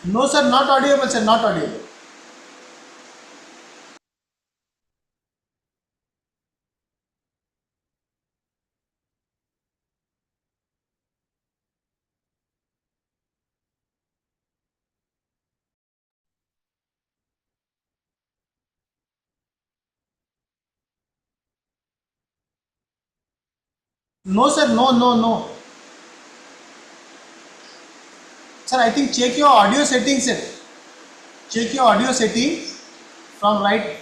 No sir, not audible sir, not audible. No sir, no, no, no. Sir, I think check your audio settings sir. Check your audio setting from right.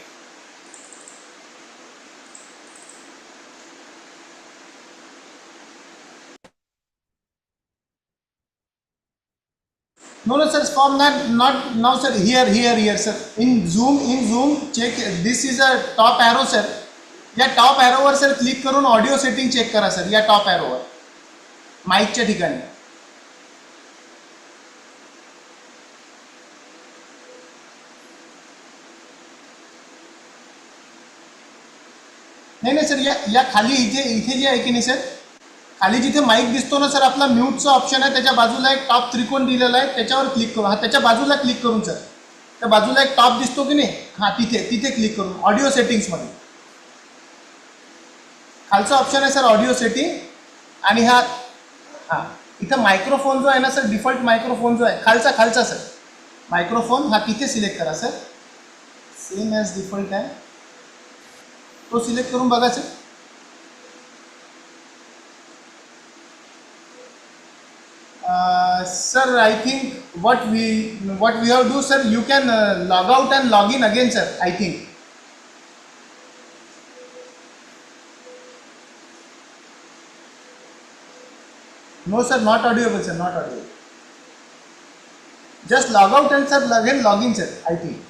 No, no, sir. From that, not now, sir. Here, sir. In Zoom, check. This is a top arrow, sir. या top ॲरोवर sir click करून audio setting check करा sir. या top ॲरोवर माईकच्या ठिकाणी. नाही नाही sir, या खाली इथे जे आहे की नाही सर, खाली जिथे माईक दिसतो ना सर, आपला म्यूटचा ऑप्शन आहे, त्याच्या बाजूला एक टॉप त्रिकोण दिलेला आहे, त्याच्यावर क्लिक करू. हा त्याच्या बाजूला क्लिक करून सर, त्या बाजूला एक टॉप दिसतो की नाही, हा तिथे क्लिक करून ऑडिओ सेटिंग्समध्ये खालचा ऑप्शन आहे सर ऑडिओ सेटिंग. आणि हा इथं मायक्रोफोन जो आहे ना सर, डिफॉल्ट मायक्रोफोन जो आहे खालचा सर मायक्रोफोन, हा तिथे सिलेक्ट करा सर. सेम ॲज डिफॉल्ट आहे तो सिलेक्ट करून बघा sir. Sir, I think what we have to do, sir, you can log out and log in again, sir. I think. No, sir, not audible, sir, not audible. Just log out and sir, again log in, sir. I think.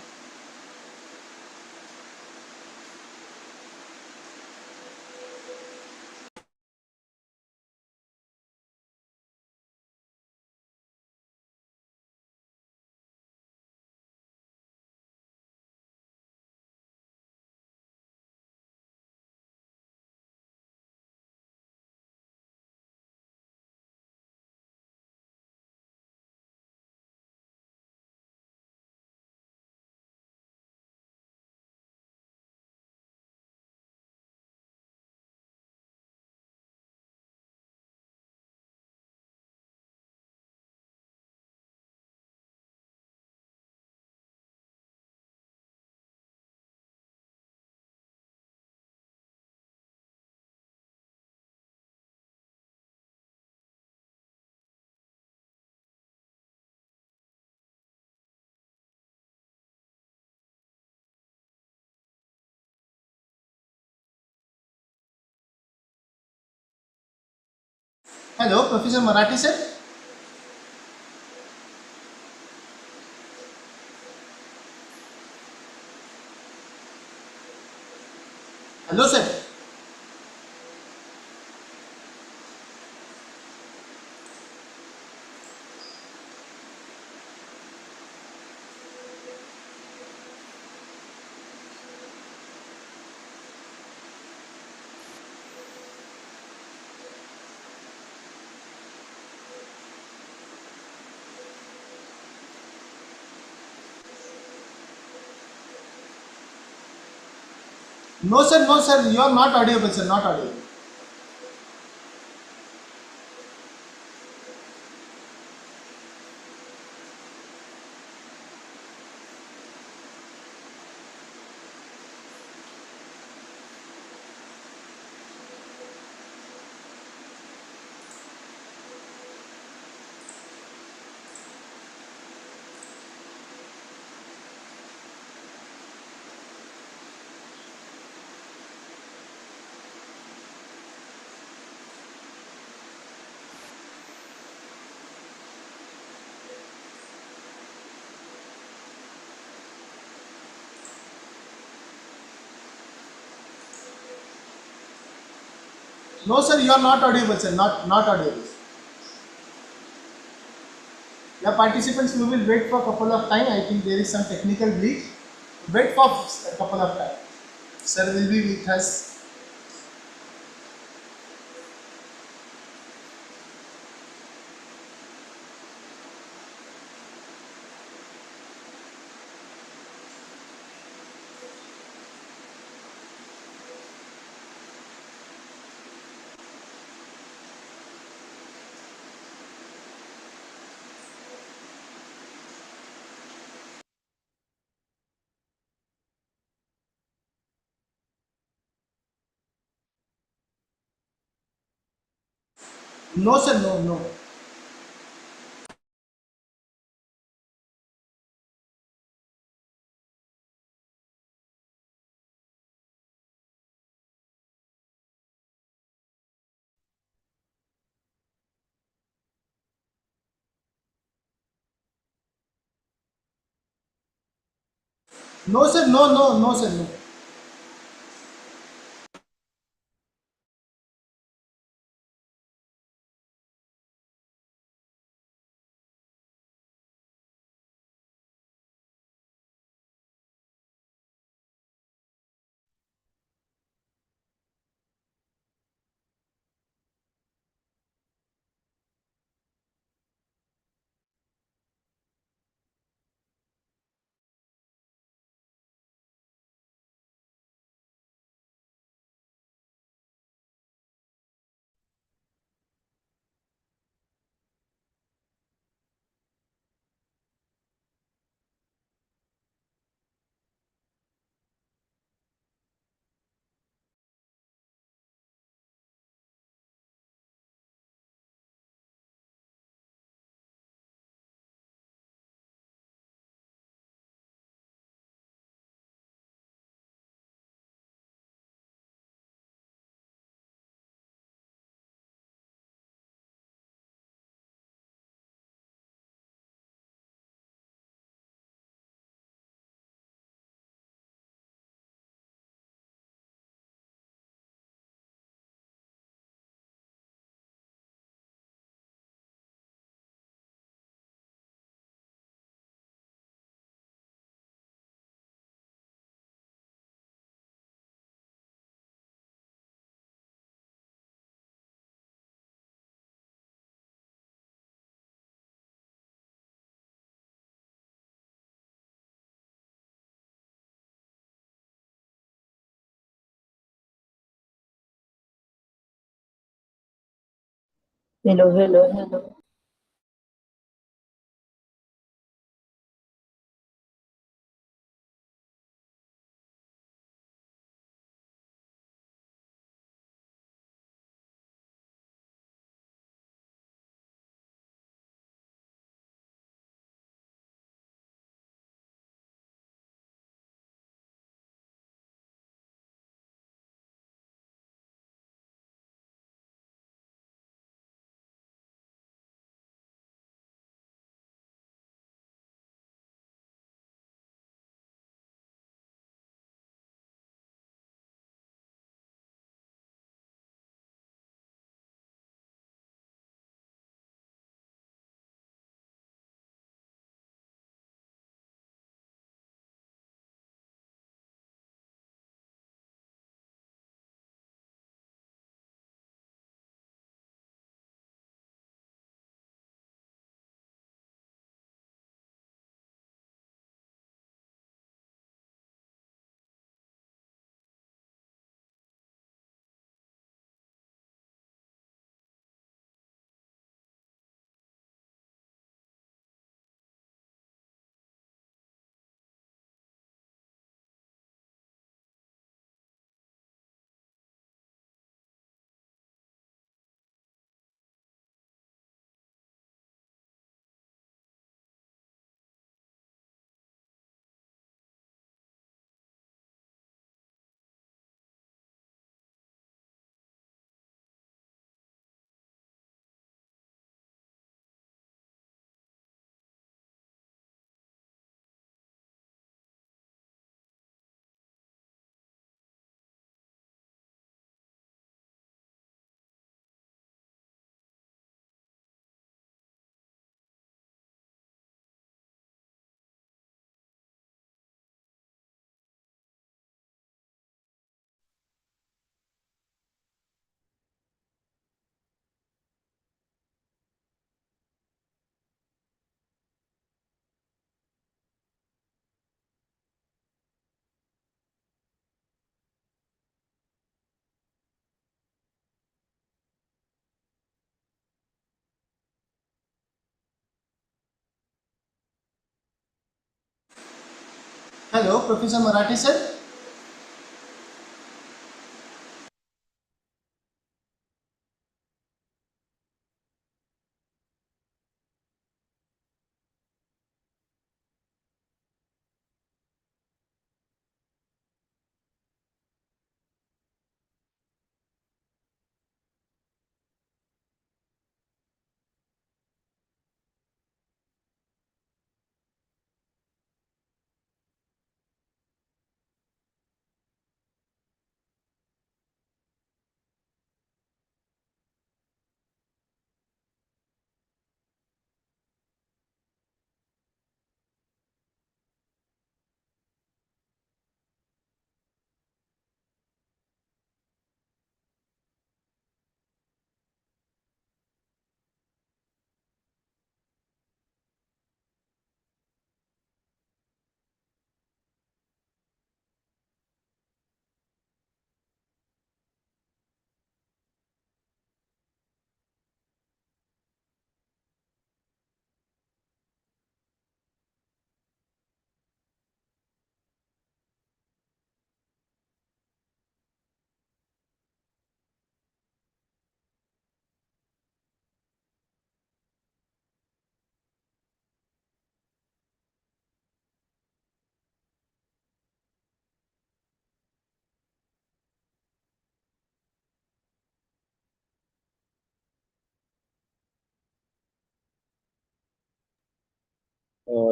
Hello, Professor Marathi, sir. Hello, sir. No, sir, no, sir. You are not audible, sir. Not audible. No, sir. You are not audible, sir. Not audible. Yeah, participants, we will wait for a couple of time. I think there is some technical glitch. Wait for a couple of time. Sir will be with us. No, sir, no, no. No, sir, no, no, no, sir, no. Hello, hello, hello. Hello, Professor Marathi, sir.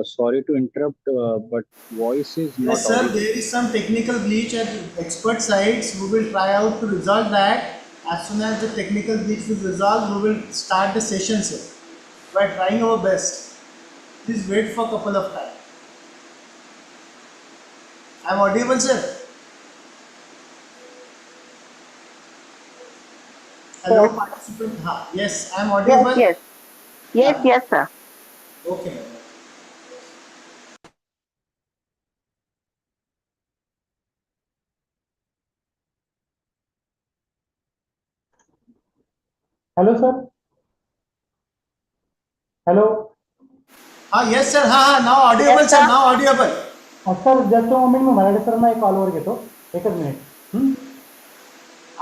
Sorry to interrupt, but voice is not Yes, sir, audible. there is some technical glitch at expert sites. We will try out to resolve that. As soon as the technical glitch is resolved, we will start the session, sir. We are trying our best. Please wait for a couple of time. I am audible, sir. Hello, Yes. participant. Yes, I am Yes, audible. yes. Yes, Yeah. yes, sir. Okay. Hello sir. Hello. Yes, sir. Now audible, Yes, sir. sir. Now audible. Sir just moment मी मराठे सरांना एक कॉलवर घेतो. एकच minute.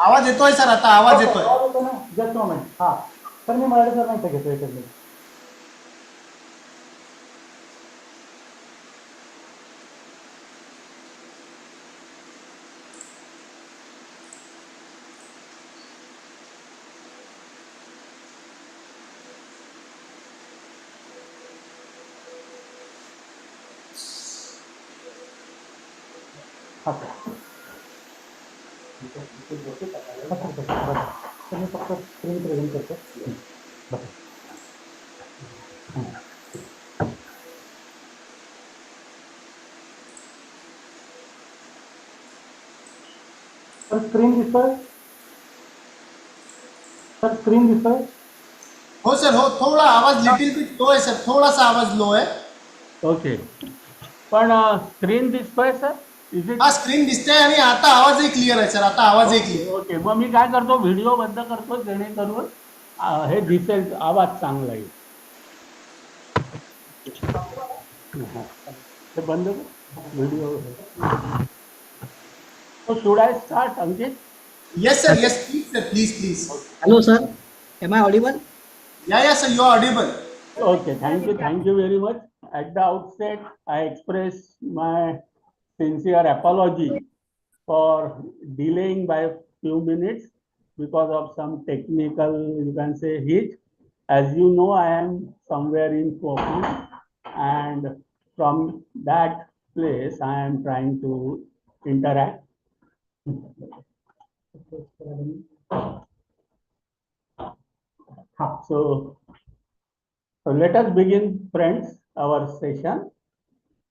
आवाज येतोय sir, आता आवाज येतोय. आवाज येतो ना. Just moment. हा सर, मी मराठे सरांना इथे घेतो. एकच मिनिट. हा सर. मी फक्त स्क्रीन प्रेझेंट करतो. बस. सर स्क्रीन दिसतोय. सर स्क्रीन दिसतोय. हो सर, हो. थोडा आवाज लिटिल बिट लो आहे सर. थोडासा आवाज लो आहे. ओके. पण स्क्रीन दिसतोय सर? Is it? स्क्रीन दिसतंय आणि आता आवाजही क्लिअर आहे सर. आता आवाजही ओके क्लिअर. ओके. मग मी काय करतो, व्हिडिओ बंद करतो, जेणेकरून हे दिसेल, आवाज चांगला येईल. ते बंद video. Should I start, Ankit? Yes, sir. Yes, please, sir. Please. Hello, sir. Am I audible? Yeah, sir. You are audible. Okay, thank you very much. At the outset, I express my sincere apology for delaying by a few minutes because of some technical, you can say, hitch. As you know, I am somewhere in Kochi, and from that place, I am trying to interact. So let us begin, friends, our session.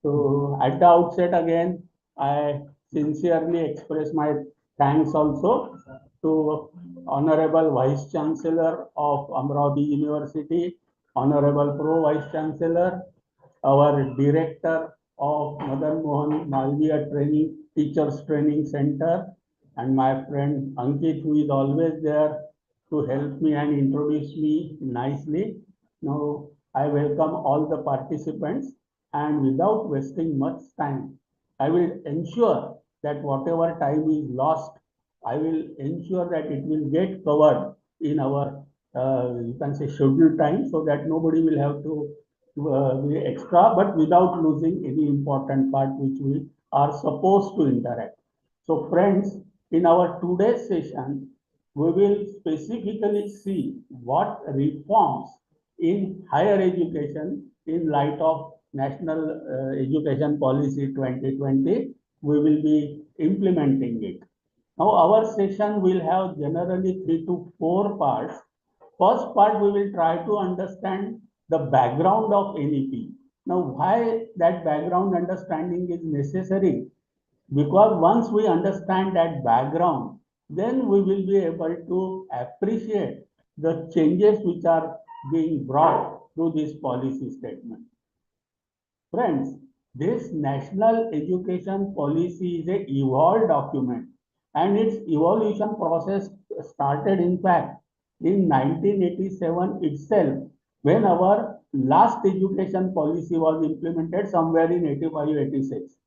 So at the outset again, I sincerely express my thanks also to Honorable Vice Chancellor of Amravati University, Honorable Pro Vice Chancellor, our Director of Madan Mohan Malviya Teachers Training Center, and my friend Ankit, who is always there to help me and introduce me nicely. Now I welcome all the participants, and without wasting much time, I will ensure that whatever time is lost, I will ensure that it will get covered in our you can say scheduled time, so that nobody will have to be extra, but without losing any important part which we are supposed to interact. So friends, in our today's session, we will specifically see what reforms in higher education in light of National Education Policy 2020, we will be implementing it. Now our session will have generally 3 to 4 parts. First part, we will try to understand the background of NEP. Now why that background understanding is necessary? Because once we understand that background, then we will be able to appreciate the changes which are being brought through this policy statement. Friends, this national education policy is a evolved document, and its evolution process started in fact in 1987 itself, when our last education policy was implemented somewhere in 85-86.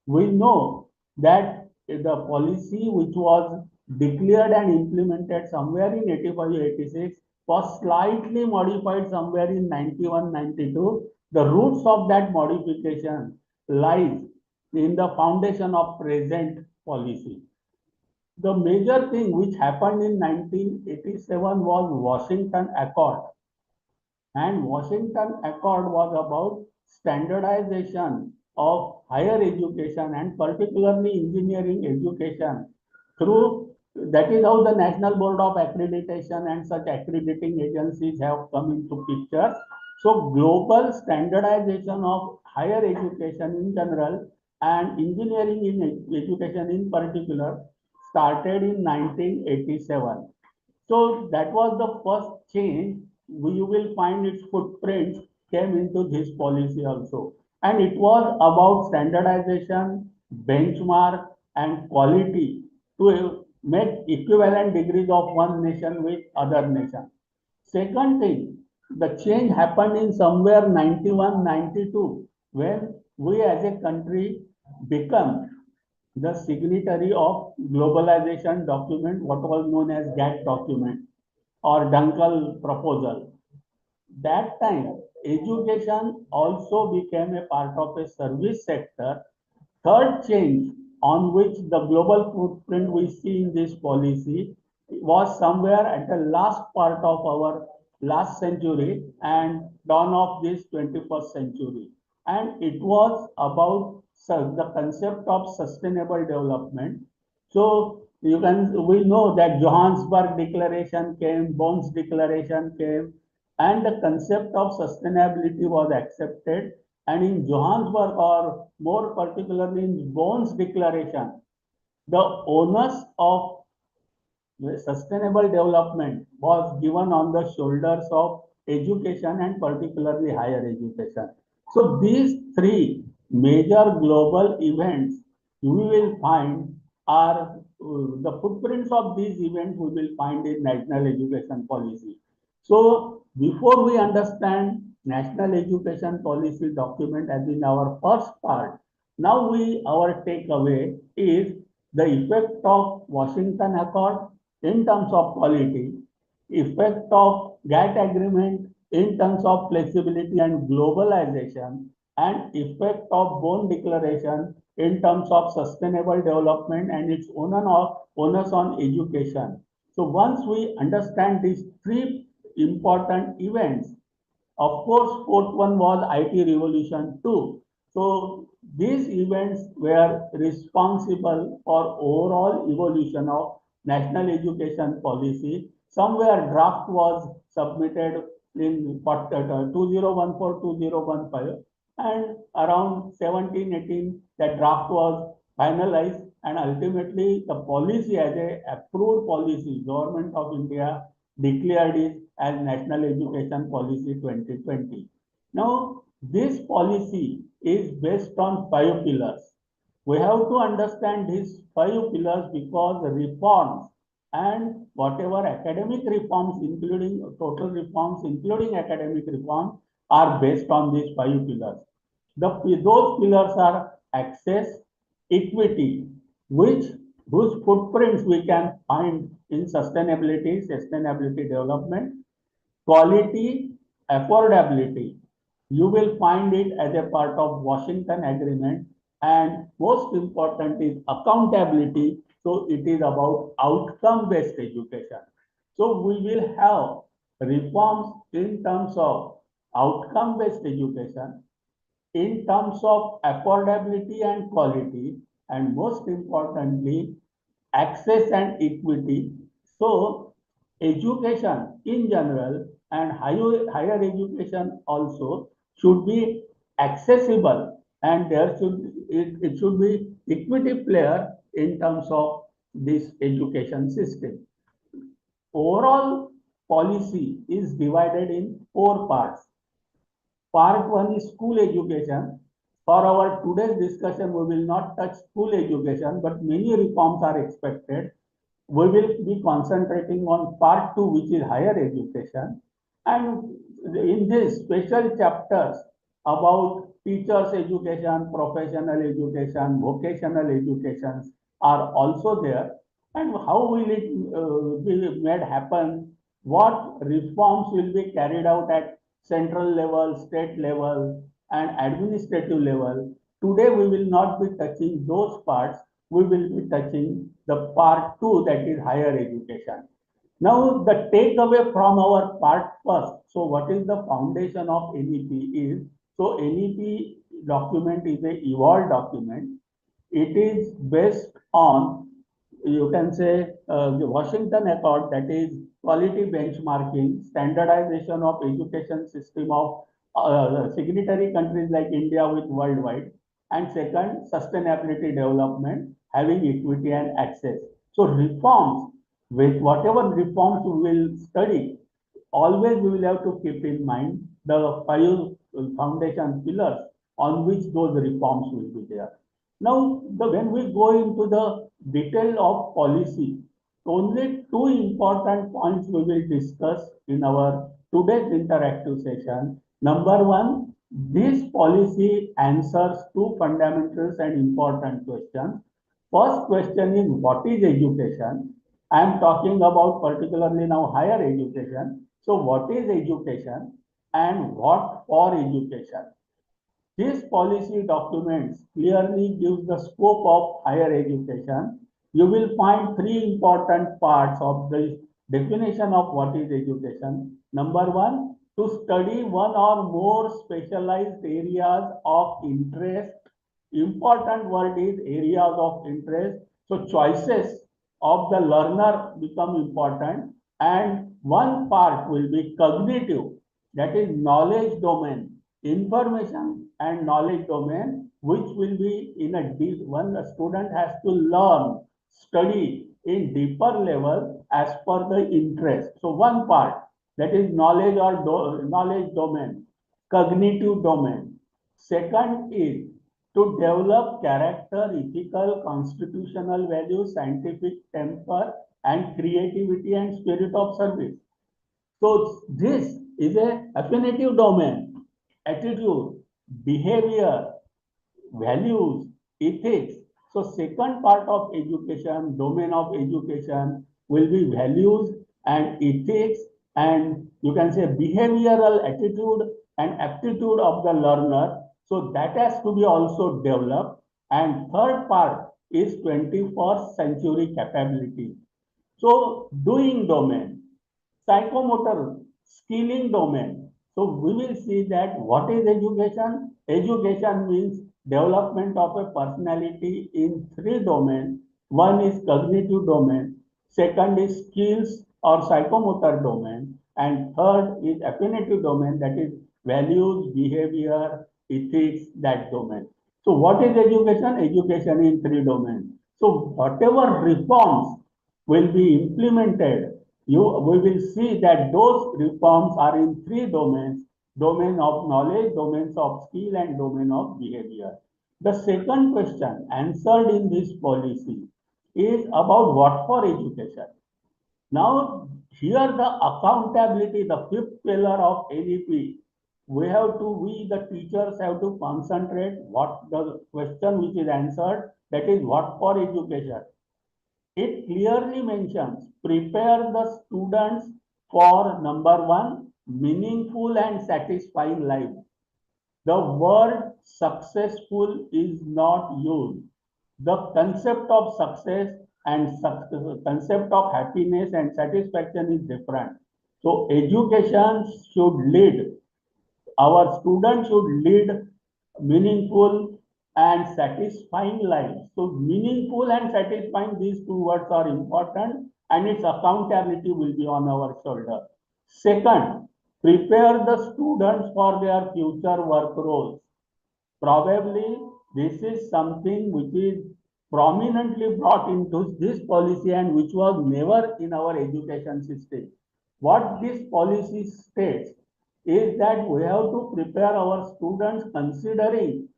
We know that the policy which was declared and implemented somewhere in 85-86 was slightly modified somewhere in 91-92. The roots of that modification lies in the foundation of present policy. The major thing which happened in 1987 was Washington Accord, and Washington Accord was about standardization of higher education and particularly engineering education through that is how the National Board of Accreditation and such accrediting agencies have come into picture. So global standardization of higher education in general and engineering in education in particular started in 1987. So that was the first change. You will find its footprints came into this policy also. And it was about standardization, benchmark, and quality to make equivalent degrees of one nation with other nation. Second thing, the change happened in somewhere 91, 92, when we as a country become the signatory of globalization document, what was known as GATT document or Dunkel proposal. That time, education also became a part of a service sector. Third change on which the global footprint we see in this policy was somewhere at the last part of our last century and dawn of this 21st century. And it was about the concept of sustainable development. So we know that Johannesburg Declaration came, Bonds Declaration came, and the concept of sustainability was accepted. And in Johannesburg, or more particularly in Bonds Declaration, the onus of sustainable development was given on the shoulders of education and particularly higher education. So these three major global events we will find are the footprints of these events we will find in national education policy. So before we understand national education policy document as in our first part, now our takeaway is the effect of Washington Accord in terms of quality, effect of GATT agreement in terms of flexibility and globalization, and effect of Bonn Declaration in terms of sustainable development and its onus on education. So once we understand these three important events, of course, fourth one was IT revolution too. So these events were responsible for overall evolution of national education policy. Somewhere draft was submitted in 2014-2015, and around 17-18 that draft was finalized, and ultimately the policy as a approved policy, Government of India declared it as National Education Policy 2020. Now, this policy is based on 5 pillars. We have to understand these 5 pillars because reforms and whatever academic reforms, including total reforms, including academic reforms, are based on these 5 pillars. Those pillars are access, equity, whose footprints we can find in sustainability development, quality, affordability. You will find it as a part of Washington Agreement, and most important is accountability. So it is about outcome-based education. So we will have reforms in terms of outcome-based education, in terms of affordability and quality, and most importantly, access and equity. So education in general and higher education also should be accessible, and it should be equity player in terms of this education system. Overall policy is divided in 4 parts. Part 1 is school education. For our today's discussion, we will not touch school education, but many reforms are expected. We will be concentrating on part 2, which is higher education. And in this special chapters about teachers education, professional education, vocational education are also there. And how will it be made happen? What reforms will be carried out at central level, state level, and administrative level? Today we will not be touching those parts. We will be touching the part 2, that is higher education. Now the takeaway from our part first. So what is the foundation of NEP is So NEP document is a evolved document. It is based on, you can say, the Washington Accord, that is quality benchmarking, standardization of education system of signatory countries like India with worldwide, and second, sustainability development, having equity and access. So reforms, with whatever reforms we will study, always we will have to keep in mind the five foundation pillars on which those reforms will be there. Now, when we go into the detail of policy, only two important points we will discuss in our today's interactive session. Number one, this policy answers two fundamental and important questions. First question is, what is education? I am talking about particularly now higher education. So what is education and what for education? This policy documents clearly gives the scope of higher education. You will find three important parts of the definition of what is education. Number one, to study one or more specialized areas of interest. Important word is areas of interest. So choices of the learner become important, and one part will be cognitive, that is knowledge domain, information and knowledge domain, which will be in a deep one. The student has to learn, study in deeper level as per the interest. So one part, that is knowledge or knowledge domain, cognitive domain. Second is to develop character, ethical, constitutional values, scientific temper, and creativity and spirit of service. So this is a affinitive domain, attitude, behavior, values, ethics. So second part of education, domain of education will be values and ethics, and you can say behavioral attitude and aptitude of the learner. So that has to be also developed. And third part is 21st century capability. So doing domain, psychomotor, skilling domain. So we will see that what is education. Education means development of a personality in three domains. One is cognitive domain, second is skills or psychomotor domain, and third is affinitive domain, that is values, behavior, ethics, that domain. So what is education? Education in three domains. So whatever reforms will be implemented, we will see that those reforms are in three domains: domain of knowledge, domains of skill, and domain of behavior. The second question answered in this policy is about what for education. Now, here the accountability, the fifth pillar of NEP, we the teachers have to concentrate what the question which is answered, that is what for education. It clearly mentions prepare the students for number one, meaningful and satisfying life. The word successful is not used. The concept of success and concept of happiness and satisfaction is different. So education should lead, our students should lead meaningful and satisfying life. So meaningful and satisfying, these two words are important, and its accountability will be on our shoulder. Second, prepare the students for their future work roles. Probably this is something which is prominently brought into this policy and which was never in our education system. What this policy states is that we have to prepare our students considering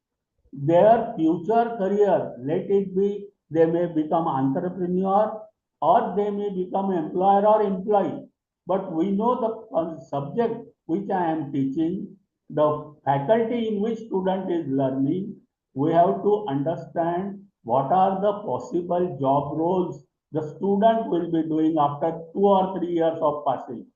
their future career. Let it be they may become entrepreneur or they may become employer or employee. But we know the subject which I am teaching, the faculty in which student is learning, we have to understand what are the possible job roles the student will be doing after 2 or 3 years of passing.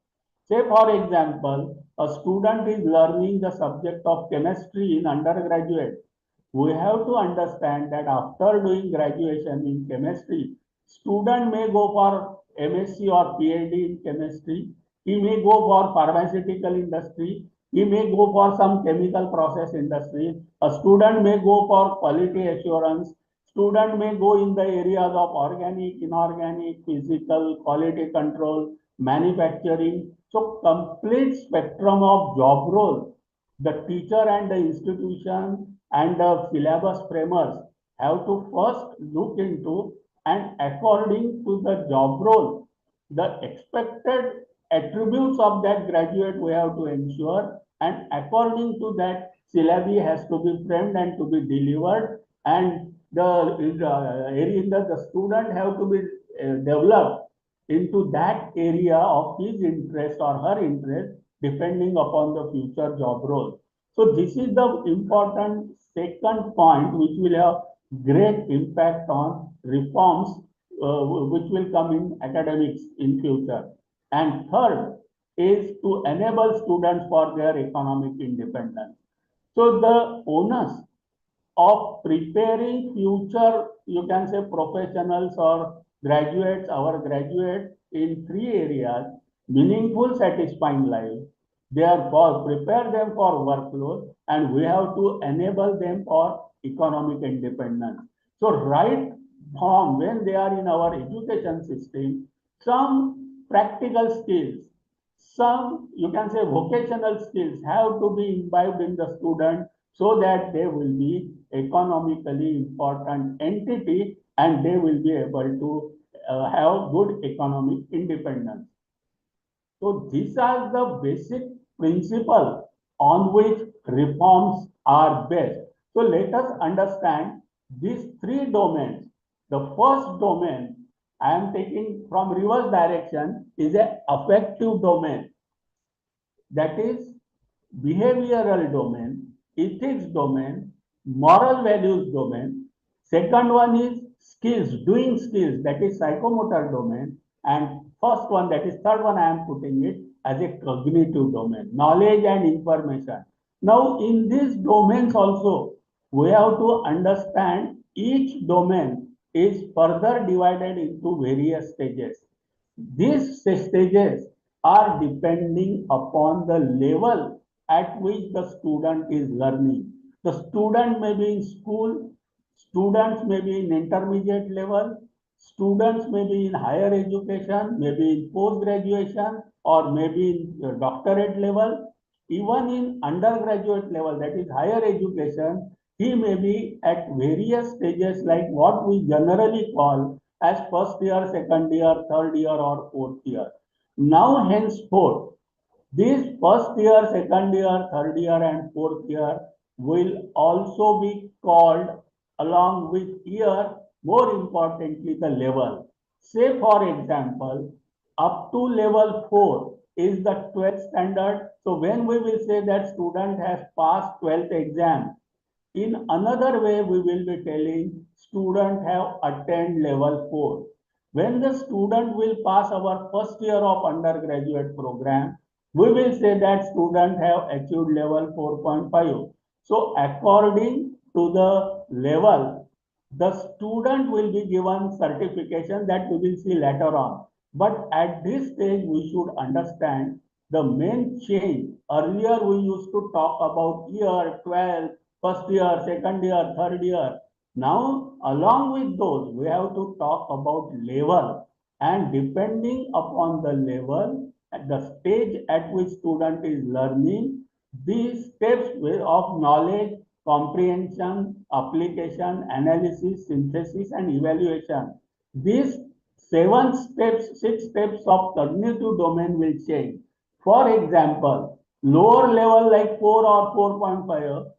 Say for example, a student is learning the subject of chemistry in undergraduate. We have to understand that after doing graduation in chemistry, student may go for MSc or PhD in chemistry. He may go for pharmaceutical industry. He may go for some chemical process industry. A student may go for quality assurance. Student may go in the areas of organic, inorganic, physical, quality control, manufacturing. So complete spectrum of job roles. The teacher and the institution and the syllabus framers have to first look into, and according to the job role, the expected attributes of that graduate we have to ensure, and according to that syllabi has to be framed and to be delivered, and the student have to be developed into that area of his interest or her interest depending upon the future job role. So this is the important second point which will have great impact on reforms which will come in academics in future. And third is to enable students for their economic independence. So the onus of preparing future, you can say professionals or graduates, our graduates in three areas: meaningful, satisfying life. Therefore, prepare them for workload, and we have to enable them for economic independence. So, right from when they are in our education system, some practical skills, some you can say vocational skills have to be imbibed in the student so that they will be economically important entity and they will be able to have good economic independence. So these are the basic principles on which reforms are based. So let us understand these three domains. The first domain I am taking from reverse direction is a affective domain, that is behavioral domain, ethics domain, moral values domain. Second one is skills, doing skills, that is psychomotor domain. And first one, that is third one, I am putting it as a cognitive domain, knowledge and information. Now, in these domains also, we have to understand each domain is further divided into various stages. These stages are depending upon the level at which the student is learning. The student may be in school, students may be in intermediate level, students may be in higher education, maybe in post-graduation, or maybe in doctorate level. Even in undergraduate level, that is higher education, he may be at various stages like what we generally call as first year, second year, third year, or fourth year. Now, henceforth, this first year, second year, third year, and fourth year will also be called along with year, more importantly, the level. Say, for example, up to level 4 is the 12th standard. So, when we will say that student has passed 12th exam, in another way, we will be telling student have attained level 4. When the student will pass our first year of undergraduate program, we will say that student have achieved level 4.5. So according to the level, the student will be given certification that we will see later on. But at this stage, we should understand the main change. Earlier, we used to talk about year 12, first year, second year, third year. Now, along with those, we have to talk about level, and depending upon the level, at the stage at which student is learning, these steps of knowledge, comprehension, application, analysis, synthesis, and evaluation, these 6 steps of cognitive domain will change. For example, lower level like 4 or 4.5,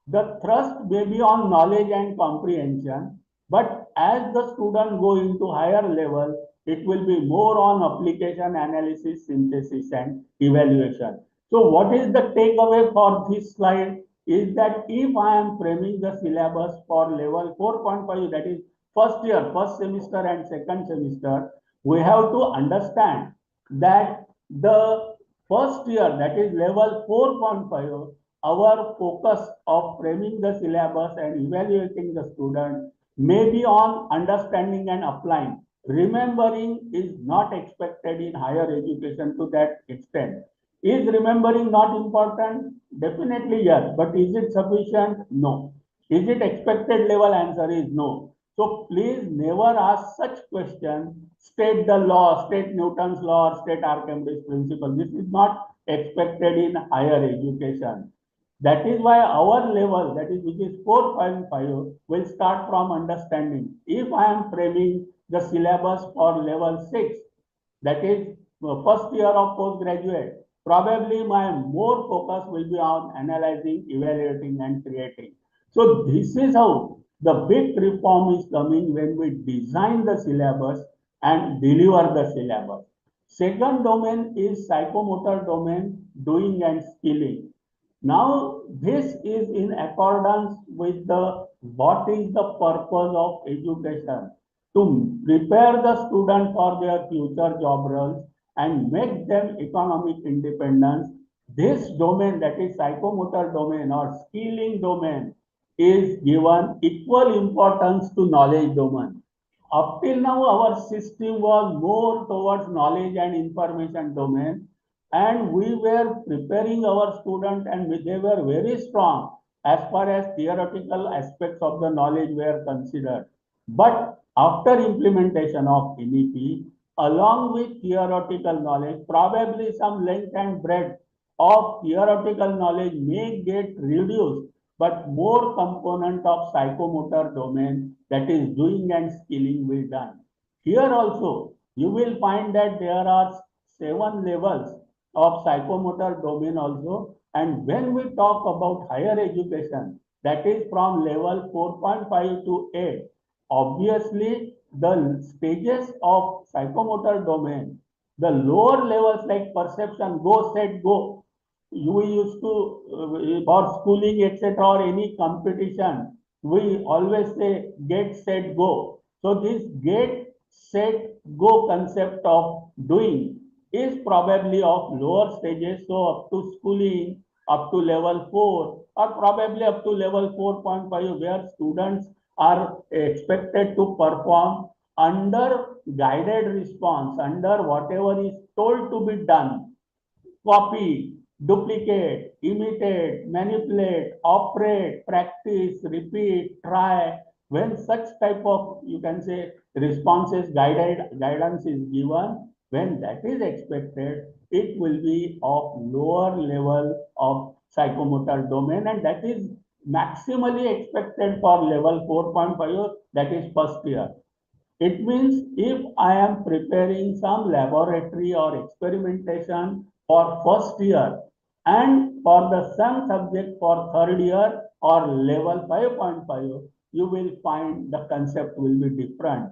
the thrust may be on knowledge and comprehension, but as the student go into higher level, it will be more on application, analysis, synthesis, and evaluation. So what is the takeaway for this slide is that if I am framing the syllabus for level 4.5, that is first year, first semester and second semester, we have to understand that the first year, that is level 4.5, our focus of framing the syllabus and evaluating the student may be on understanding and applying. Remembering is not expected in higher education to that extent. Is remembering not important? Definitely yes, but is it sufficient? No. Is it expected level? Answer is no. So please never ask such questions. State the law, state Newton's law, or state Archimedes principle. This is not expected in higher education. That is why our level, that is which is 4.5, will start from understanding. If I am framing the syllabus for level 6, that is first year of postgraduate, probably my more focus will be on analyzing, evaluating, and creating. So this is how the big reform is coming when we design the syllabus and deliver the syllabus. Second domain is psychomotor domain, doing and skilling. Now, this is in accordance with the what is the purpose of education, to prepare the student for their future job roles and make them economic independence. This domain, that is psychomotor domain or skilling domain, is given equal importance to knowledge domain. Up till now, our system was more towards knowledge and information domain, and we were preparing our students, and they were very strong as far as theoretical aspects of the knowledge were considered. But after implementation of NEP, along with theoretical knowledge, probably some length and breadth of theoretical knowledge may get reduced, but more component of psychomotor domain, that is doing and skilling, will done. Here also, you will find that there are 7 levels of psychomotor domain also. And when we talk about higher education, that is from level 4.5 to 8, obviously the stages of psychomotor domain, the lower levels like perception, go, set, go, we used to, for schooling, etc., or any competition, we always say get, set, go. So this get, set, go concept of doing is probably of lower stages. So up to schooling, up to level 4, or probably up to level 4.5, where students are expected to perform under guided response, under whatever is told to be done. Copy, duplicate, imitate, manipulate, operate, practice, repeat, try. When such type of, you can say, responses, guidance is given, when that is expected, it will be of lower level of psychomotor domain, and that is maximally expected for level 4.5, that is first year. It means if I am preparing some laboratory or experimentation for first year and for the same subject for third year or level 5.5, you will find the concept will be different.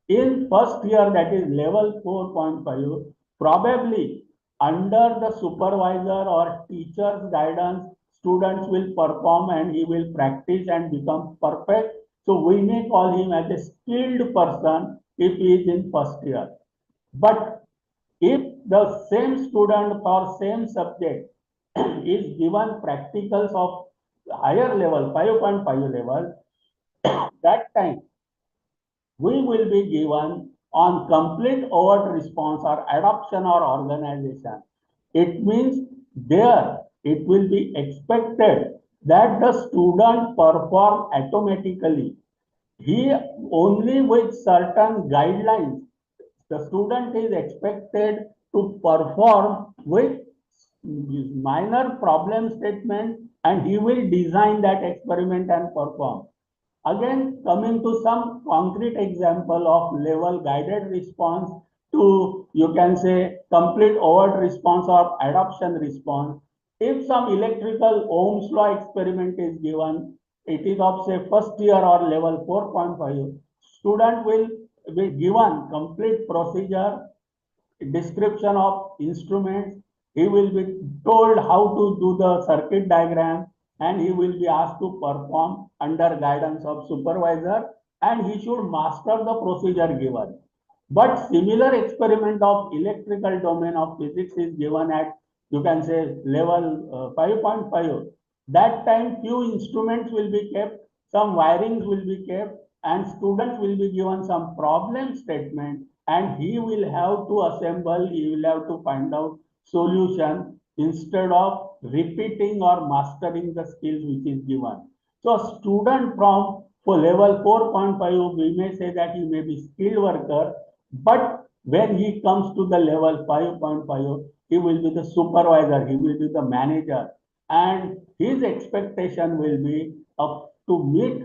In first year, that is level 4.5, probably under the supervisor or teacher's guidance, students will perform and he will practice and become perfect. So we may call him as a skilled person if he is in first year. But if the same student for same subject is given practicals of higher level, 5.5 level, that time we will be given on complete overt response or adoption or organization. It means there it will be expected that the student perform automatically. He only with certain guidelines, the student is expected to perform with minor problem statement, and he will design that experiment and perform. Again, coming to some concrete example of level guided response to, you can say, complete overt response or adoption response. If some electrical Ohm's law experiment is given, it is of say first year or level 4.5, student will be given complete procedure, description of instruments. He will be told how to do the circuit diagram, and he will be asked to perform under guidance of supervisor, and he should master the procedure given. But similar experiment of electrical domain of physics is given at, you can say, level 5.5. That time few instruments will be kept, some wirings will be kept, and students will be given some problem statement, and he will have to assemble, he will have to find out solution instead of repeating or mastering the skills which is given. So a student from for level 4.5, we may say that he may be skilled worker, but when he comes to the level 5.5, he will be the supervisor, he will be the manager, and his expectation will be to meet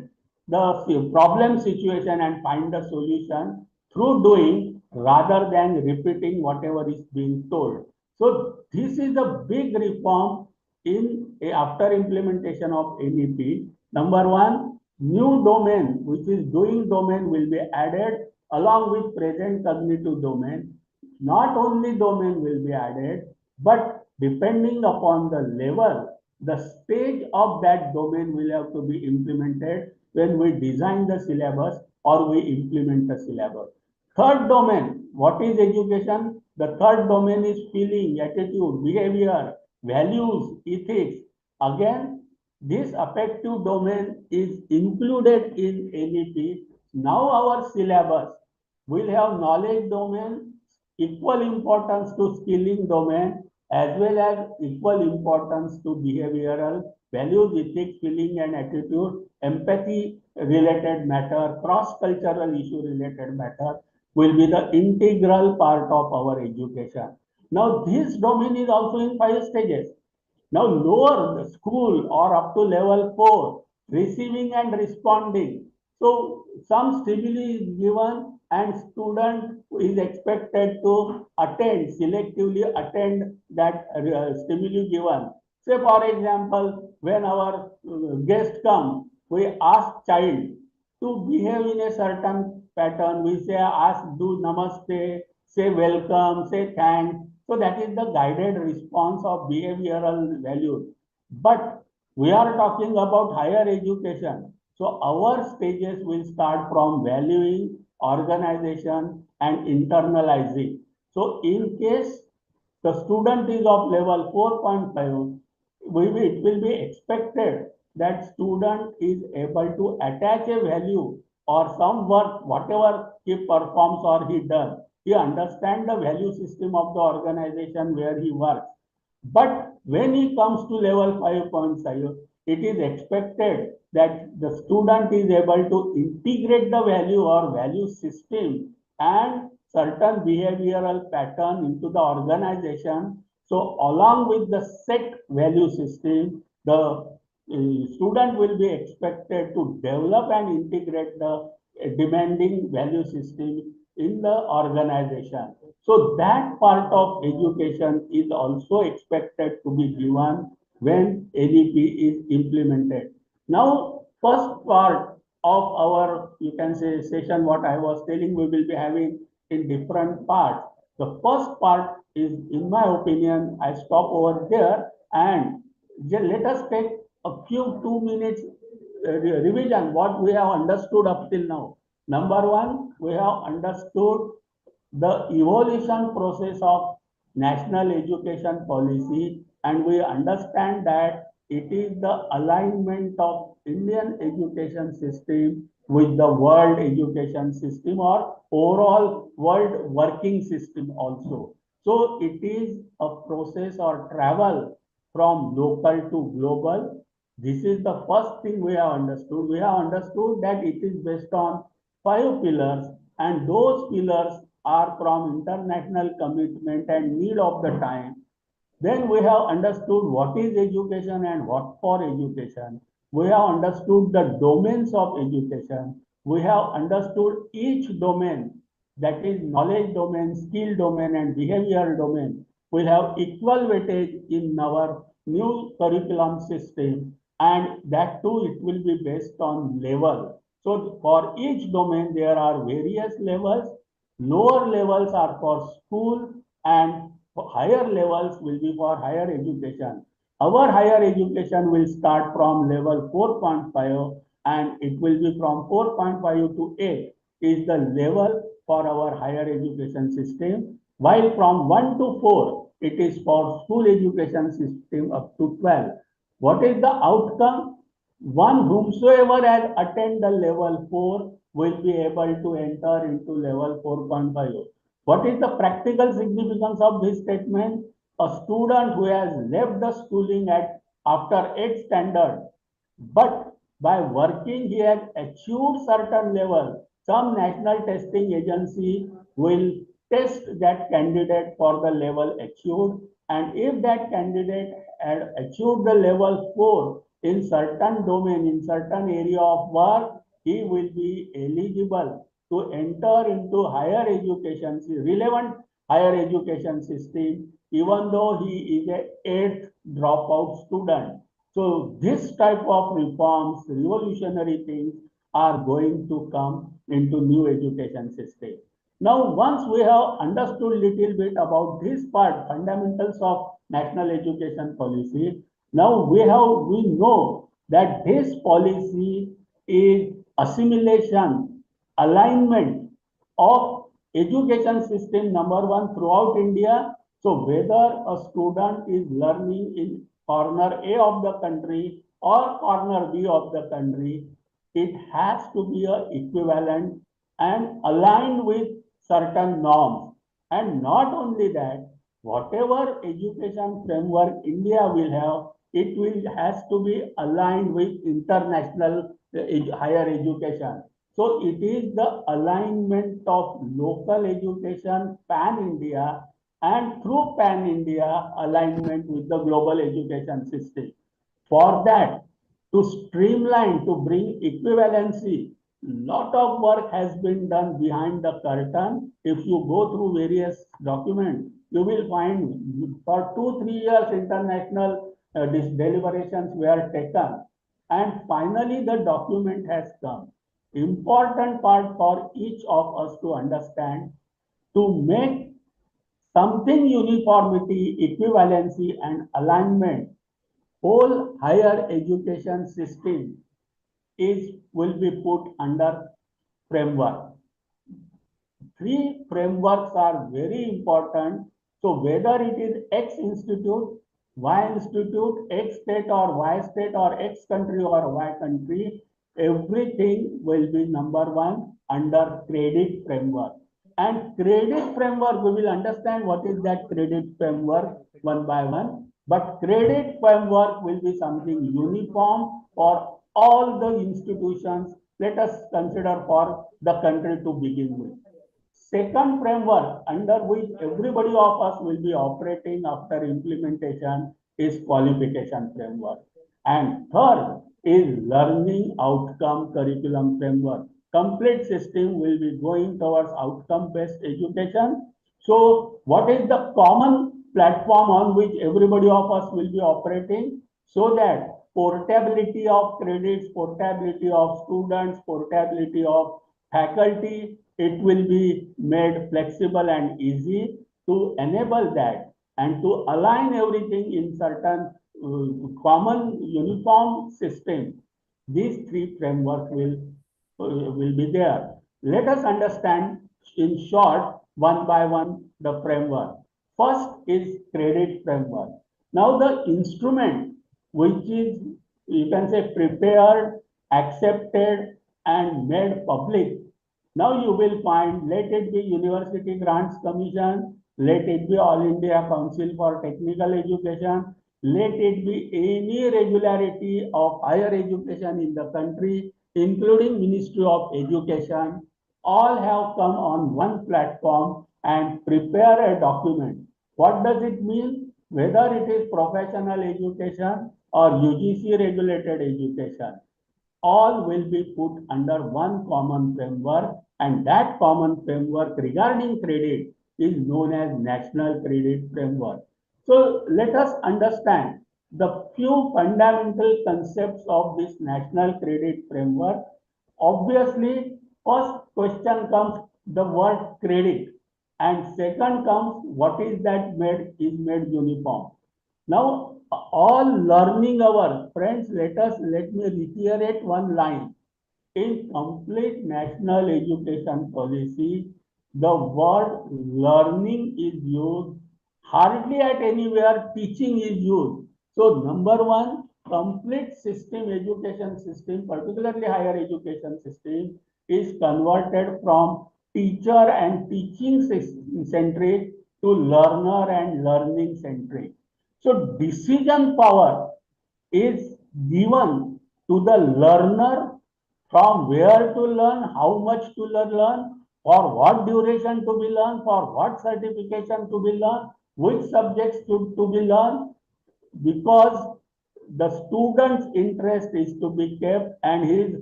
the problem situation and find a solution through doing rather than repeating whatever is being told. So this is a big reform after implementation of NEP. Number one, new domain, which is doing domain, will be added along with present cognitive domain. Not only domain will be added, but depending upon the level, the stage of that domain will have to be implemented when we design the syllabus or we implement the syllabus. Third domain, what is education? The third domain is feeling, attitude, behavior, values, ethics. Again, this affective domain is included in NEP. Now our syllabus will have knowledge domain, equal importance to skilling domain, as well as equal importance to behavioral, values, ethics, feeling and attitude, empathy related matter, cross-cultural issue related matter will be the integral part of our education. Now this domain is also in 5 stages. Now lower the school or up to level 4, receiving and responding. So some stimuli is given and student is expected to attend, selectively attend that stimuli given. Say for example, when our guest come, we ask child to behave in a certain pattern. We say ask, do namaste, say welcome, say thanks. So that is the guided response of behavioral values. But we are talking about higher education. So our stages will start from valuing, organization, and internalizing. So in case the student is of level 4.5, it will be expected that student is able to attach a value or some work, whatever he performs or he does. He understands the value system of the organization where he works. But when he comes to level 5.5, it is expected that the student is able to integrate the value or value system and certain behavioral pattern into the organization. So along with the set value system, the student will be expected to develop and integrate the demanding value system in the organization. So that part of education is also expected to be given when NEP is implemented. Now, first part of our, you can say, session, what I was telling, we will be having in different parts. The first part is, in my opinion, I stop over there and let us take a few 2 minutes revision what we have understood up till now. Number one, we have understood the evolution process of national education policy, and we understand that it is the alignment of Indian education system with the world education system or overall world working system also. So it is a process or travel from local to global. This is the first thing we have understood. We have understood that it is based on 5 pillars, and those pillars are from international commitment and need of the time. Then we have understood what is education and what for education. We have understood the domains of education. We have understood each domain, that is knowledge domain, skill domain, and behavioral domain, will have equal weightage in our new curriculum system, and that too it will be based on level. So for each domain there are various levels. Lower levels are for school and higher levels will be for higher education. Our higher education will start from level 4.5 and it will be from 4.5 to 8 is the level for our higher education system, while from 1 to 4 it is for school education system up to 12. What is the outcome? One whomsoever has attained the level 4 will be able to enter into level 4.5. What is the practical significance of this statement? a student who has left the schooling at after 8th standard, but by working he has achieved certain level, some national testing agency will test that candidate for the level achieved, and if that candidate had achieved the level 4 in certain domain, in certain area of work, he will be eligible to enter into higher education, relevant higher education system, even though he is a 8th dropout student. So this type of reforms, revolutionary things are going to come into new education system. Now, once we have understood little bit about this part, fundamentals of national education policy, now we know that this policy is assimilation, alignment of education system number one throughout India. So whether a student is learning in corner A of the country or corner B of the country, it has to be a equivalent and aligned with certain norms. And not only that, whatever education framework India will have, it will has to be aligned with international higher education. So it is the alignment of local education pan-India and through pan-India alignment with the global education system. For that, to streamline, to bring equivalency, lot of work has been done behind the curtain. If you go through various documents, you will find for 2-3 years international deliberations were taken, and finally the document has come. Important part for each of us to understand, to make something uniformity, equivalency and alignment, whole higher education system will be put under framework. 3 frameworks are very important. So whether it is X institute, Y institute, X state or Y state or X country or Y country, everything will be number one under credit framework. And credit framework, we will understand what is that credit framework one by one. But credit framework will be something uniform for all the institutions. Let us consider for the country to begin with. Second framework under which everybody of us will be operating after implementation is qualification framework. And third is learning outcome curriculum framework. Complete system will be going towards outcome-based education. So what is the common platform on which everybody of us will be operating, so that portability of credits, portability of students, portability of faculty, it will be made flexible and easy to enable that and to align everything in certain common uniform system. These 3 frameworks will be there. Let us understand in short one by one the framework. First is credit framework. Now the instrument which is, you can say, prepared, accepted and made public. Now you will find, let it be University Grants Commission, let it be All India Council for Technical Education, let it be any regularity of higher education in the country, including Ministry of Education, all have come on one platform and prepare a document. What does it mean? Whether it is professional education or UGC regulated education, all will be put under one common framework, and that common framework regarding credit is known as National Credit Framework. So let us understand the few fundamental concepts of this National Credit Framework. Obviously, first question comes the word credit, and second comes what is that made uniform. Now, all learning hours, friends, let me reiterate one line. In complete national education policy, the word learning is used, hardly at anywhere teaching is used. So number one, complete system, education system, particularly higher education system, is converted from teacher and teaching centric to learner and learning centric. So decision power is given to the learner from where to learn, how much to learn, for what duration to be learned, for what certification to be learned, which subjects to be learned, because the student's interest is to be kept and his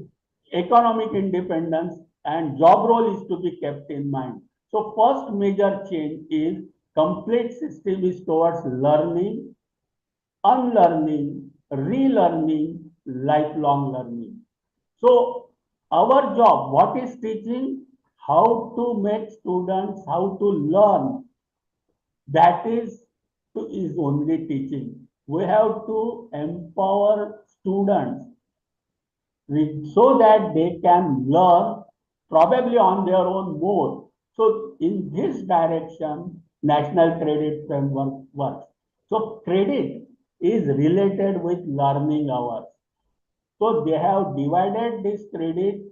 economic independence and job role is to be kept in mind. So first major change is complete system is towards learning, unlearning, relearning, lifelong learning. So our job, what is teaching? How to make students, how to learn. That is only teaching. We have to empower students so that they can learn probably on their own mode. So in this direction, National Credit Framework works. So credit is related with learning hours. So they have divided this credit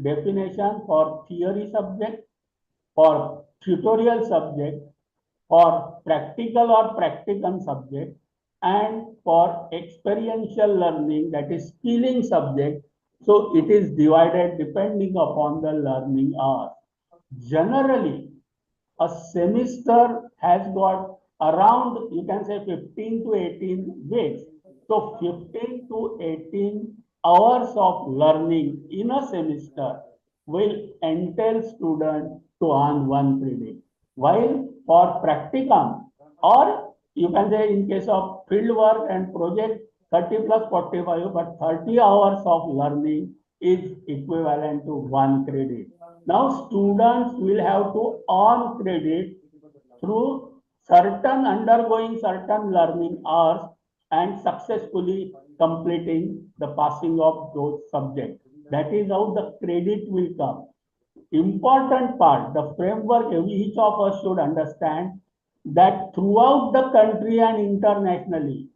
definition for theory subject, for tutorial subject, for practical or practicum subject, and for experiential learning, that is skilling subject. So it is divided depending upon the learning hours. Generally, a semester has got around, you can say 15 to 18 weeks. So 15 to 18 hours of learning in a semester will entail student to earn 1 credit. While for practicum, or you can say in case of field work and project, 30 plus 45, but 30 hours of learning is equivalent to 1 credit. Now students will have to earn credit through undergoing certain learning hours and successfully completing the passing of those subjects. That is how the credit will come. Important part, the framework each of us should understand that throughout the country and internationally,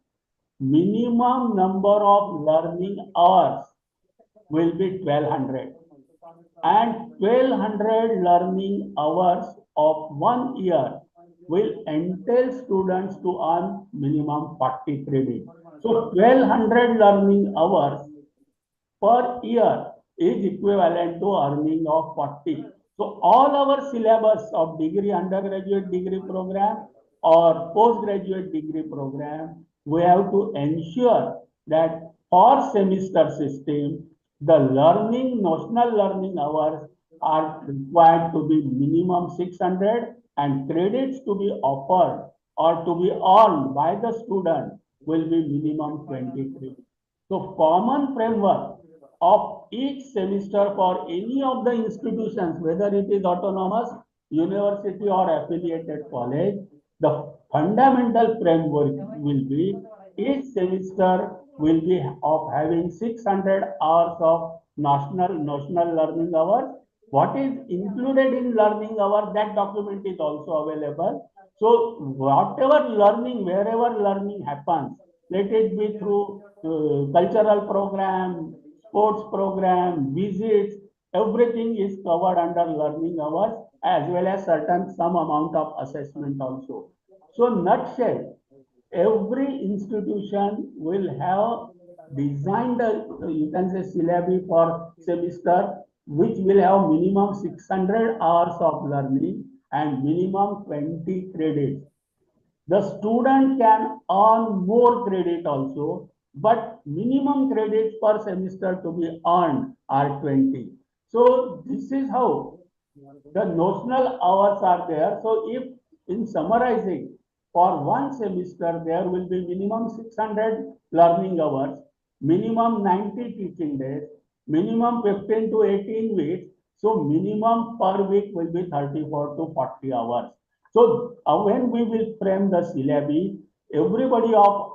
minimum number of learning hours will be 1200, and 1200 learning hours of 1 year will entail students to earn minimum 40 credit. So 1200 learning hours per year is equivalent to earning of 40. So all our syllabus of degree, undergraduate degree program or postgraduate degree program, we have to ensure that for semester system, the notional learning hours are required to be minimum 600 and credits to be offered or to be earned by the student will be minimum 23. So common framework of each semester for any of the institutions, whether it is autonomous, university or affiliated college, the fundamental framework will be each semester will be of having 600 hours of notional learning hours. What is included in learning hour, that document is also available. So whatever learning, wherever learning happens, let it be through cultural program, sports program, visits, everything is covered under learning hours as well as some amount of assessment also. So nutshell, every institution will have designed you can say syllabi for semester which will have minimum 600 hours of learning and minimum 20 credits. The student can earn more credit also, but minimum credits per semester to be earned are 20. So this is how the notional hours are there. So if in summarizing, for one semester, there will be minimum 600 learning hours, minimum 90 teaching days, minimum 15 to 18 weeks. So minimum per week will be 34 to 40 hours. So when we will frame the syllabi, everybody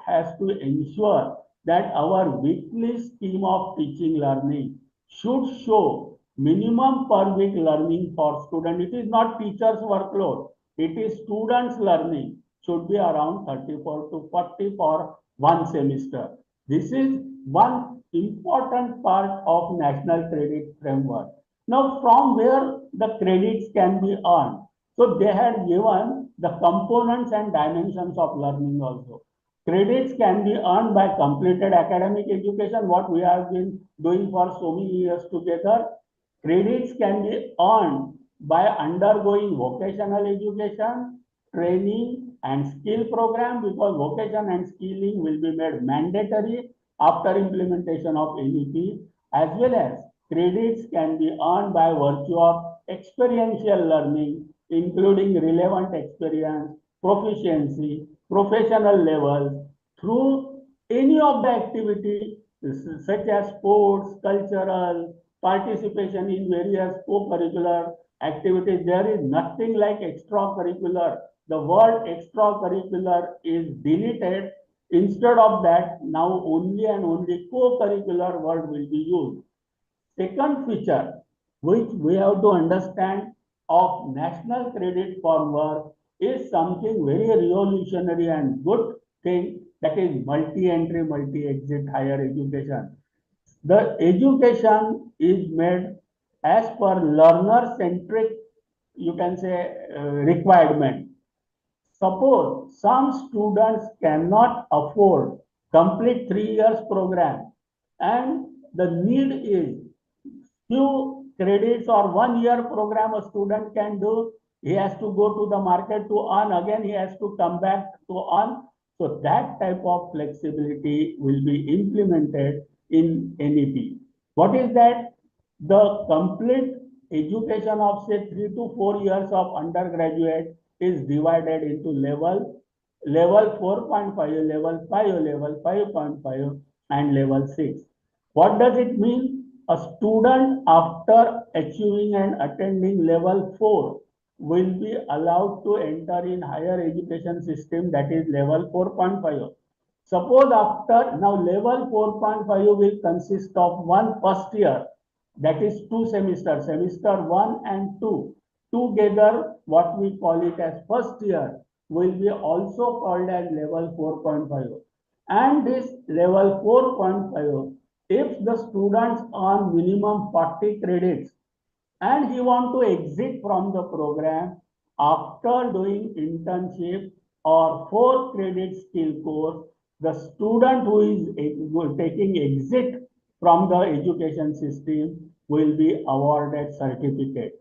has to ensure that our weekly scheme of teaching learning should show minimum per week learning for student. It is not teacher's workload. It is students' learning should be around 34 to 40 for one semester. This is one important part of National Credit Framework. Now, from where the credits can be earned? So they had given the components and dimensions of learning also. Credits can be earned by completed academic education, what we have been doing for so many years together. Credits can be earned by undergoing vocational education, training and skill program, because vocation and skilling will be made mandatory after implementation of NEP, as well as credits can be earned by virtue of experiential learning, including relevant experience, proficiency, professional levels through any of the activity such as sports, cultural, participation in various co-curricular activities. There is nothing like extracurricular. The word extracurricular is deleted. Instead of that, now only and only co-curricular word will be used. Second feature, which we have to understand of national credit framework, is something very revolutionary and good thing, that is multi-entry, multi-exit higher education. The education is made as per learner-centric, you can say, requirement. Suppose some students cannot afford complete 3 years program, and the need is few credits or 1 year program a student can do. He has to go to the market to earn, again he has to come back to earn. So that type of flexibility will be implemented in NEP. What is that? The complete education of say 3 to 4 years of undergraduate is divided into level 4.5, level 5, level 5.5 and level 6. What does it mean? A student after achieving and attending level 4 will be allowed to enter in higher education system, that is level 4.5. Suppose after now level 4.5 will consist of one first year, that is 2 semesters, semester 1 and 2. Together, what we call it as first year will be also called as level 4.5. And this level 4.5, if the students earn minimum 40 credits and he want to exit from the program after doing internship or 4 credit skill course, the student who is taking exit from the education system will be awarded certificate.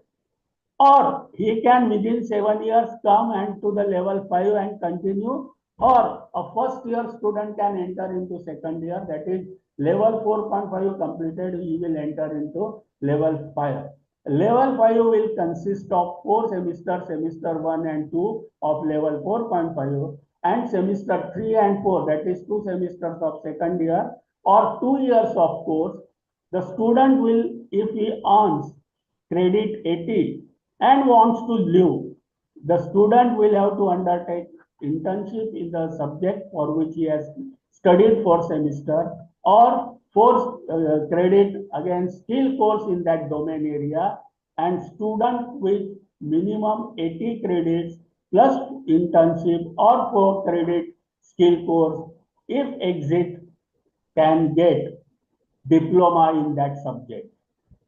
Or he can within 7 years come and to the level 5 and continue, or a first year student can enter into second year, that is level 4.5 completed, he will enter into level 5. Level 5 will consist of 4 semesters, semester 1 and 2 of level 4.5, and semester 3 and 4, that is 2 semesters of second year or 2 years of course. The student will, if he earns credit 80 and wants to leave, the student will have to undertake internship in the subject for which he has studied for semester, or 4 credit again skill course in that domain area, and student with minimum 80 credits plus internship or 4 credit skill course, if exit, can get diploma in that subject,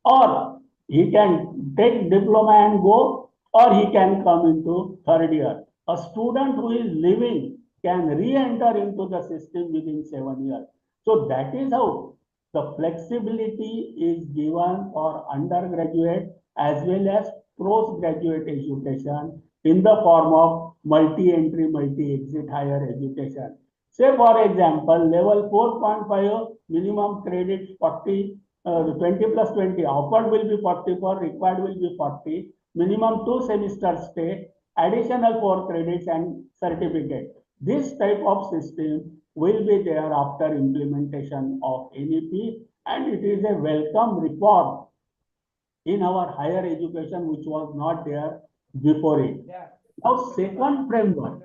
or he can take diploma and go, or he can come into third year. A student who is leaving can re-enter into the system within 7 years. So that is how the flexibility is given for undergraduate as well as postgraduate education in the form of multi-entry, multi-exit higher education. Say for example, level 4.5 minimum credits 40, 20 plus 20, offered will be 44, required will be 40, minimum 2 semesters stay, additional 4 credits and certificate. This type of system will be there after implementation of NEP, and it is a welcome reform in our higher education which was not there before it. Now second framework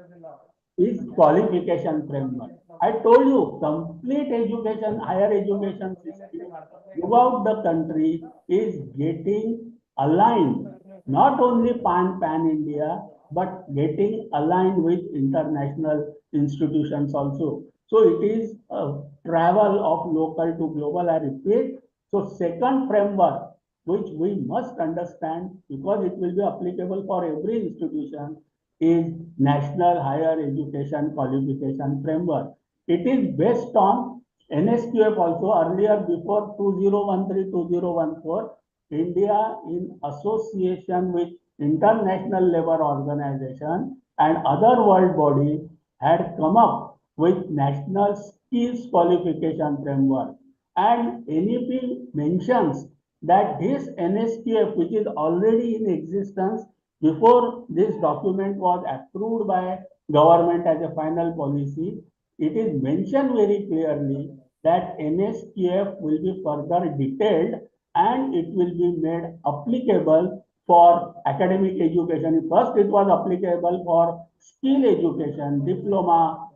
is qualification framework. I told you, complete education, higher education system throughout the country is getting aligned, not only pan India, but getting aligned with international institutions also. So it is a travel of local to global, I repeat. So second framework, which we must understand because it will be applicable for every institution, is National Higher Education Qualification Framework. It is based on NSQF also. Earlier, before 2013-2014, India, in association with International Labour Organization and other world bodies, had come up with National Skills Qualification Framework. And NEP mentions that this NSQF, which is already in existence before this document was approved by government as a final policy, it is mentioned very clearly that NSQF will be further detailed and it will be made applicable for academic education. First, it was applicable for skill education, diploma,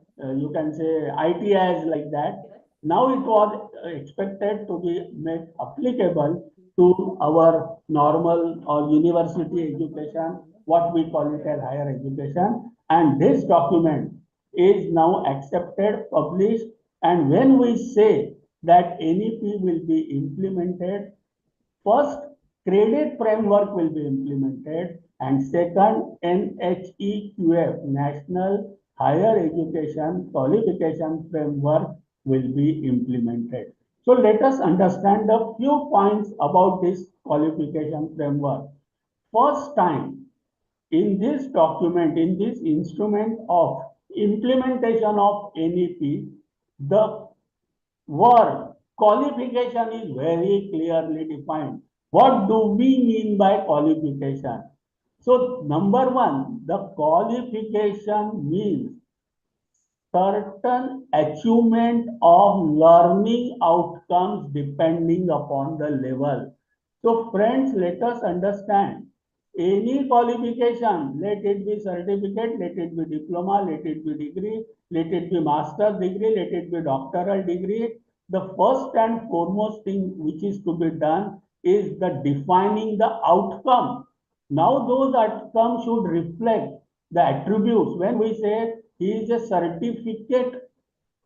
you can say ITIs like that. Now it was expected to be made applicable to our normal or university education, what we call it as higher education. And this document is now accepted, published. And when we say that NEP will be implemented, first, credit framework will be implemented, and second, NHEQF, National Higher Education Qualification Framework, will be implemented. So let us understand a few points about this qualification framework. First time in this document, in this instrument of implementation of NEP, the word qualification is very clearly defined. What do we mean by qualification? So, number one, the qualification means certain achievement of learning outcomes depending upon the level. So, friends, let us understand any qualification, let it be certificate, let it be diploma, let it be degree, let it be master's degree, let it be doctoral degree. The first and foremost thing which is to be done is the defining the outcome. Now those outcomes should reflect the attributes. When we say he is a certificate,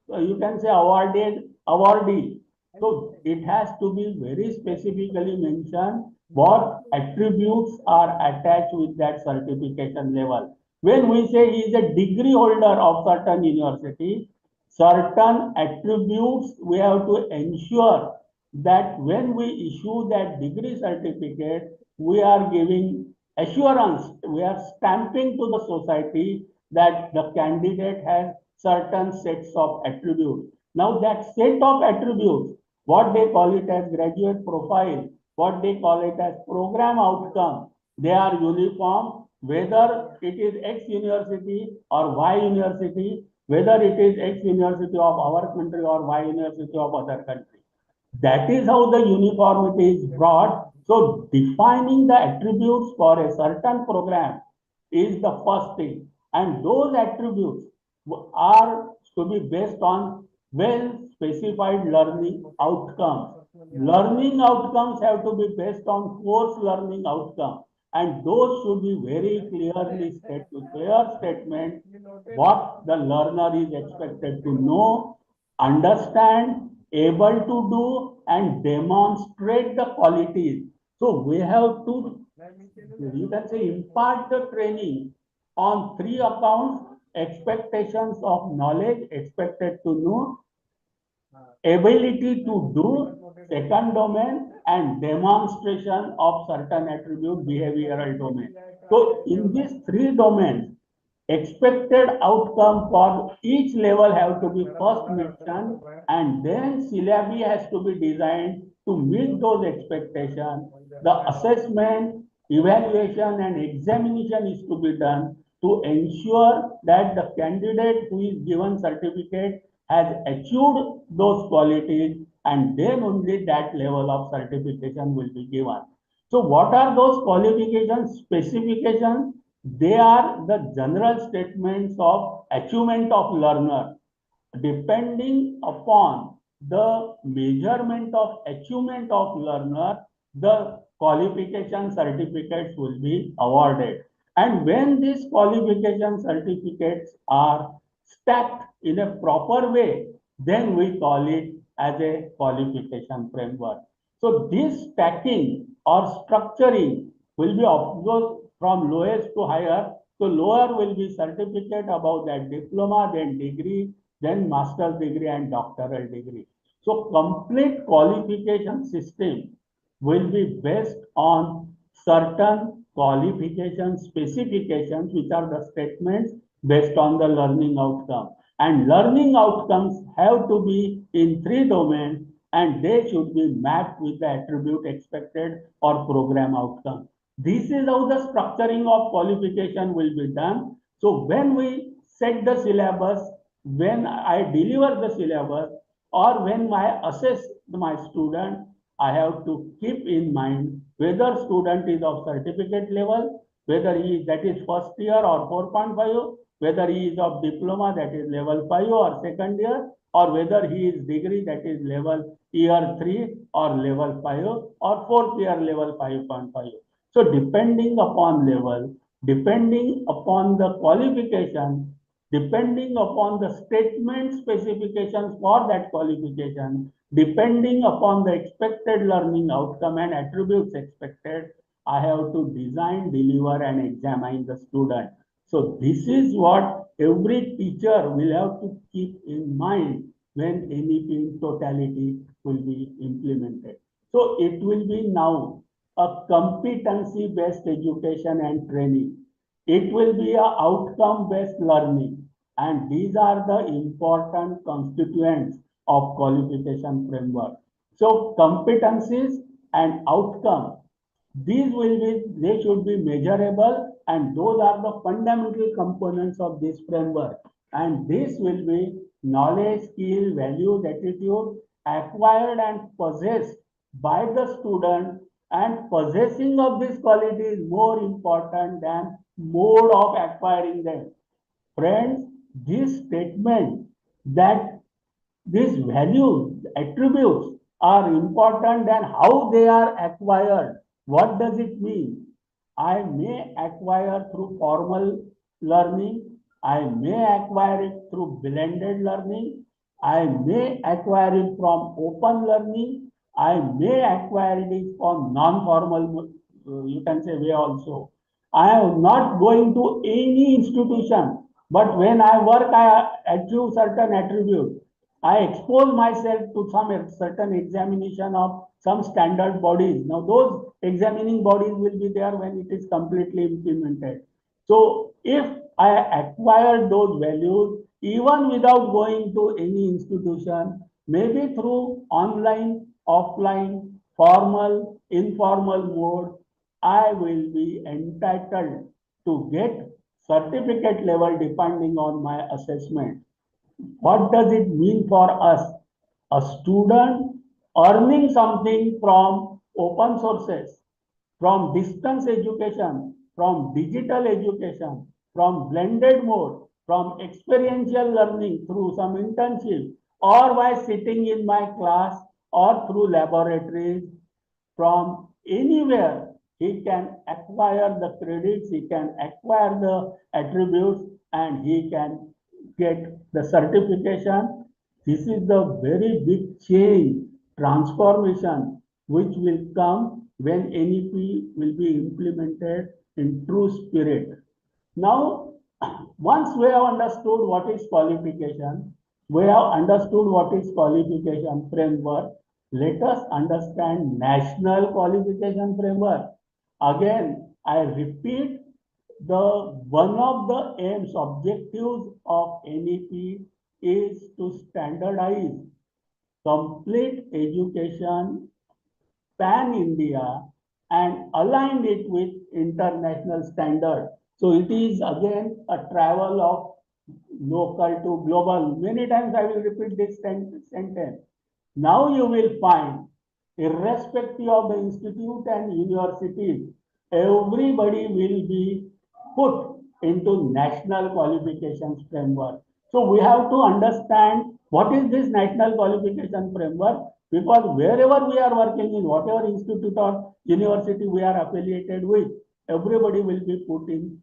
you can say awardee. So it has to be very specifically mentioned what attributes are attached with that certification level. When we say he is a degree holder of certain university, certain attributes we have to ensure that when we issue that degree certificate, we are giving assurance, we are stamping to the society that the candidate has certain sets of attributes. Now that set of attributes, what they call it as graduate profile, what they call it as program outcome, they are uniform, whether it is X university or Y university, whether it is X university of our country or Y university of other country. That is how the uniformity is brought. So defining the attributes for a certain program is the first thing. And those attributes are to be based on well specified learning outcomes. Learning outcomes have to be based on course learning outcome. And those should be very clearly stated, clear statement what the learner is expected to know, understand, able to do, and demonstrate the qualities. So we have to, you can say, impart the training on three accounts: expectations of knowledge, expected to know, ability to do, second domain, and demonstration of certain attribute, behavioral domain. So in these three domains, expected outcome for each level have to be first mentioned, and then syllabi has to be designed to meet those expectations. The assessment, evaluation, and examination is to be done to ensure that the candidate who is given certificate has achieved those qualities, and then only that level of certification will be given. So what are those qualifications, specifications? They are the general statements of achievement of learner. Depending upon the measurement of achievement of learner, the qualification certificates will be awarded. And when these qualification certificates are stacked in a proper way, then we call it as a qualification framework. So this stacking or structuring will be observed from lowest to higher. So lower will be certificate, above that diploma, then degree, then master's degree and doctoral degree. So complete qualification system will be based on certain qualification specifications, which are the statements based on the learning outcome. And learning outcomes have to be in three domains, and they should be mapped with the attribute expected or program outcome. This is how the structuring of qualification will be done. So when we set the syllabus, when I deliver the syllabus, or when I assess my student, I have to keep in mind whether student is of certificate level, whether he is, that is first year or 4.5, whether he is of diploma, that is level 5 or second year, or whether he is degree, that is level year 3 or level 5 or fourth year level 5.5. So depending upon level, depending upon the qualification, depending upon the statement specifications for that qualification, depending upon the expected learning outcome and attributes expected, I have to design, deliver and examine the student. So this is what every teacher will have to keep in mind when NEP in totality will be implemented. So it will be now a competency-based education and training. It will be a outcome-based learning. And these are the important constituents of qualification framework. So competencies and outcome, they should be measurable, and those are the fundamental components of this framework. And this will be knowledge, skill, values, attitude acquired and possessed by the student, and possessing of this quality is more important than mode of acquiring them. Friends, this statement that these values, attributes are important than how they are acquired. What does it mean? I may acquire through formal learning. I may acquire it through blended learning. I may acquire it from open learning. I may acquire it from non-formal, you can say, way also. I am not going to any institution, but when I work, I achieve certain attributes. I expose myself to some certain examination of some standard bodies. Now, those examining bodies will be there when it is completely implemented. So, if I acquire those values, even without going to any institution, maybe through online, offline, formal, informal mode, I will be entitled to get certificate level depending on my assessment. What does it mean for us? A student earning something from open sources, from distance education, from digital education, from blended mode, from experiential learning through some internship, or by sitting in my class or through laboratories, from anywhere he can acquire the credits, he can acquire the attributes, and he can get the certification. This is the very big change, transformation, which will come when NEP will be implemented in true spirit. Now, once we have understood what is qualification, we have understood what is qualification framework, let us understand national qualification framework. Again, I repeat, one of the aims, objectives of NEP is to standardize complete education pan-India and aligned it with international standard. So it is again a travel of local to global. Many times I will repeat this sentence. Now you will find, irrespective of the institute and universities, everybody will be put into national qualifications framework. So we have to understand what is this national qualification framework, because wherever we are working in, whatever institute or university we are affiliated with, everybody will be put in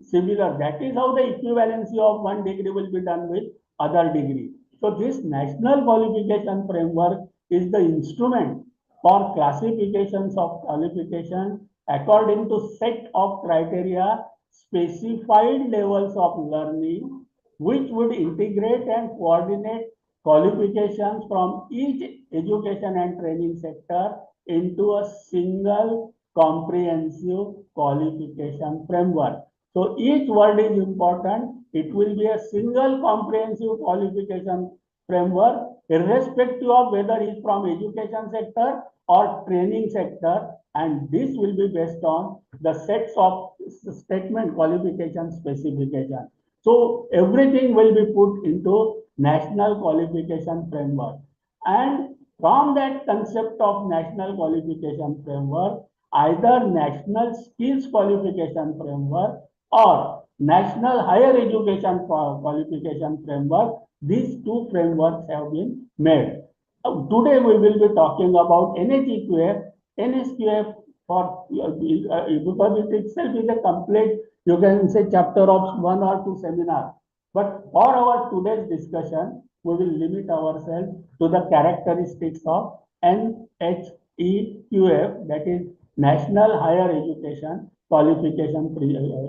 similar. That is how the equivalency of one degree will be done with other degree. So this national qualification framework is the instrument for classifications of qualification according to set of criteria, specified levels of learning, which would integrate and coordinate qualifications from each education and training sector into a single comprehensive qualification framework. So each word is important. It will be a single comprehensive qualification framework, irrespective of whether it's from education sector or training sector, and this will be based on the sets of statement qualification specification. So everything will be put into national qualification framework, and from that concept of national qualification framework, either national skills qualification framework or national higher education qualification framework, these two frameworks have been made. Today we will be talking about NHEQF, NSQF because it itself is a complete, you can say, chapter of 1 or 2 seminars. But for our today's discussion, we will limit ourselves to the characteristics of NHEQF, that is National Higher Education Qualification,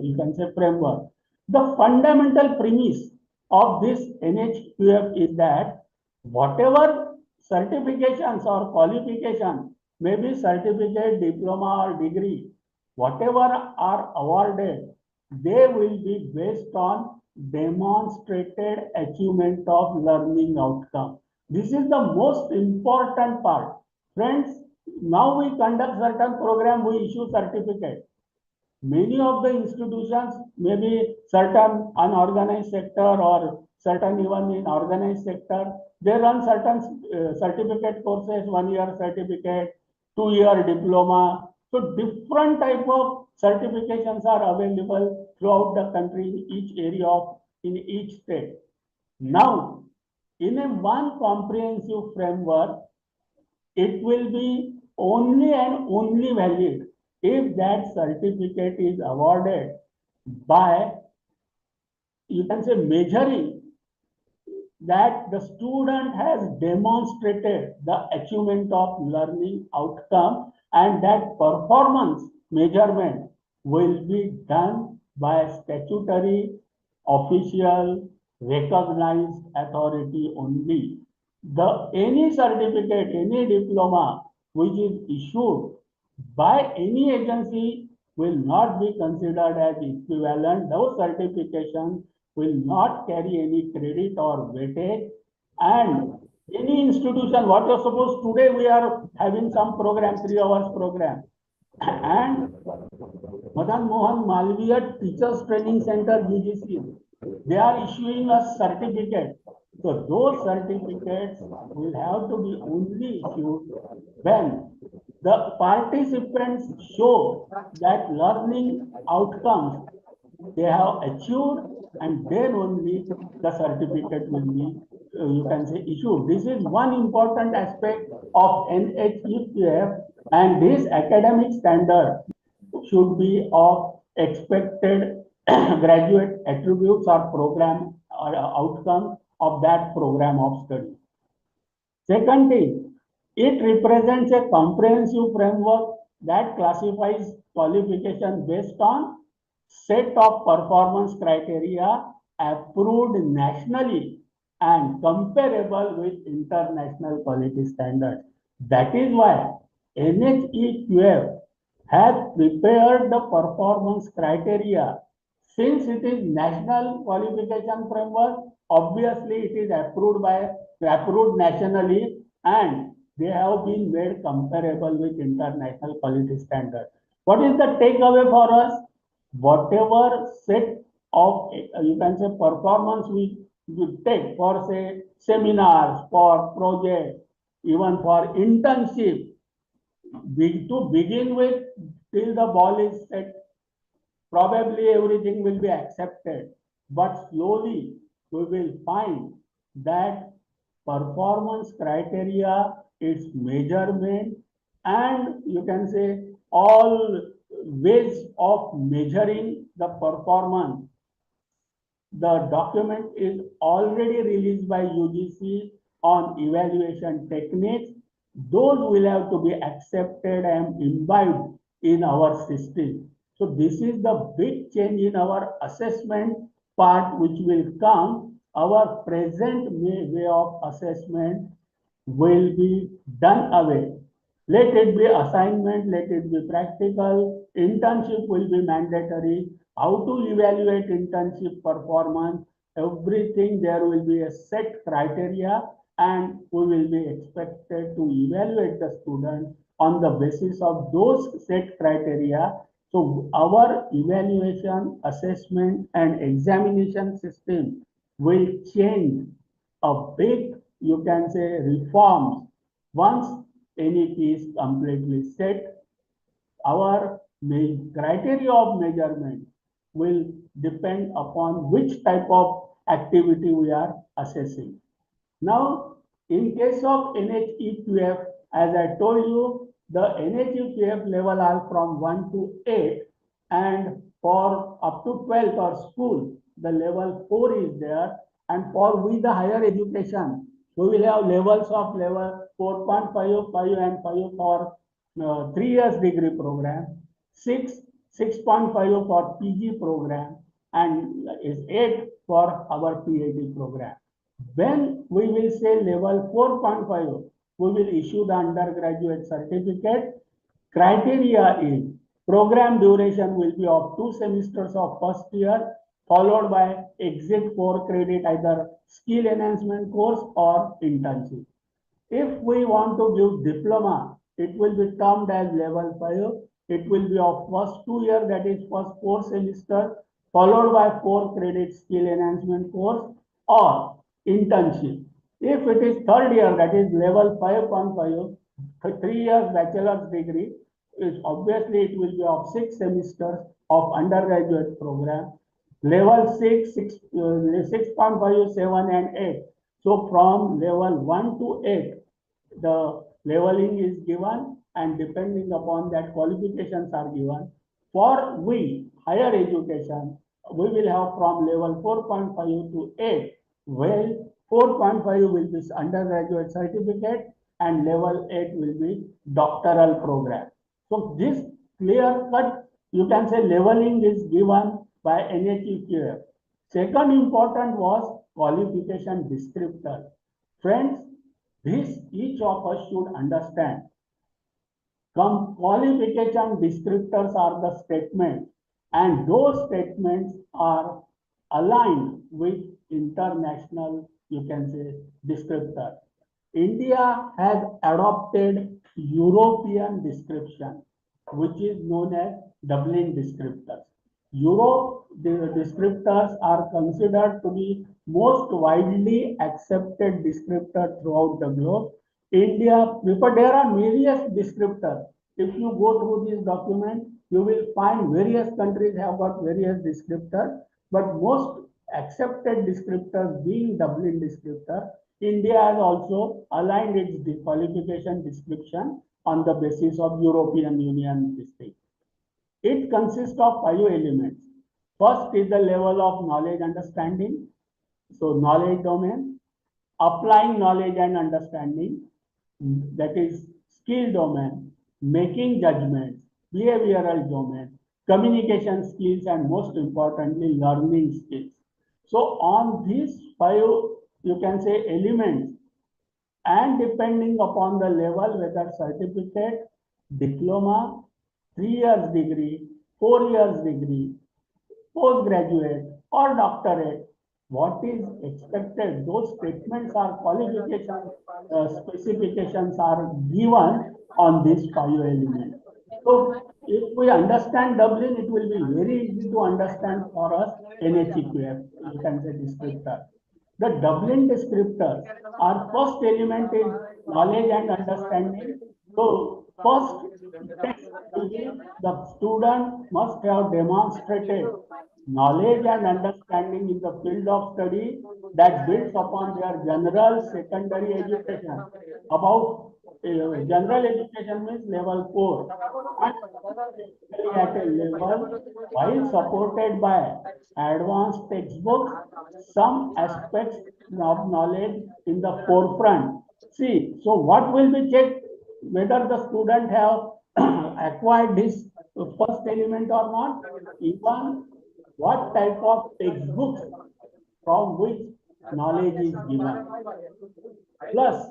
you can say, framework. The fundamental premise of this NHQF is that whatever certifications or qualification, maybe certificate, diploma or degree, whatever are awarded, they will be based on demonstrated achievement of learning outcome. This is the most important part. Friends, now we conduct certain program, we issue certificate. Many of the institutions, maybe certain unorganized sector or certain even in organized sector, they run certain certificate courses, 1 year certificate, 2 year diploma. So different type of certifications are available throughout the country in each area of, in each state. Now, in a one comprehensive framework, it will be only and only valid if that certificate is awarded by, you can say, measuring that the student has demonstrated the achievement of learning outcome, and that performance measurement will be done by a statutory, official, recognized authority only. Any certificate, any diploma which is issued by any agency will not be considered as equivalent. Those certifications will not carry any credit or weightage. And any institution, what you're supposed, today we are having some program, 3 hours program, and Madan Mohan Malviya Teachers Training Center, UGC, they are issuing a certificate. So those certificates will have to be only issued when the participants show that learning outcomes they have achieved, and then only the certificate will be, you can say, issued. This is one important aspect of NHEQF, and this academic standard should be of expected graduate attributes or program or outcome of that program of study. Second thing, it represents a comprehensive framework that classifies qualification based on set of performance criteria approved nationally and comparable with international quality standards. That is why NHEQF has prepared the performance criteria. Since it is national qualification framework, obviously it is approved nationally, and they have been made comparable with international quality standards. What is the takeaway for us? Whatever set of, you can say, performance we take for, say, seminars, for projects, even for internship, to begin with, till the ball is set, probably everything will be accepted, but slowly we will find that performance criteria, its measurement, and you can say all ways of measuring the performance. The document is already released by UGC on evaluation techniques. those will have to be accepted and imbibed in our system. So this is the big change in our assessment part which will come. Our present way of assessment will be done away. Let it be assignment, let it be practical, internship will be mandatory. How to evaluate internship performance, everything there will be a set criteria, and we will be expected to evaluate the student on the basis of those set criteria. So our evaluation, assessment and examination system will change a big, you can say, reforms once NEP is completely set. Our criteria of measurement will depend upon which type of activity we are assessing. Now, in case of NHEQF, as I told you, the NHEQF level are from 1 to 8, and for up to 12 or school, the level 4 is there, and for with the higher education, we will have levels of level 4.5, 5 and 5 for 3 years degree program, 6, 6.5 for PG program, and is 8 for our PhD program. When we will say level 4.5, we will issue the undergraduate certificate. Criteria is program duration will be of 2 semesters of first year, followed by exit 4 credit, either skill enhancement course or internship. If we want to give diploma, it will be termed as level 5. It will be of first 2 year, that is first 4 semester, followed by 4 credit skill enhancement course or internship. If it is third year, that is level 5.5, 3 years bachelor's degree, is obviously it will be of 6 semesters of undergraduate program. Level 6, 6.5, 7 and 8. So from level 1 to 8, the leveling is given, and depending upon that qualifications are given. For higher education, we will have from level 4.5 to 8, where 4.5 will be undergraduate certificate and level 8 will be doctoral program. So this clear cut, you can say, leveling is given by NHEQF. Second important was qualification descriptor. Friends, this each of us should understand. Qualification descriptors are the statements, and those statements are aligned with international, you can say, descriptor. India has adopted European description, which is known as Dublin descriptors. Europe, the descriptors are considered to be most widely accepted descriptor throughout the globe. India, because there are various descriptors. If you go through this document, you will find various countries have got various descriptors, but most accepted descriptors being Dublin descriptor. India has also aligned its qualification description on the basis of European Union listing. It consists of 5 elements. First is the level of knowledge understanding. So knowledge domain, applying knowledge and understanding, that is skill domain, making judgments, behavioral domain, communication skills, and most importantly, learning skills. So on these 5, you can say, elements, and depending upon the level, whether certificate, diploma, 3 years degree, 4 years degree, postgraduate or doctorate, what is expected, those statements are qualification specifications are given on these 5 elements. So if we understand Dublin, it will be very easy to understand for us NHEQF, you can say descriptor. The Dublin descriptors, our first element is knowledge and understanding. So first, the student must have demonstrated knowledge and understanding in the field of study that builds upon their general secondary education. About general education means level 4, and at a level, while supported by advanced textbooks, some aspects of knowledge in the forefront. See, so what will be checked whether the student have acquired this first element or not, even what type of textbooks from which knowledge is given. Plus,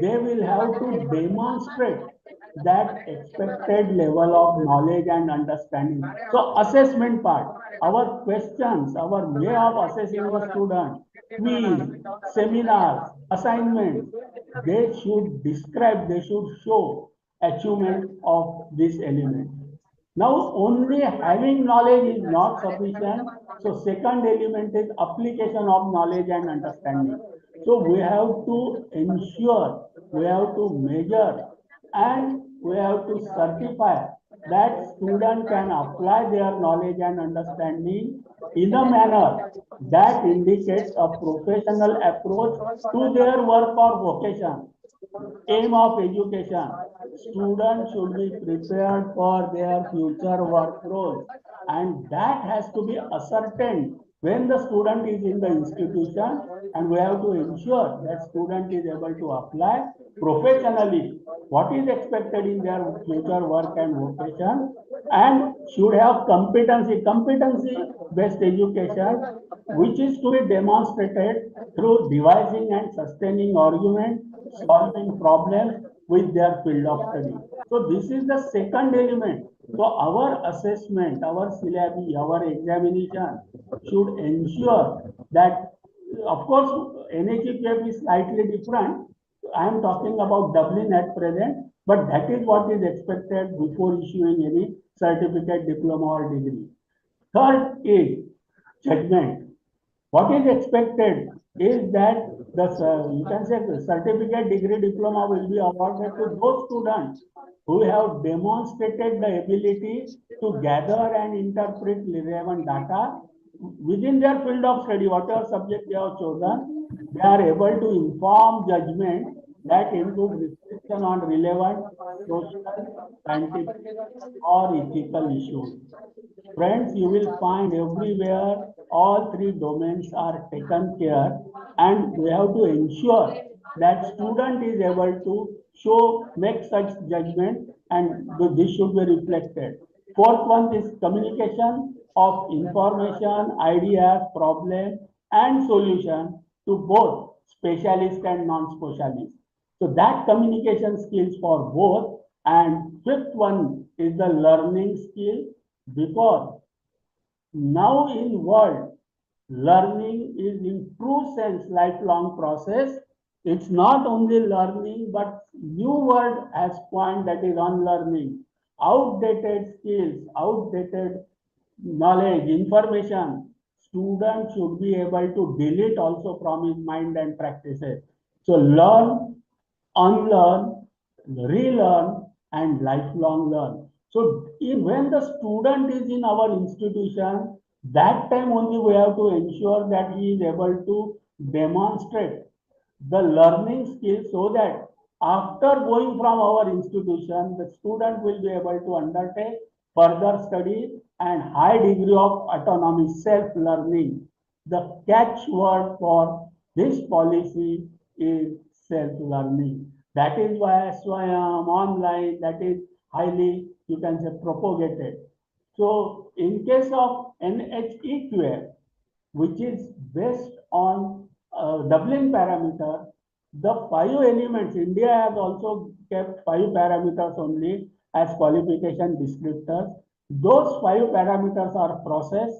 they will have to demonstrate that expected level of knowledge and understanding. So, assessment part, our questions, our way of assessing the student, quiz, seminars, assignments, they should describe, they should show achievement of this element. Now, only having knowledge is not sufficient. So, second element is application of knowledge and understanding. So, we have to ensure, we have to measure, and we have to certify that student can apply their knowledge and understanding in a manner that indicates a professional approach to their work or vocation. Aim of education, students should be prepared for their future work roles, and that has to be ascertained when the student is in the institution, and we have to ensure that student is able to apply professionally what is expected in their future work and vocation, and should have competency based education, which is to be demonstrated through devising and sustaining argument, solving problems with their field of study. So this is the second element. So our assessment, our syllabi, our examination should ensure that, of course, NHEPF is slightly different. I am talking about Dublin at present, but that is what is expected before issuing any certificate, diploma, or degree. Third is judgment. What is expected is that the you can say the certificate, degree, diploma will be awarded to those students who have demonstrated the ability to gather and interpret relevant data within their field of study, whatever subject they have chosen. They are able to inform judgment that include restriction on relevant social, scientific, or ethical issues. Friends, you will find everywhere all three domains are taken care, and we have to ensure that student is able to show, make such judgment, and this should be reflected. Fourth one is communication of information, ideas, problem, and solution to both specialist and non-specialist. So that communication skills for both. And fifth one is the learning skill, because now in world, learning is in true sense lifelong process. It's not only learning, but new word has coined, that is unlearning. Outdated skills, outdated knowledge, information, student should be able to delete also from his mind and practices. So learn, unlearn, relearn, and lifelong learn. So when the student is in our institution, that time only we have to ensure that he is able to demonstrate the learning skills, so that after going from our institution, the student will be able to undertake further study and high degree of autonomy, self-learning. The catchword for this policy is self-learning. That is why Swayam, online, that is highly, you can say, propagated. So in case of NHEQF, which is based on Dublin parameter, the 5 elements, India has also kept 5 parameters only as qualification descriptors. Those 5 parameters are process,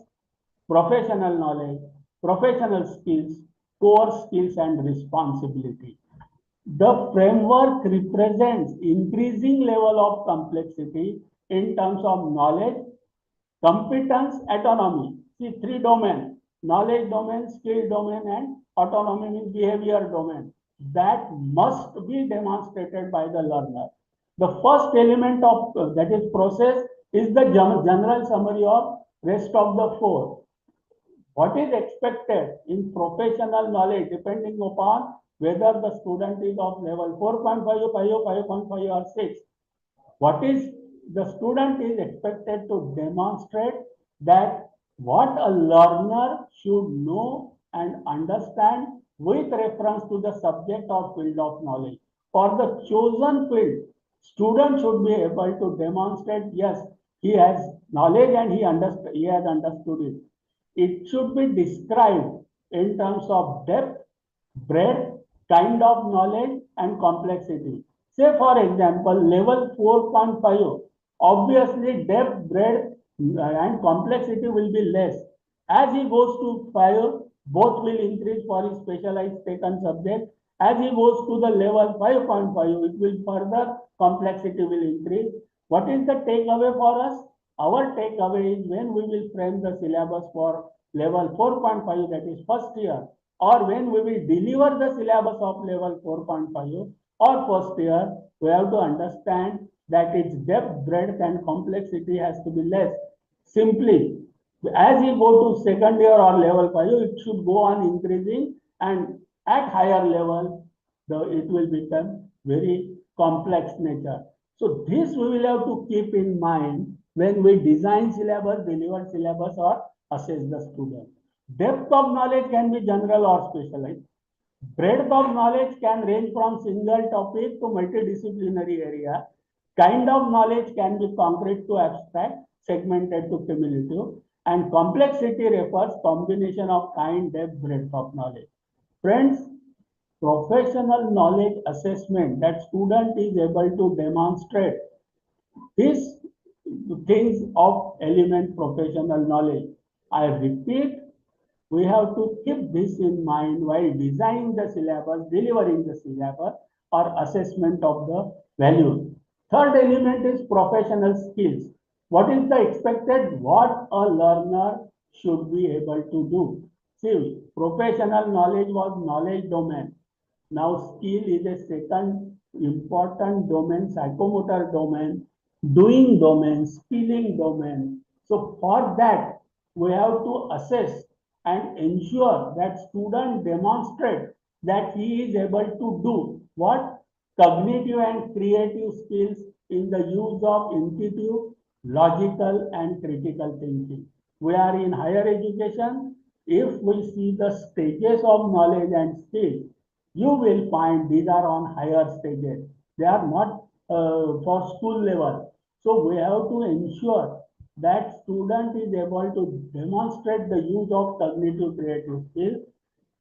professional knowledge, professional skills, core skills, and responsibility. The framework represents increasing level of complexity in terms of knowledge, competence, autonomy. See, 3 domains: knowledge domain, skill domain, and autonomy means behavior domain. That must be demonstrated by the learner. The first element of that is process is the general summary of rest of the 4. What is expected in professional knowledge, depending upon whether the student is of level 4.5, 5.5, or 6. What is the student is expected to demonstrate that what a learner should know and understand with reference to the subject or field of knowledge. For the chosen field, Student should be able to demonstrate, yes, he has knowledge and he has understood it. It should be described in terms of depth, breadth, kind of knowledge and complexity. Say for example, level 4.5, obviously depth, breadth and complexity will be less. As he goes to 5, both will increase for his specialized taken subject. As he goes to the level 5.5, it will further complexity will increase. What is the takeaway for us? Our takeaway is when we will frame the syllabus for level 4.5, that is first year, or when we will deliver the syllabus of level 4.5 or first year, we have to understand that its depth, breadth and complexity has to be less. Simply, as you go to second year or level 5, it should go on increasing, and at higher level, it will become very complex nature. So this we will have to keep in mind when we design syllabus, deliver syllabus or assess the student. Depth of knowledge can be general or specialized. Breadth of knowledge can range from single topic to multidisciplinary area. Kind of knowledge can be concrete to abstract, segmented to cumulative, and complexity refers combination of kind, depth, breadth of knowledge. Friends, professional knowledge assessment that student is able to demonstrate these things of element professional knowledge. I repeat, we have to keep this in mind while designing the syllabus, delivering the syllabus, or assessment of the values. Third element is professional skills. What is the expected? What a learner should be able to do. See, professional knowledge was knowledge domain. Now skill is a second important domain, psychomotor domain, doing domain, skilling domain. So for that, we have to assess and ensure that student demonstrate that he is able to do what? Cognitive and creative skills in the use of intuitive, logical and critical thinking. We are in higher education. If we see the stages of knowledge and skill, you will find these are on higher stages. They are not for school level. So we have to ensure that student is able to demonstrate the use of cognitive creative skills,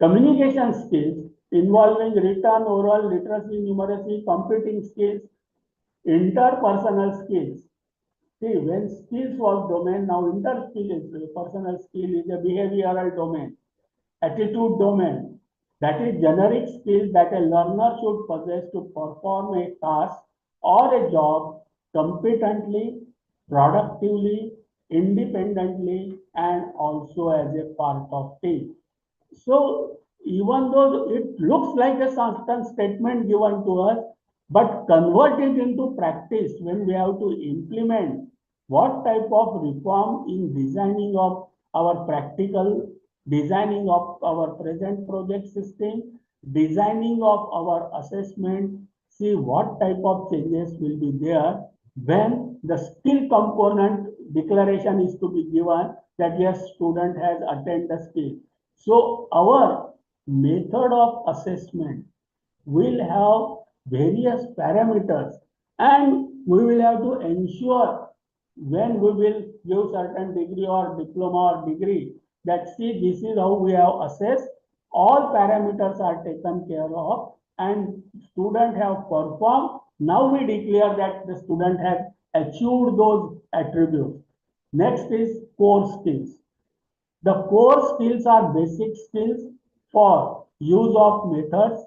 communication skills involving written, oral, literacy, numeracy, computing skills, interpersonal skills. See, when skills was domain, now personal skill is a behavioral domain, attitude domain. That is generic skills that a learner should possess to perform a task or a job competently, productively, independently, and also as a part of team. So even though it looks like a certain statement given to us, but convert it into practice when we have to implement what type of reform in designing of our practical, designing of our present project system, designing of our assessment, see what type of changes will be there when the skill component declaration is to be given that yes, student has attained the skill. So our method of assessment will have various parameters, and we will have to ensure when we will give certain degree or diploma or degree that see this is how we have assessed, all parameters are taken care of and student have performed. Now we declare that the student has achieved those attributes. Next is core skills. The core skills are basic skills for use of methods,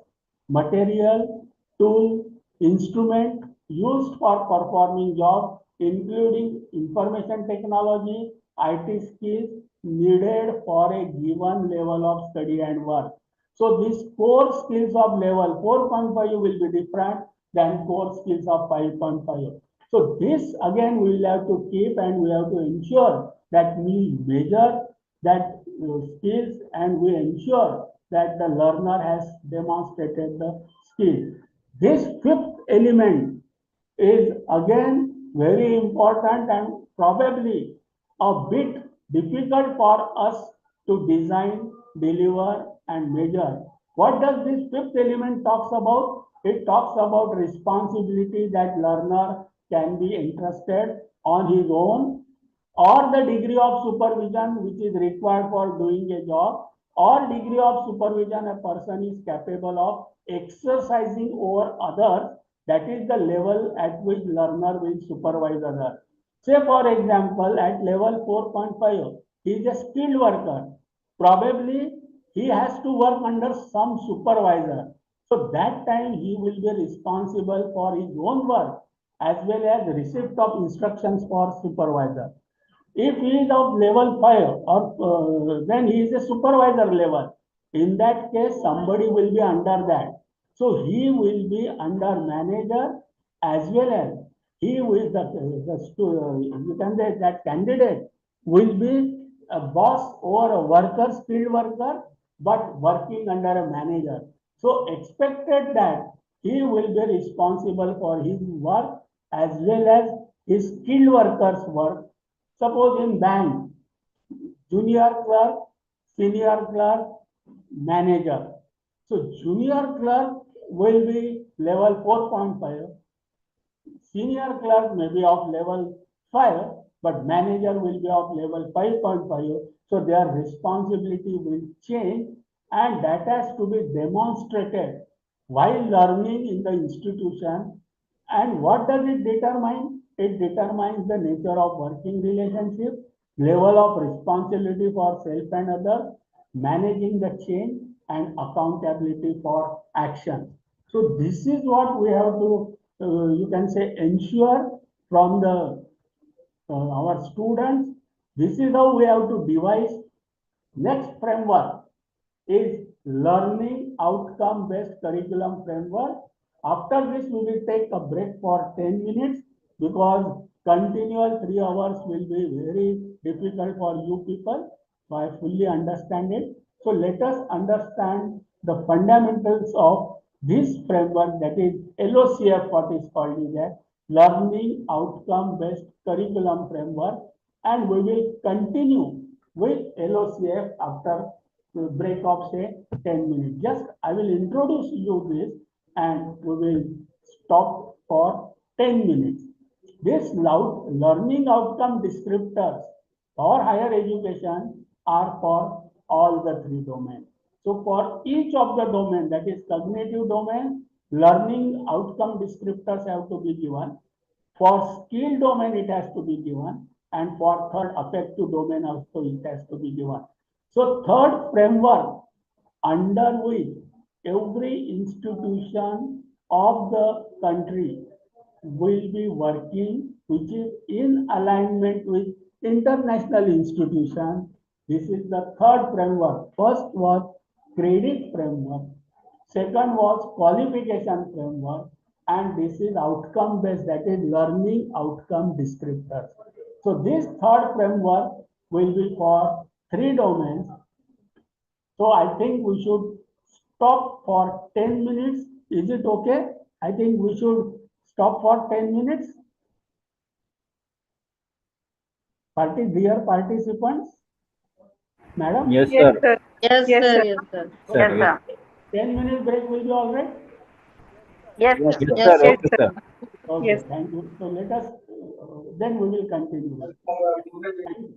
material, tool, instrument used for performing job, including information technology, IT skills needed for a given level of study and work. So these core skills of level 4.5 will be different than core skills of 5.5. So this again we will have to keep and we have to ensure that we measure that skills and we ensure that the learner has demonstrated the skill. This fifth element is again very important and probably a bit difficult for us to design, deliver and measure. What does this fifth element talks about? it talks about responsibility that learner can be entrusted on his own, or the degree of supervision which is required for doing a job, or degree of supervision a person is capable of exercising over others. That is the level at which learner will supervise others. Say for example, at level 4.5, he is a skilled worker. Probably he has to work under some supervisor. So that time he will be responsible for his own work as well as receipt of instructions for supervisor. If he is of level 5 or then he is a supervisor level, in that case somebody will be under that. So he will be under manager as well as he will you can say that candidate will be a boss or a worker, skilled worker, but working under a manager. So expected that he will be responsible for his work as well as his skilled workers' work. Suppose in bank, junior clerk, senior clerk, manager. So junior clerk will be level 4.5, senior clerk may be of level 5, but manager will be of level 5.5. So their responsibility will change, and that has to be demonstrated while learning in the institution. And what does it determine? It determines the nature of working relationship, level of responsibility for self and others, managing the change, and accountability for action. So this is what we have to, you can say, ensure from the our students. This is how we have to devise. Next framework is learning outcome based curriculum framework. After this, we will take a break for 10 minutes because continual 3 hours will be very difficult for you people. So I fully understand it. So let us understand the fundamentals of this framework, that is LOCF, what is called is a learning outcome based curriculum framework, and we will continue with LOCF after break of say 10 minutes. Just I will introduce you this and we will stop for 10 minutes. This learning outcome descriptors for higher education are for all the 3 domains. So for each of the domain, that is cognitive domain, learning outcome descriptors have to be given. For skill domain, it has to be given, and for third affective domain also it has to be given. So third framework under which every institution of the country will be working, which is in alignment with international institutions. This is the third framework. First was credit framework. Second was qualification framework. And this is outcome based, that is learning outcome descriptors. So this third framework will be for 3 domains. So I think we should stop for 10 minutes. Is it okay? I think we should stop for 10 minutes. Dear participants, madam? Yes, sir. Yes, sir. Yes, sir. Sir, yes. 10 minutes break will be all right? Yes, Yes, sir. sir. Okay, sir. Okay, thank you. So let us, then we will continue. Thank you.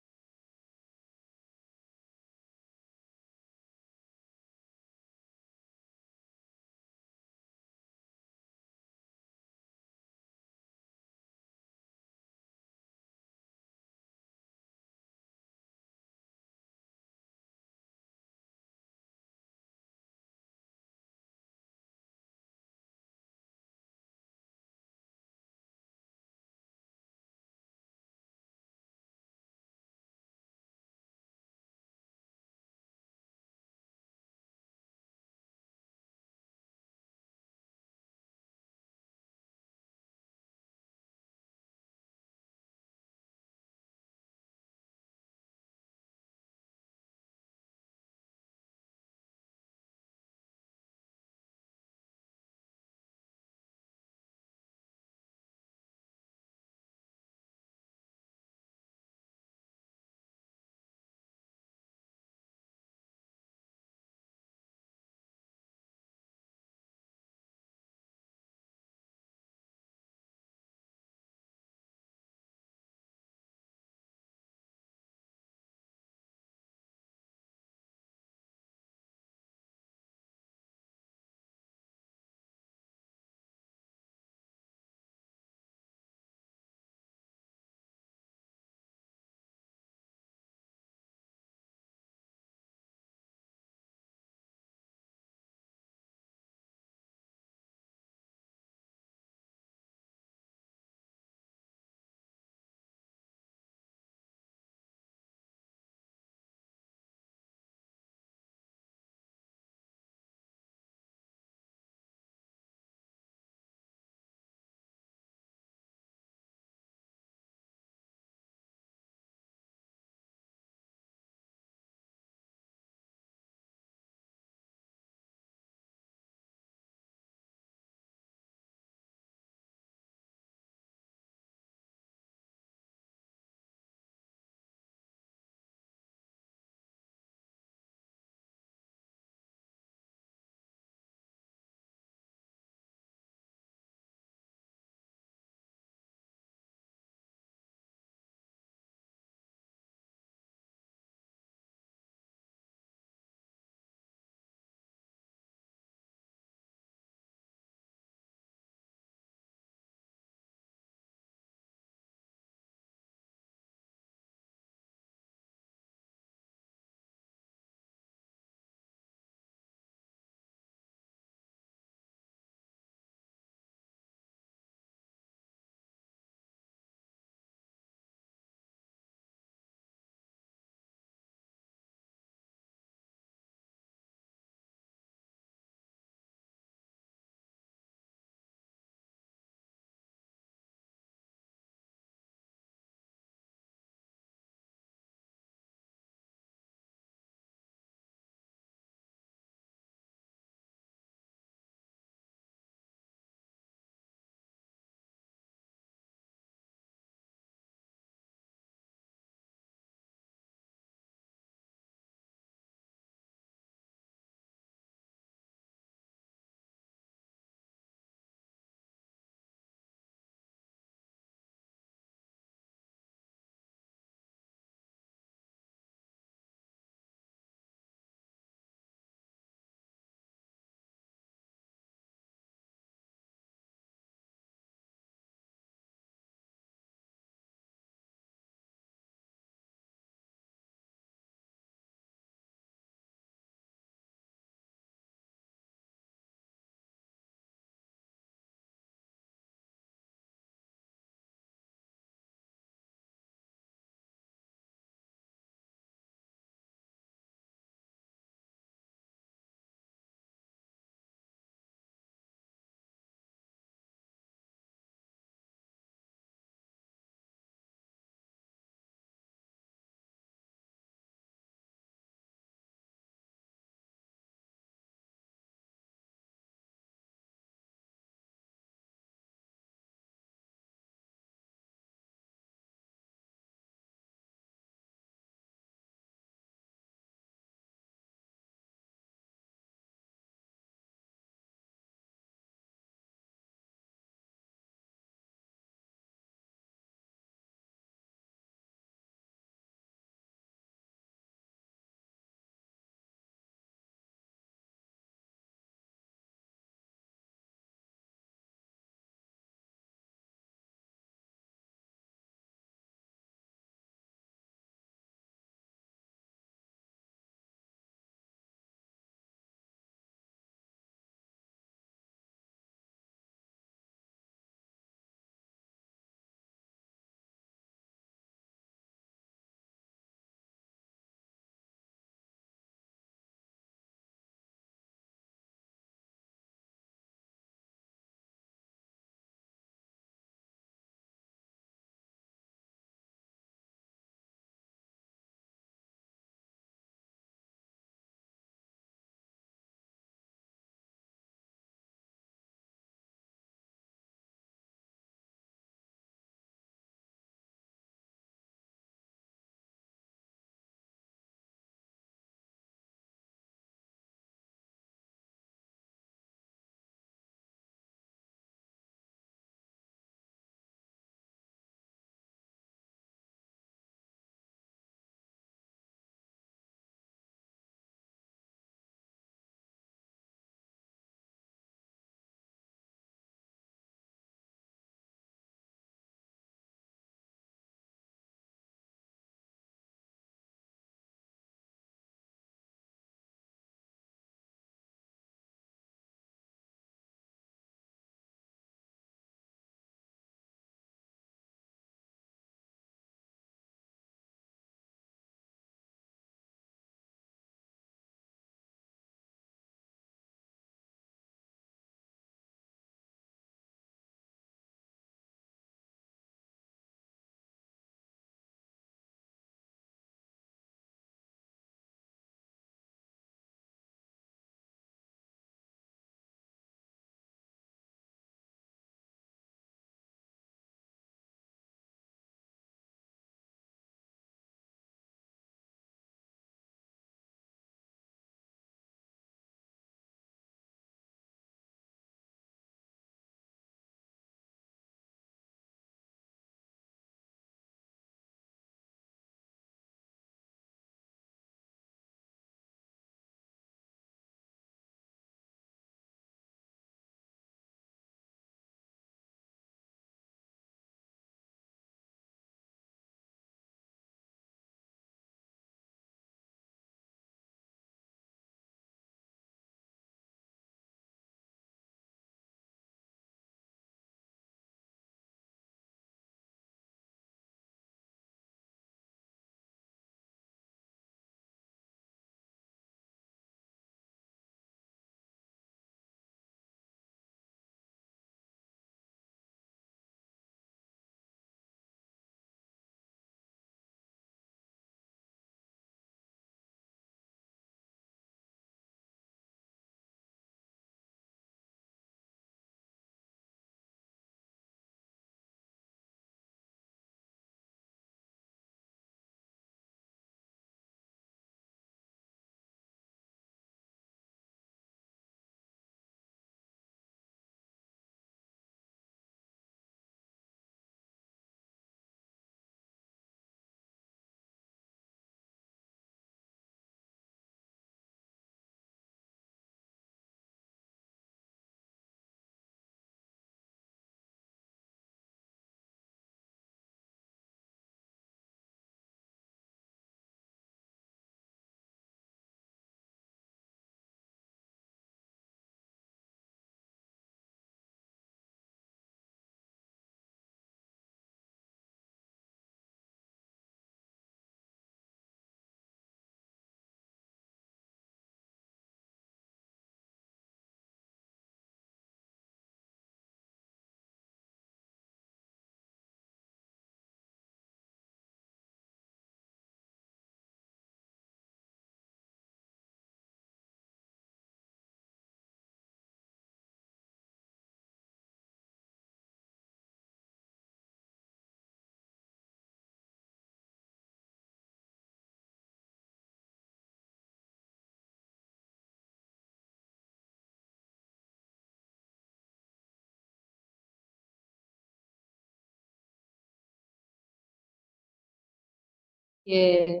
Yeah.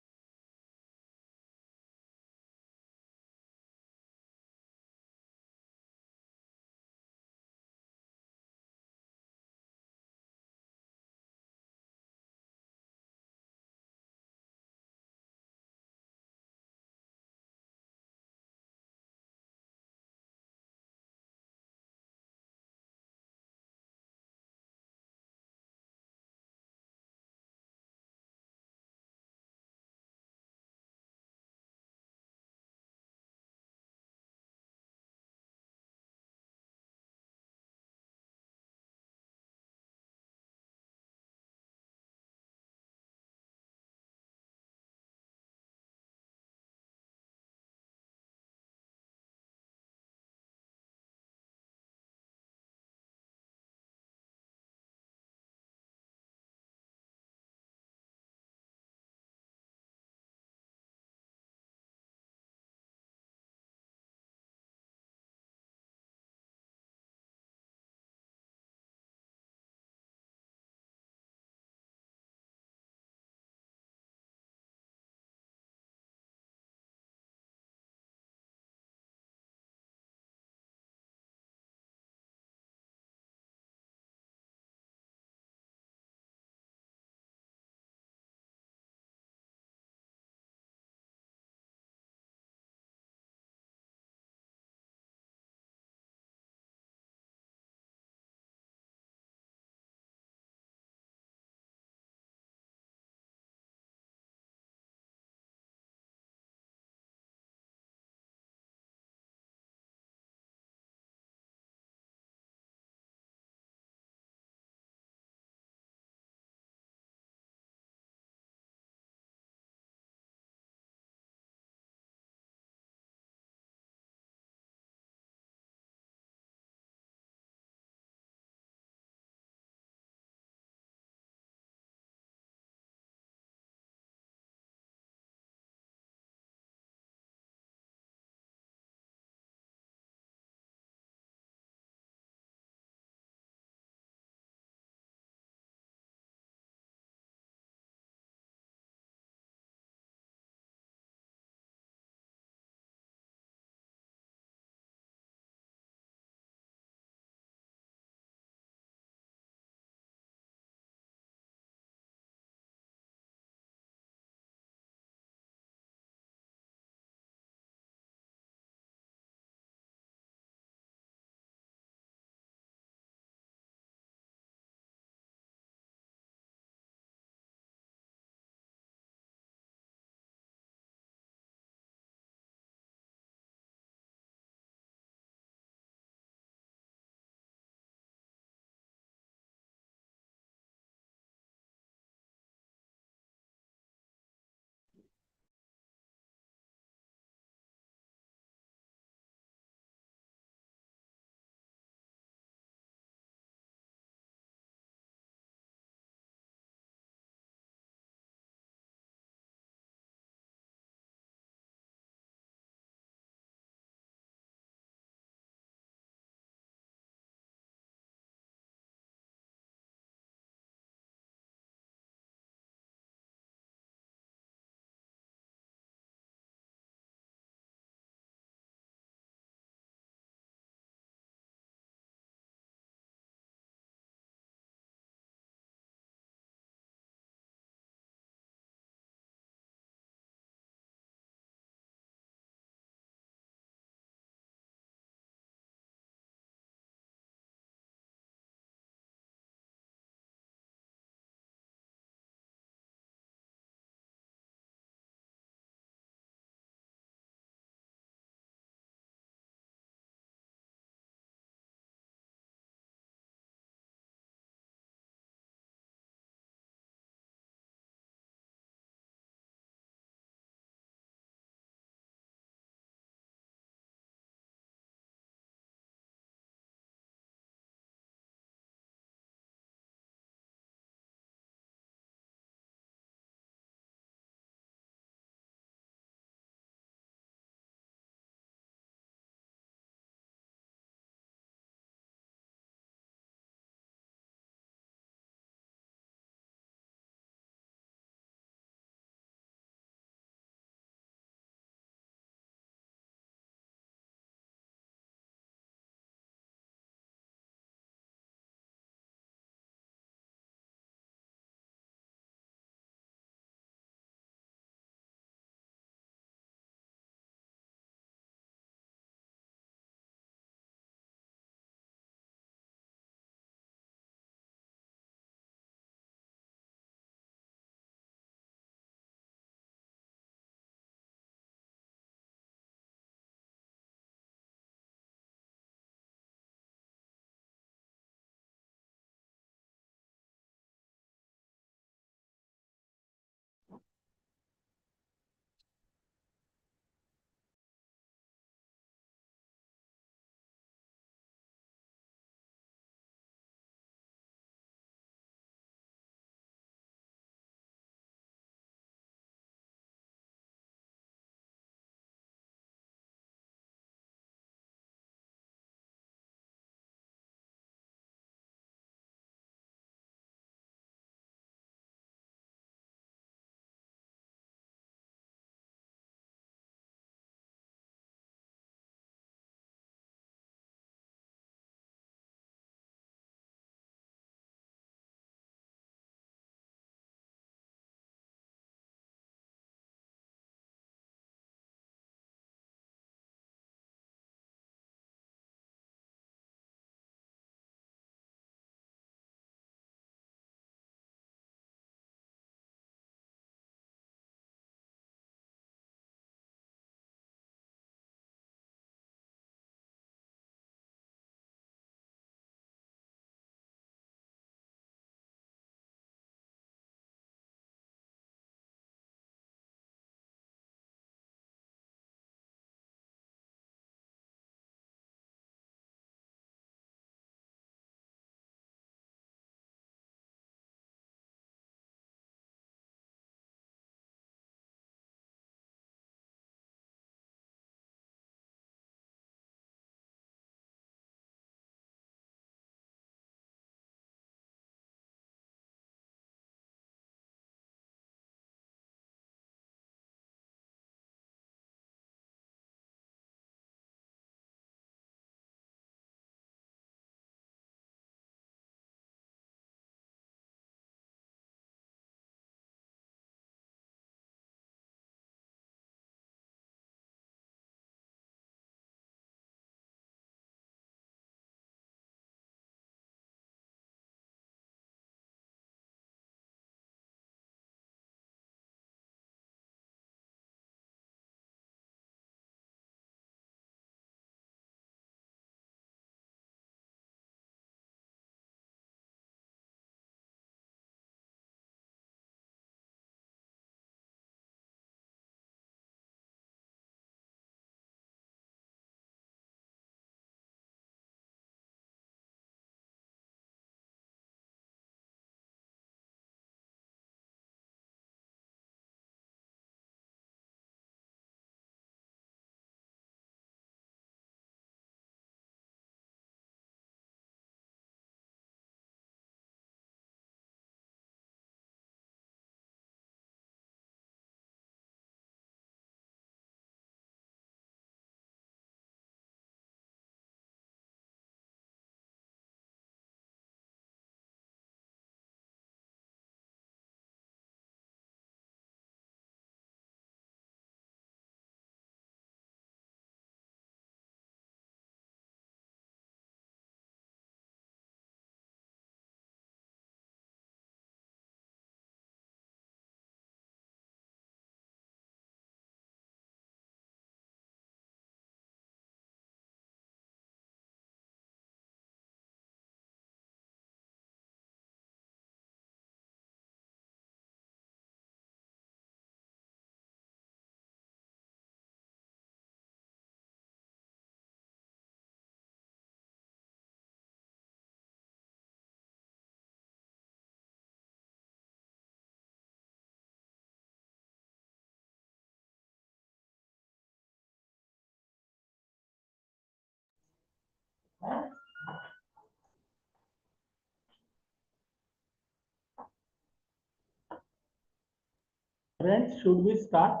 Friends, should we start?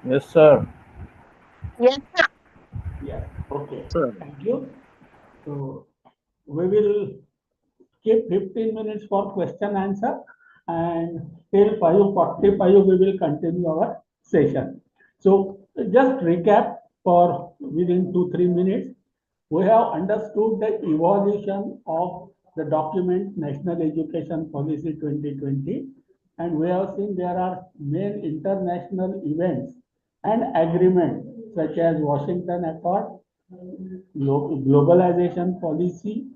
Yes, sir. Yes, Yes. Okay. Sir. Thank you. So we will keep 15 minutes for question answer, and till 5:45 we will continue our session. So just recap for within 2-3 minutes. We have understood the evolution of the document National Education Policy 2020, and we have seen there are main international events and agreements such as Washington Accord, globalization policy,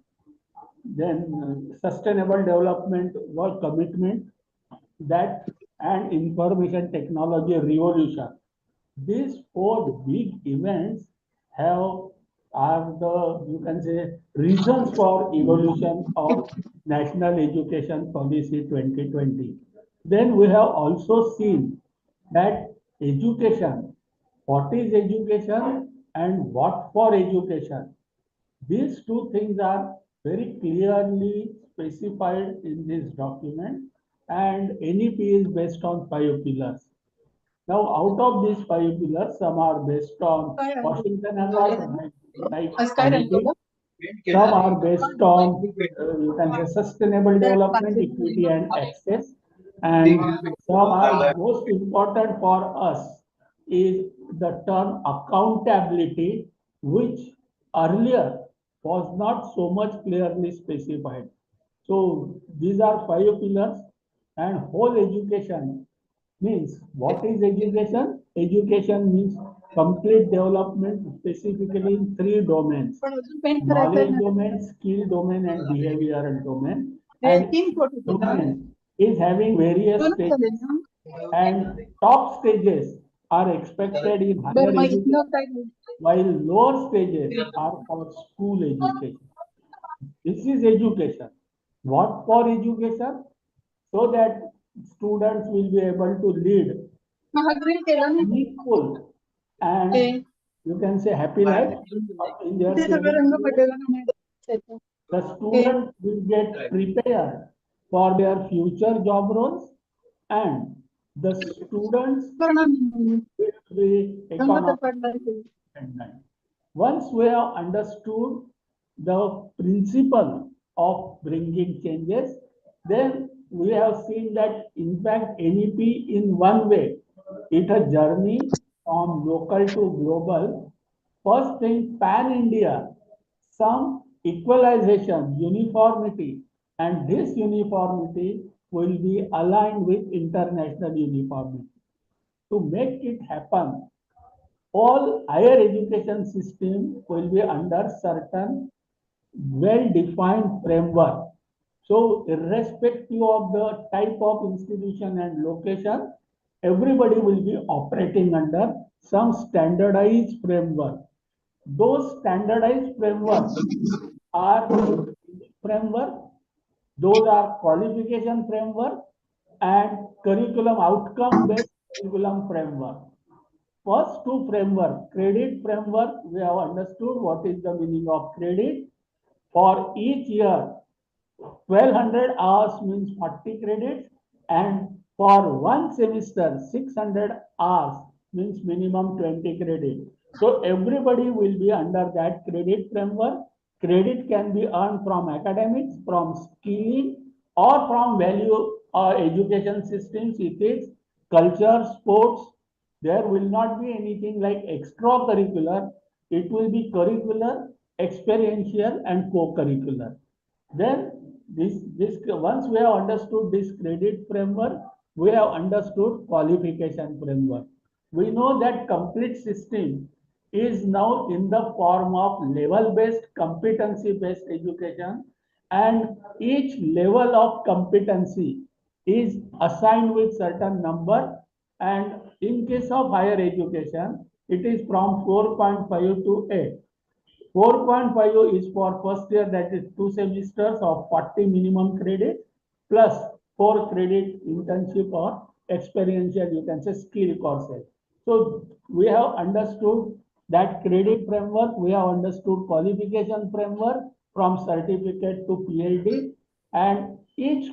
then sustainable development world commitment, that and information technology revolution. These four big events have are the, you can say, reasons for evolution of National Education Policy 2020. Then we have also seen that education, what is education and what for education. These two things are very clearly specified in this document, and NEP is based on 5 pillars. Now, out of these 5 pillars, some are based on Washington Accord, like NEP. Some are based on, you can say, sustainable development, equity, and access. And some are most important for us is the term accountability, which earlier was not so much clearly specified. So these are 5 pillars, and whole education means, what is education? Education means complete development specifically in 3 domains: knowledge domain, skill domain, and behavioral domain. And each domain is having various stages, and top stages are expected in higher education, while lower stages are for school education. This is education. What for education? So that students will be able to lead meaningful and, you can say, happy life in their children. The students will get prepared for their future job roles, and the students will be economically independent. Once we have understood the principle of bringing changes, then we have seen that in fact NEP in one way, it's a journey from local to global. First thing, pan-India, some equalization, uniformity, and this uniformity will be aligned with international uniformity. To make it happen, all higher education system will be under certain well-defined framework. So irrespective of the type of institution and location, everybody will be operating under some standardized framework. Those standardized frameworks are framework, those are qualification framework and curriculum outcome based curriculum framework. First two framework, credit framework, we have understood what is the meaning of credit. For each year, 1200 hours means 40 credits, and for one semester, 600 hours means minimum 20 credits. So everybody will be under that credit framework. Credit can be earned from academics, from skilling, or from value education systems, ethics, culture, sports. There will not be anything like extracurricular. It will be curricular, experiential, and co-curricular. Then this once we have understood this credit framework, we have understood qualification framework. We know that complete system is now in the form of level-based, competency-based education, and each level of competency is assigned with certain number. And in case of higher education, it is from 4.5 to 8. 4.5 is for first year, that is 2 semesters of 40 minimum credit plus 4 credit internship or experiential, you can say, skill courses. So we have understood that credit framework, we have understood qualification framework from certificate to PhD, and each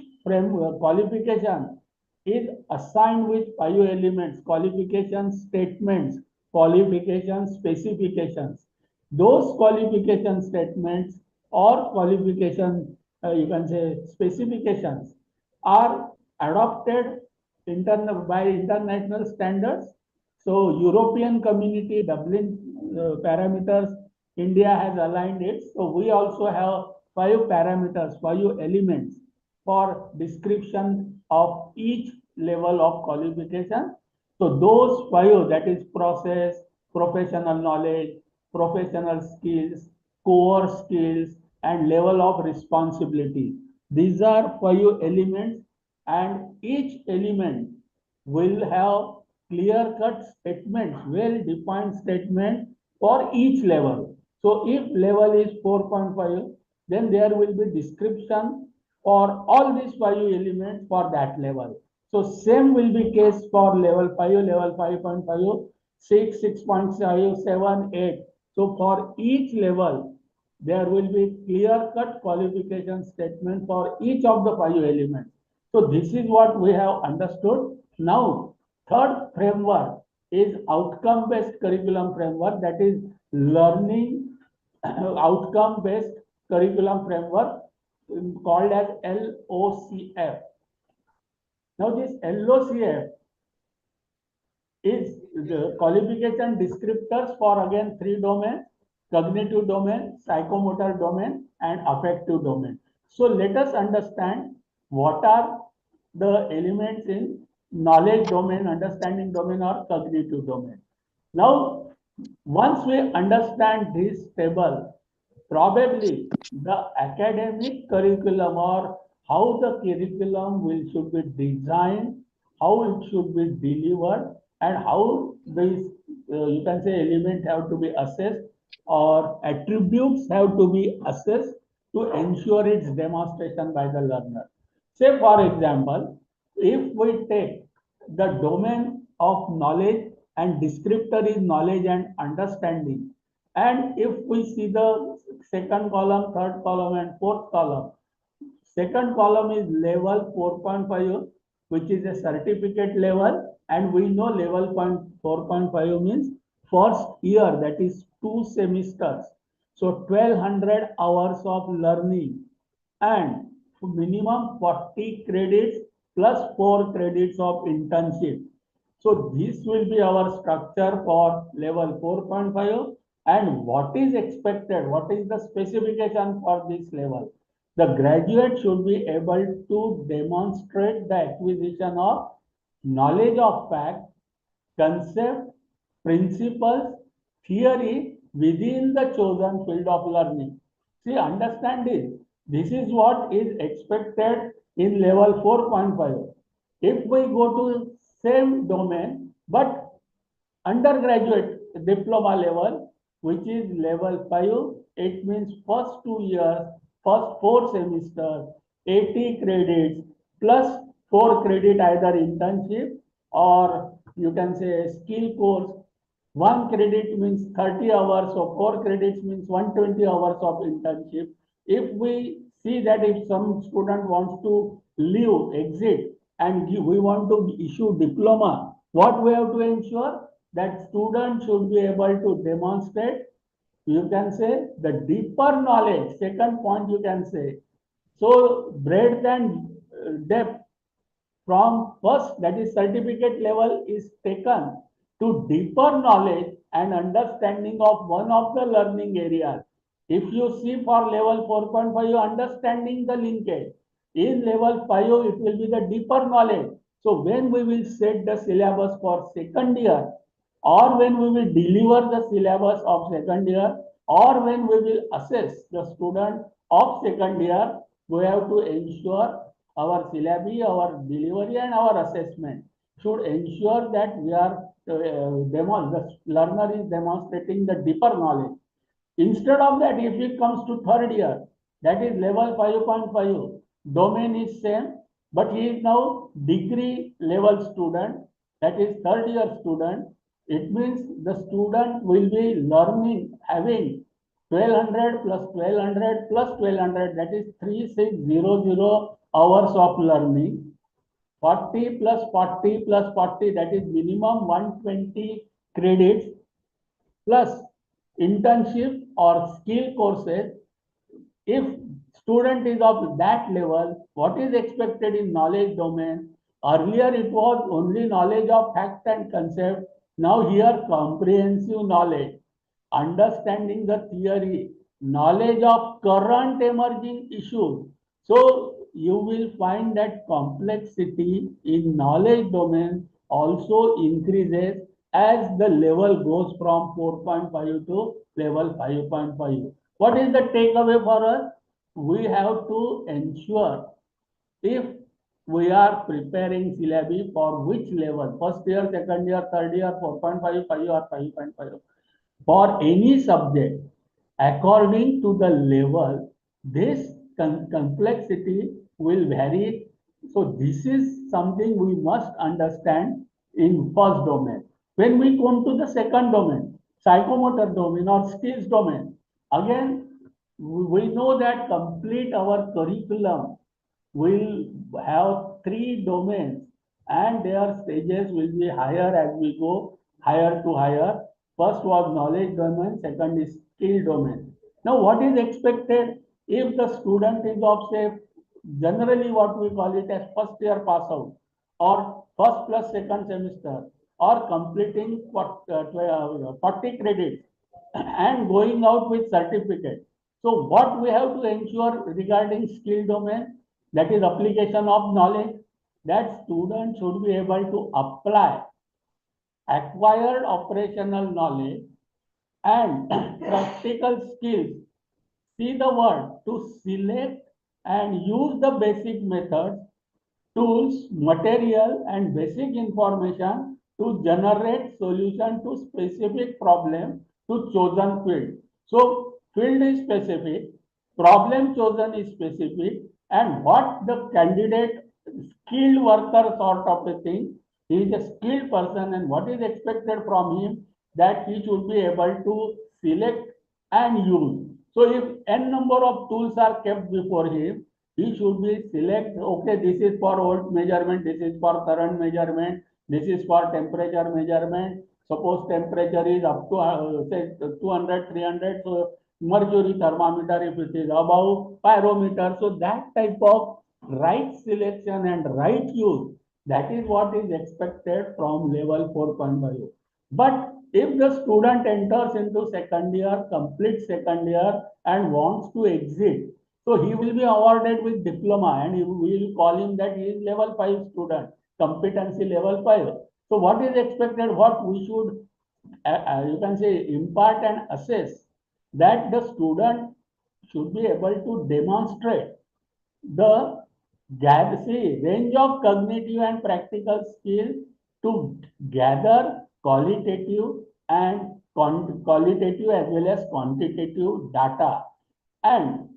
qualification is assigned with 5 elements: qualification statements, qualification specifications. Those qualification statements or qualification, you can say specifications, are adopted by international standards. So European Community Dublin parameters, India has aligned it. So we also have 5 parameters, 5 elements for description of each level of qualification. So those 5, that is process, professional knowledge, professional skills, core skills, and level of responsibility. These are 5 elements, and each element will have clear-cut statements, well-defined statements for each level. So if level is 4.5, then there will be description for all these 5 elements for that level. So same will be case for level 5, level 5.5, 6, 6.5, 7, 8. So for each level, there will be clear-cut qualification statement for each of the 5 elements. So this is what we have understood. Now, third framework is outcome-based curriculum framework, that is learning outcome-based curriculum framework called as LOCF. Now this LOCF is the qualification descriptors for again 3 domains: cognitive domain, psychomotor domain, and affective domain. So let us understand what are the elements in knowledge domain, understanding domain, or cognitive domain. Now, once we understand this table, probably the academic curriculum or how the curriculum should be designed, how it should be delivered, and how these you can say elements have to be assessed or attributes have to be assessed to ensure its demonstration by the learner. Say for example, if we take the domain of knowledge and descriptor is knowledge and understanding, and if we see the second column, third column, and fourth column, second column is level 4.5, which is a certificate level, and we know level 4.5 means first year, that is 2 semesters. So 1200 hours of learning and minimum 40 credits plus 4 credits of internship. So this will be our structure for level 4.5. And what is expected? What is the specification for this level? The graduate should be able to demonstrate the acquisition of knowledge of fact, concept, principles, theory within the chosen field of learning. See, understand this. This is what is expected in level 4.5. If we go to same domain, but undergraduate diploma level, which is level 5, it means first 2 years, first 4 semesters, 80 credits plus 4 credit either internship or you can say skill course. 1 credit means 30 hours, so 4 credits means 120 hours of internship. If we see that if some student wants to leave, exit, and we want to issue diploma, what we have to ensure? That student should be able to demonstrate, you can say, the deeper knowledge. Second point you can say. So breadth and depth from first, that is certificate level, is taken to deeper knowledge and understanding of one of the learning areas. If you see for level 4.5, understanding the linkage. In level 5, it will be the deeper knowledge. So when we will set the syllabus for second year, or when we will deliver the syllabus of second year, or when we will assess the student of second year, we have to ensure our syllabi, our delivery, and our assessment should ensure that we are the learner is demonstrating the deeper knowledge. Instead of that, if it comes to third year, that is level 5.5, domain is same, but he is now degree level student, that is third year student. It means the student will be learning, having 1200 plus 1200 plus 1200, that is 3600 hours of learning. 40 plus 40 plus 40, that is minimum 120 credits, plus internship or skill courses. If student is of that level, what is expected in knowledge domain? Earlier it was only knowledge of fact and concept. Now here comprehensive knowledge, understanding the theory, knowledge of current emerging issues. So you will find that complexity in knowledge domain also increases as the level goes from 4.5 to level 5.5. What is the takeaway for us? We have to ensure, if we are preparing syllabi for which level, first year, second year, third year, 4.5, 5 or 5.5, for any subject, according to the level, this complexity will vary. So this is something we must understand in first domain. When we come to the second domain, psychomotor domain or skills domain, again, we know that complete our curriculum will have three domains, and their stages will be higher as we go higher to higher. First was knowledge domain, second is skill domain. Now, what is expected if the student is of, say, generally what we call it as first year pass out, or first plus second semester, or completing 40 credits and going out with certificate. So what we have to ensure regarding skill domain, that is application of knowledge, that student should be able to apply acquired operational knowledge and practical skills. See the word, to select and use the basic methods, tools, material, and basic information to generate solution to specific problem to chosen field. So field is specific, problem chosen is specific, and what the candidate skilled worker sort of a thing, he is a skilled person, and what is expected from him, that he should be able to select and use. So if n number of tools are kept before him, he should be select, okay, this is for old measurement, this is for current measurement, this is for temperature measurement. Suppose temperature is up to say 200, 300, so mercury thermometer, if it is above, pyrometer. So that type of right selection and right use, that is what is expected from level 4.5. But if the student enters into second year, complete second year, and wants to exit, so he will be awarded with diploma, and we will call him that he is level 5 student, competency level 5. So what is expected, what we should, you can say, impart and assess, that the student should be able to demonstrate the range of cognitive and practical skills to gather qualitative and qualitative as well as quantitative data, and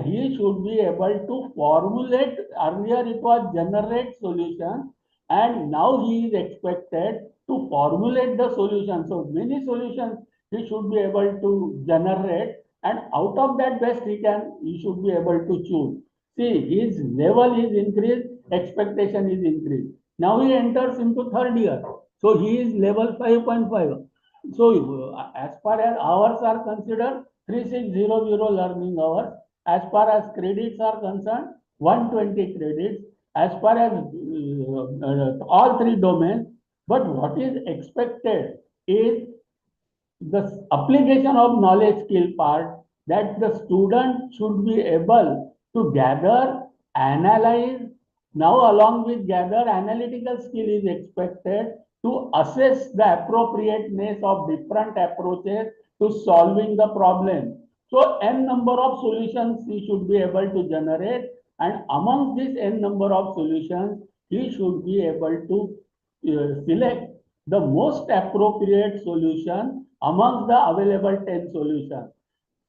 he should be able to formulate. Earlier it was generate solution, and now he is expected to formulate the solution. So many solutions he should be able to generate, and out of that best he should be able to choose. See, his level is increased, expectation is increased. Now he enters into third year, so he is level 5.5. So as far as hours are considered, 3600 learning hours. As far as credits are concerned, 120 credits. As far as all three domains, but what is expected is the application of knowledge skill part, that the student should be able to gather, analyze. Now along with gather, analytical skill is expected to assess the appropriateness of different approaches to solving the problem. So n number of solutions he should be able to generate, and among this n number of solutions, he should be able to select the most appropriate solution amongst the available 10 solutions.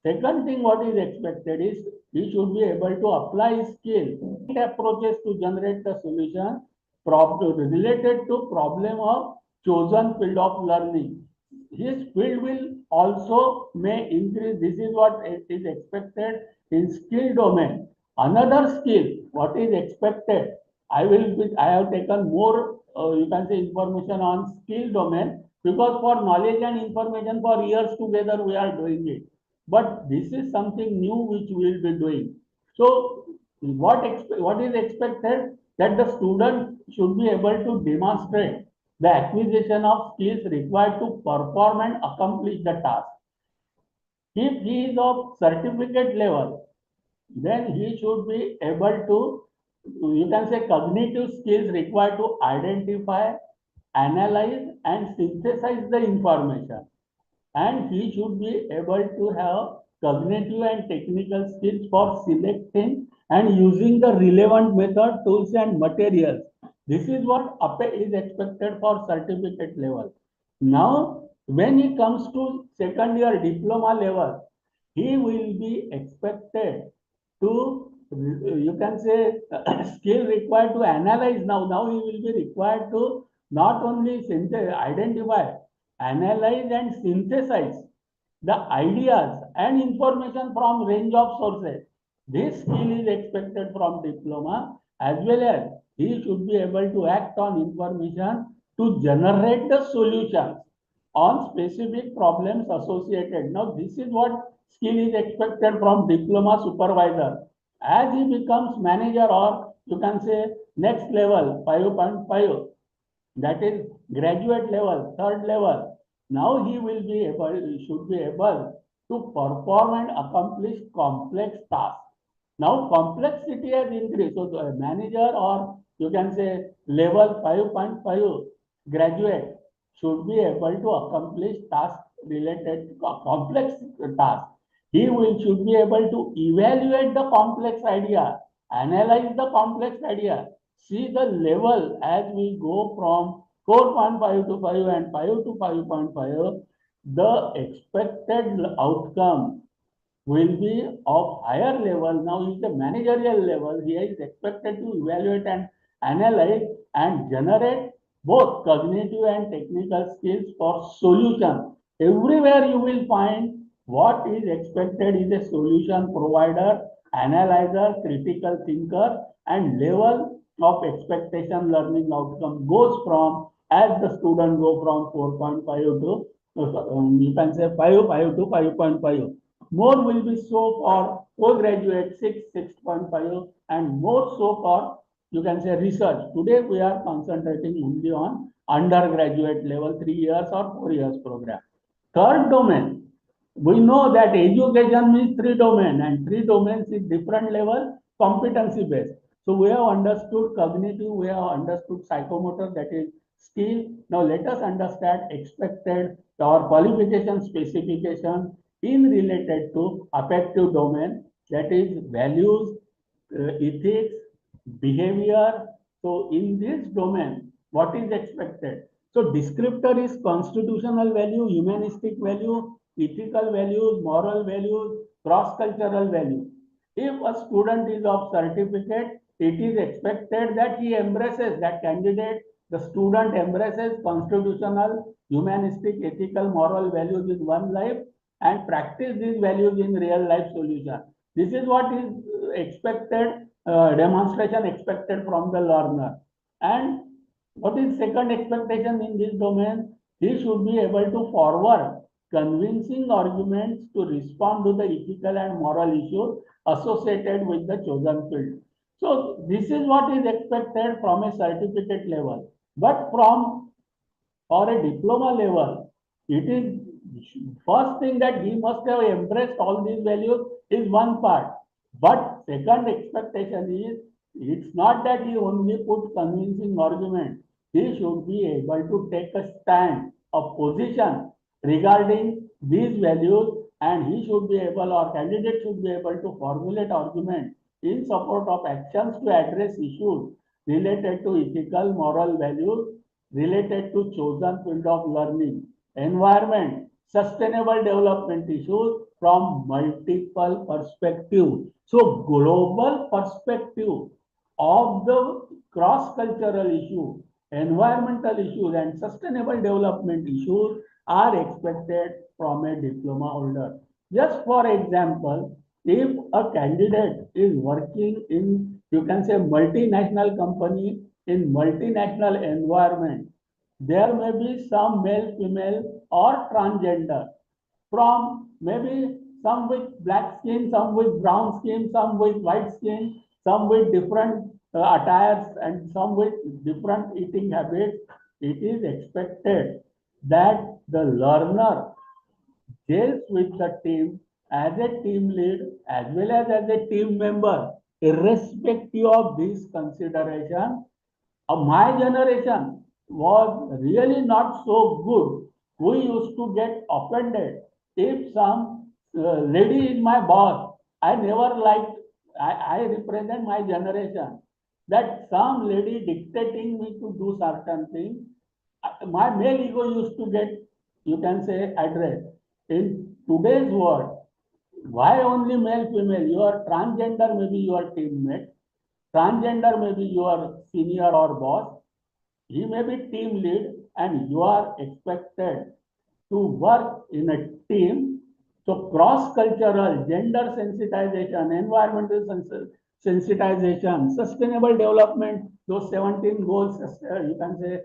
Second thing what is expected is he should be able to apply skill approaches to generate the solution related to problem of chosen field of learning. His field will also may increase. This is what is expected in skill domain. Another skill, what is expected, I have taken more, you can say, information on skill domain, because for knowledge and information for years together we are doing it. But this is something new which we will be doing. So what is expected, that the student should be able to demonstrate the acquisition of skills required to perform and accomplish the task. If he is of certificate level, then he should be able to, you can say, cognitive skills required to identify, analyze, and synthesize the information. And he should be able to have cognitive and technical skills for selecting and using the relevant method, tools, and materials. This is what is expected for certificate level. Now, when he comes to second year diploma level, he will be expected to, you can say, skill required to analyze. Now he will be required to not only identify, analyze, and synthesize the ideas and information from range of sources. This skill is expected from diploma, as well as he should be able to act on information to generate the solutions on specific problems associated. Now, this is what skill is expected from diploma supervisor. As he becomes manager, or you can say next level, 5.5, that is graduate level, third level. Now he will be able, he should be able to perform and accomplish complex tasks. Now complexity has increased. So the manager, or you can say level 5.5 graduate, should be able to accomplish tasks related to complex tasks. He should be able to evaluate the complex idea, analyze the complex idea, see the level as we go from 4.5 to 5 and 5 to 5.5, the expected outcome will be of higher level. Now is the managerial level. He is expected to evaluate and analyze and generate both cognitive and technical skills for solution. Everywhere you will find what is expected is a solution provider, analyzer, critical thinker, and level of expectation learning outcome goes from, as the student go from 4.5 to you can say 5 to 5.5. More will be so for postgraduate 6.5, and more so for, you can say, research. Today we are concentrating only on undergraduate level 3 years or 4 years program. Third domain, we know that education means three domains, and three domains is different level competency based. So we have understood cognitive, we have understood psychomotor, that is skill. Now let us understand expected or qualification specification in related to affective domain, that is values, ethics, behavior. So in this domain, what is expected? So descriptor is constitutional value, humanistic value, ethical values, moral values, cross-cultural value. If a student is of certificate, it is expected that he embraces, that candidate, the student embraces constitutional, humanistic, ethical, moral values in one life and practice these values in real life solution. This is what is expected, demonstration expected from the learner. And what is second expectation in this domain? He should be able to forward convincing arguments to respond to the ethical and moral issues associated with the chosen field. So this is what is expected from a certificate level. But from, for a diploma level, it is first thing that he must have embraced all these values is one part. But second expectation is, it's not that he only put convincing argument. He should be able to take a stand, a position regarding these values, and he should be able, or candidate should be able to formulate argument in support of actions to address issues related to ethical, moral values, related to chosen field of learning, environment, sustainable development issues from multiple perspectives. So global perspective of the cross-cultural issue, environmental issues, and sustainable development issues are expected from a diploma holder. Just for example, If a candidate is working in, you can say, multinational company in multinational environment, there may be some male, female, or transgender from maybe some with black skin, some with brown skin, some with white skin, some with different attires, and some with different eating habits. It is expected that the learner gels with the team as a team lead as well as a team member, irrespective of this consideration. My generation was really not so good. We used to get offended if some lady is my boss. I never liked, I represent my generation, that some lady dictating me to do certain things. My male ego used to get, you can say, addressed. In today's world, why only male, female? You are transgender, maybe your teammate. Transgender may be your senior or boss. He may be team lead, and you are expected to work in a team. So cross-cultural, gender sensitization, environmental sensitization, sustainable development, those 17 goals, you can say,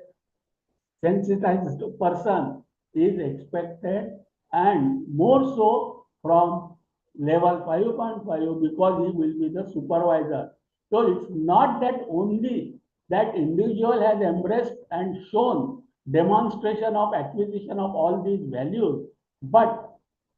sensitized person is expected, and more so from level 5.5, because he will be the supervisor. So it's not that only that individual has embraced and shown demonstration of acquisition of all these values, but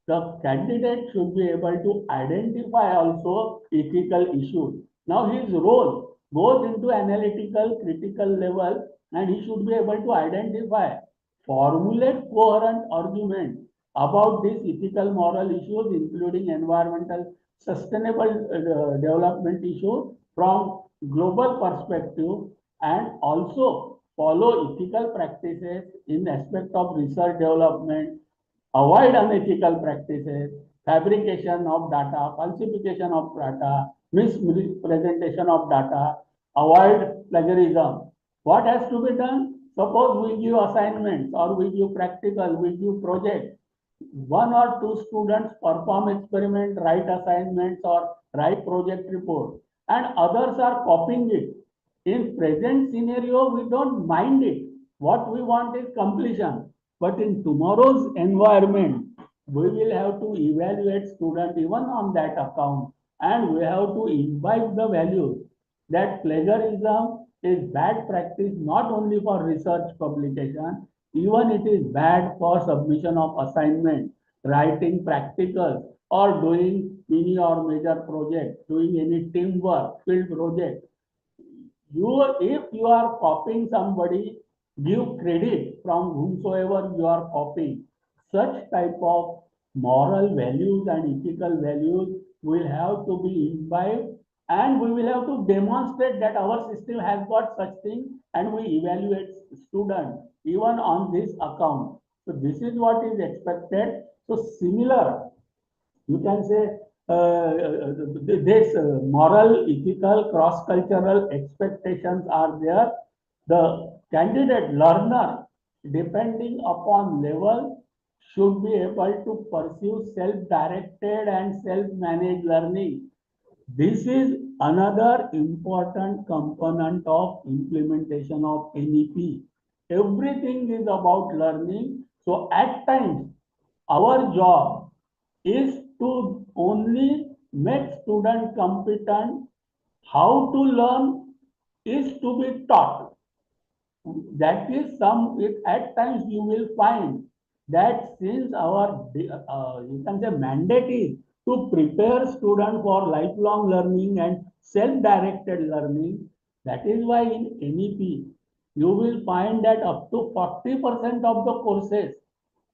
the candidate should be able to identify also ethical issues. Now his role goes into analytical, critical level, and he should be able to identify, formulate coherent argument about these ethical moral issues, including environmental sustainable development issues from global perspective, and also follow ethical practices in aspect of research development, avoid unethical practices, fabrication of data, falsification of data, misrepresentation of data, avoid plagiarism. What has to be done? Suppose we give assignments or we give practical, we give project. One or two students perform experiment, write assignments or write project report, and others are copying it. In present scenario, we don't mind it. What we want is completion. But in tomorrow's environment, we will have to evaluate student even on that account, and we have to imbibe the values that plagiarism is bad practice not only for research publication, even it is bad for submission of assignment, writing practicals, or doing mini or major project, doing any teamwork, field project. If you are copying somebody, give credit from whomsoever you are copying. Such type of moral values and ethical values will have to be imbibed, and we will have to demonstrate that our system has got such thing, and we evaluate students even on this account. So this is what is expected. So similar, you can say, this moral, ethical, cross-cultural expectations are there. The candidate learner, depending upon level, should be able to pursue self-directed and self-managed learning. This is another important component of implementation of NEP. Everything is about learning. So at times, our job is to only make student competent. How to learn is to be taught. That is some, at times you will find that since our, you can say, mandate is to prepare student for lifelong learning and self-directed learning, that is why in NEP, you will find that up to 40% of the courses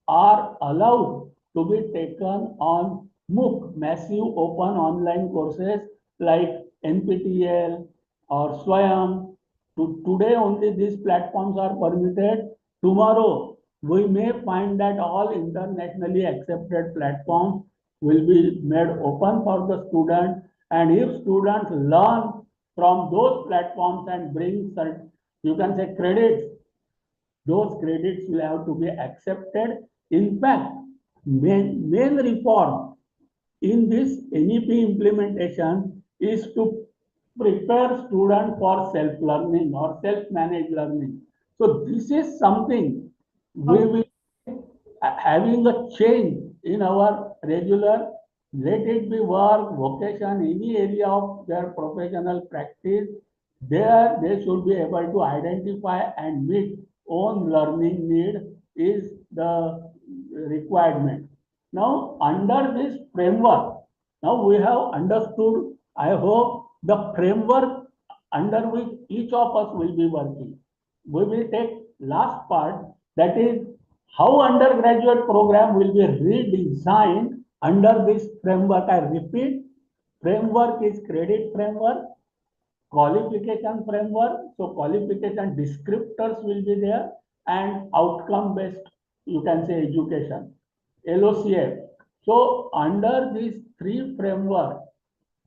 are allowed to be taken on MOOC, massive open online courses like NPTEL or Swayam. Today only these platforms are permitted. Tomorrow we may find that all internationally accepted platforms will be made open for the student, and if students learn from those platforms and bring certain, you can say, credits, those credits will have to be accepted. In fact, main reform in this NEP implementation is to prepare student for self-learning or self-managed learning. So this is something we will having a change in our regular, let it be work, vocation, any area of their professional practice, there they should be able to identify and meet own learning need is the requirement. Now, under this framework, now we have understood, I hope, the framework under which each of us will be working. We will take last part, that is how undergraduate program will be redesigned under this framework. I repeat, framework is credit framework, qualification framework. So qualification descriptors will be there, and outcome based, you can say, education, LOCF. So under these three framework,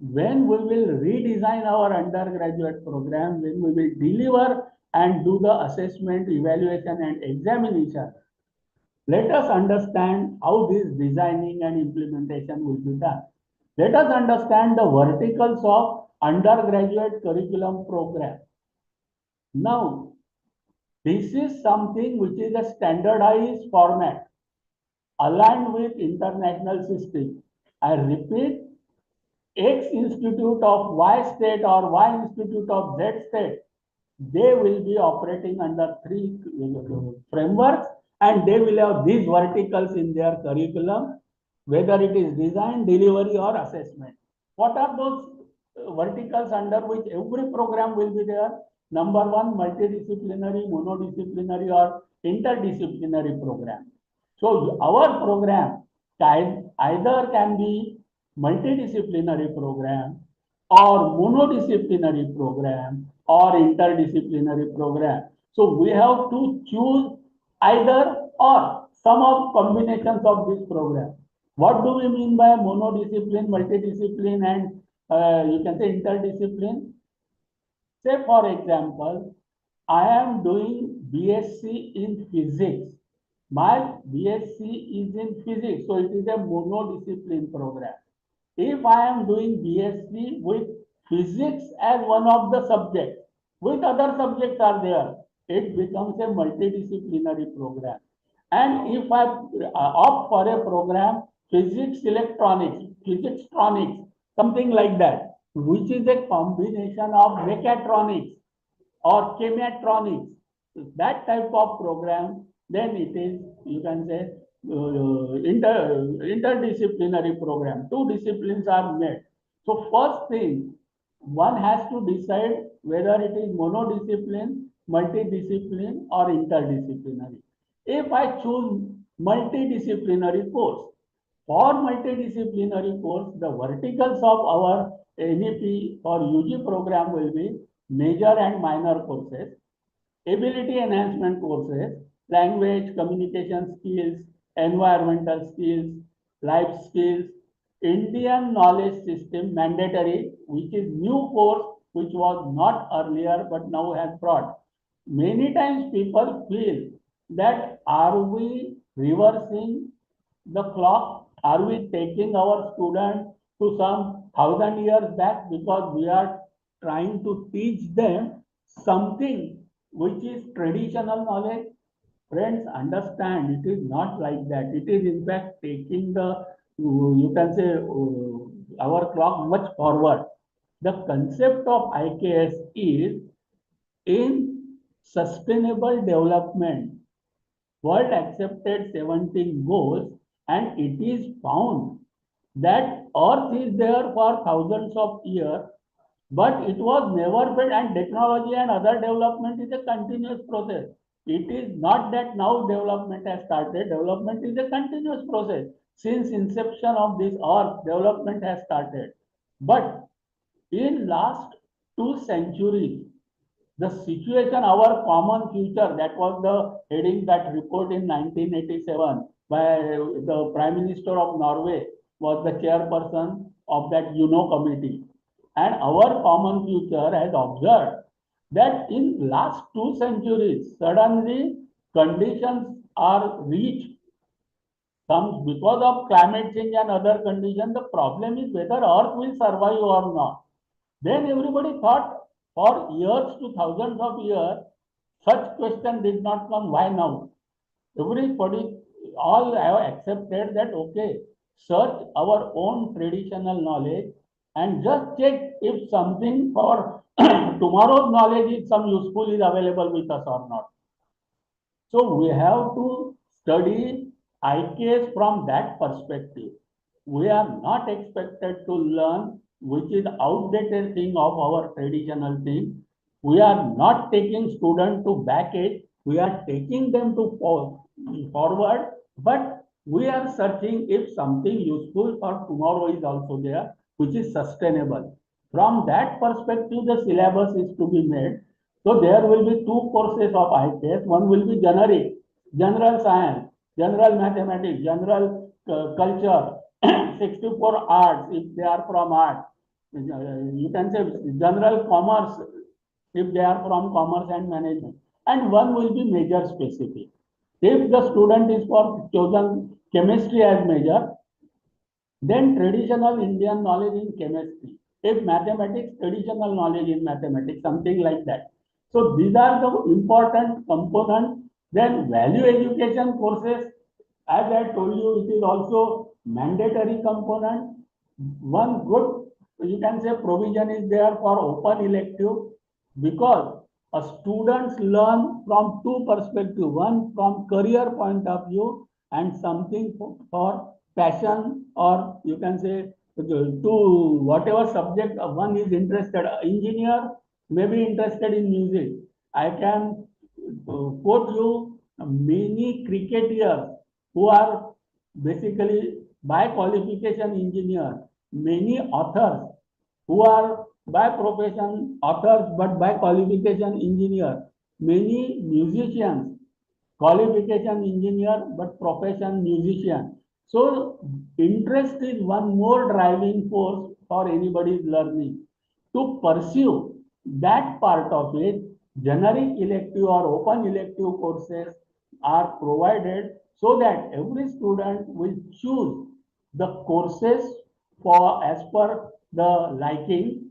when we will redesign our undergraduate program, when we will deliver and do the assessment, evaluation and examination, let us understand how this designing and implementation will be done. Let us understand the verticals of undergraduate curriculum program. Now, this is something which is a standardized format aligned with international system. I repeat, X institute of Y state or Y institute of Z state, they will be operating under three frameworks, and they will have these verticals in their curriculum, whether it is design, delivery or assessment. What are those verticals under which every program will be there? Number one, multidisciplinary, monodisciplinary or interdisciplinary program. So our program either can be multidisciplinary program or monodisciplinary program or interdisciplinary program. So we have to choose either or some of combinations of this program. What do we mean by monodiscipline, multidiscipline and you can say interdiscipline? Say for example, I am doing BSc in physics. My BSc is in physics, so it is a monodiscipline program. If I am doing BSc with physics as one of the subjects, with other subjects are there, it becomes a multidisciplinary program. And if I opt for a program, physics electronics, physics tronics, something like that, which is a combination of mechatronics or chematronics, that type of program, then it is, you can say, interdisciplinary program. Two disciplines are made. So first thing, one has to decide whether it is monodiscipline, multidiscipline or interdisciplinary. If I choose multidisciplinary course, for multidisciplinary course, the verticals of our NEP or UG program will be major and minor courses, ability enhancement courses, language, communication skills, environmental skills, life skills, Indian knowledge system mandatory, which is new course, which was not earlier, but now has brought. Many times people feel that are we reversing the clock? Are we taking our students to some 1,000 years back because we are trying to teach them something which is traditional knowledge? Friends, understand it is not like that. It is in fact taking the, you can say, our clock much forward. The concept of IKS is in sustainable development. World accepted 17 goals, and it is found that Earth is there for thousands of years, but it was never built, and technology and other development is a continuous process. It is not that now development has started. Development is a continuous process. Since inception of this Earth, development has started. But in last 2 centuries, the situation, our common future, that was the heading that report in 1987 by the Prime Minister of Norway, was the chairperson of that committee. And our common future has observed that in last 2 centuries, suddenly conditions are reached comes because of climate change and other conditions. The problem is whether Earth will survive or not. Then everybody thought for years to thousands of years, such question did not come. Why now? Everybody, all have accepted that, okay, search our own traditional knowledge and just check if something for tomorrow's knowledge is some useful is available with us or not. So we have to study IKS from that perspective. We are not expected to learn which is outdated thing of our traditional thing. We are not taking students to back it. We are taking them to forward, but we are searching if something useful for tomorrow is also there, which is sustainable. From that perspective, the syllabus is to be made. So there will be two courses of IKS. One will be generic, general science, general mathematics, general culture, 64 arts if they are from art. You can say general commerce if they are from commerce and management. And one will be major specific. If the student is for chosen chemistry as major, then traditional Indian knowledge in chemistry. If mathematics, traditional knowledge in mathematics, something like that. So these are the important components. Then value education courses, as I told you, it is also mandatory component. One good, you can say, provision is there for open elective because a students learn from two perspectives, one from career point of view and something for passion, or you can say to whatever subject one is interested. Engineer may be interested in music. I can quote you many cricketers who are basically by qualification engineer, many authors who are by profession authors but by qualification engineer, many musicians, qualification engineer but profession musician. So interest is one more driving force for anybody's learning. To pursue that part of it, generic elective or open elective courses are provided so that every student will choose the courses for as per the liking.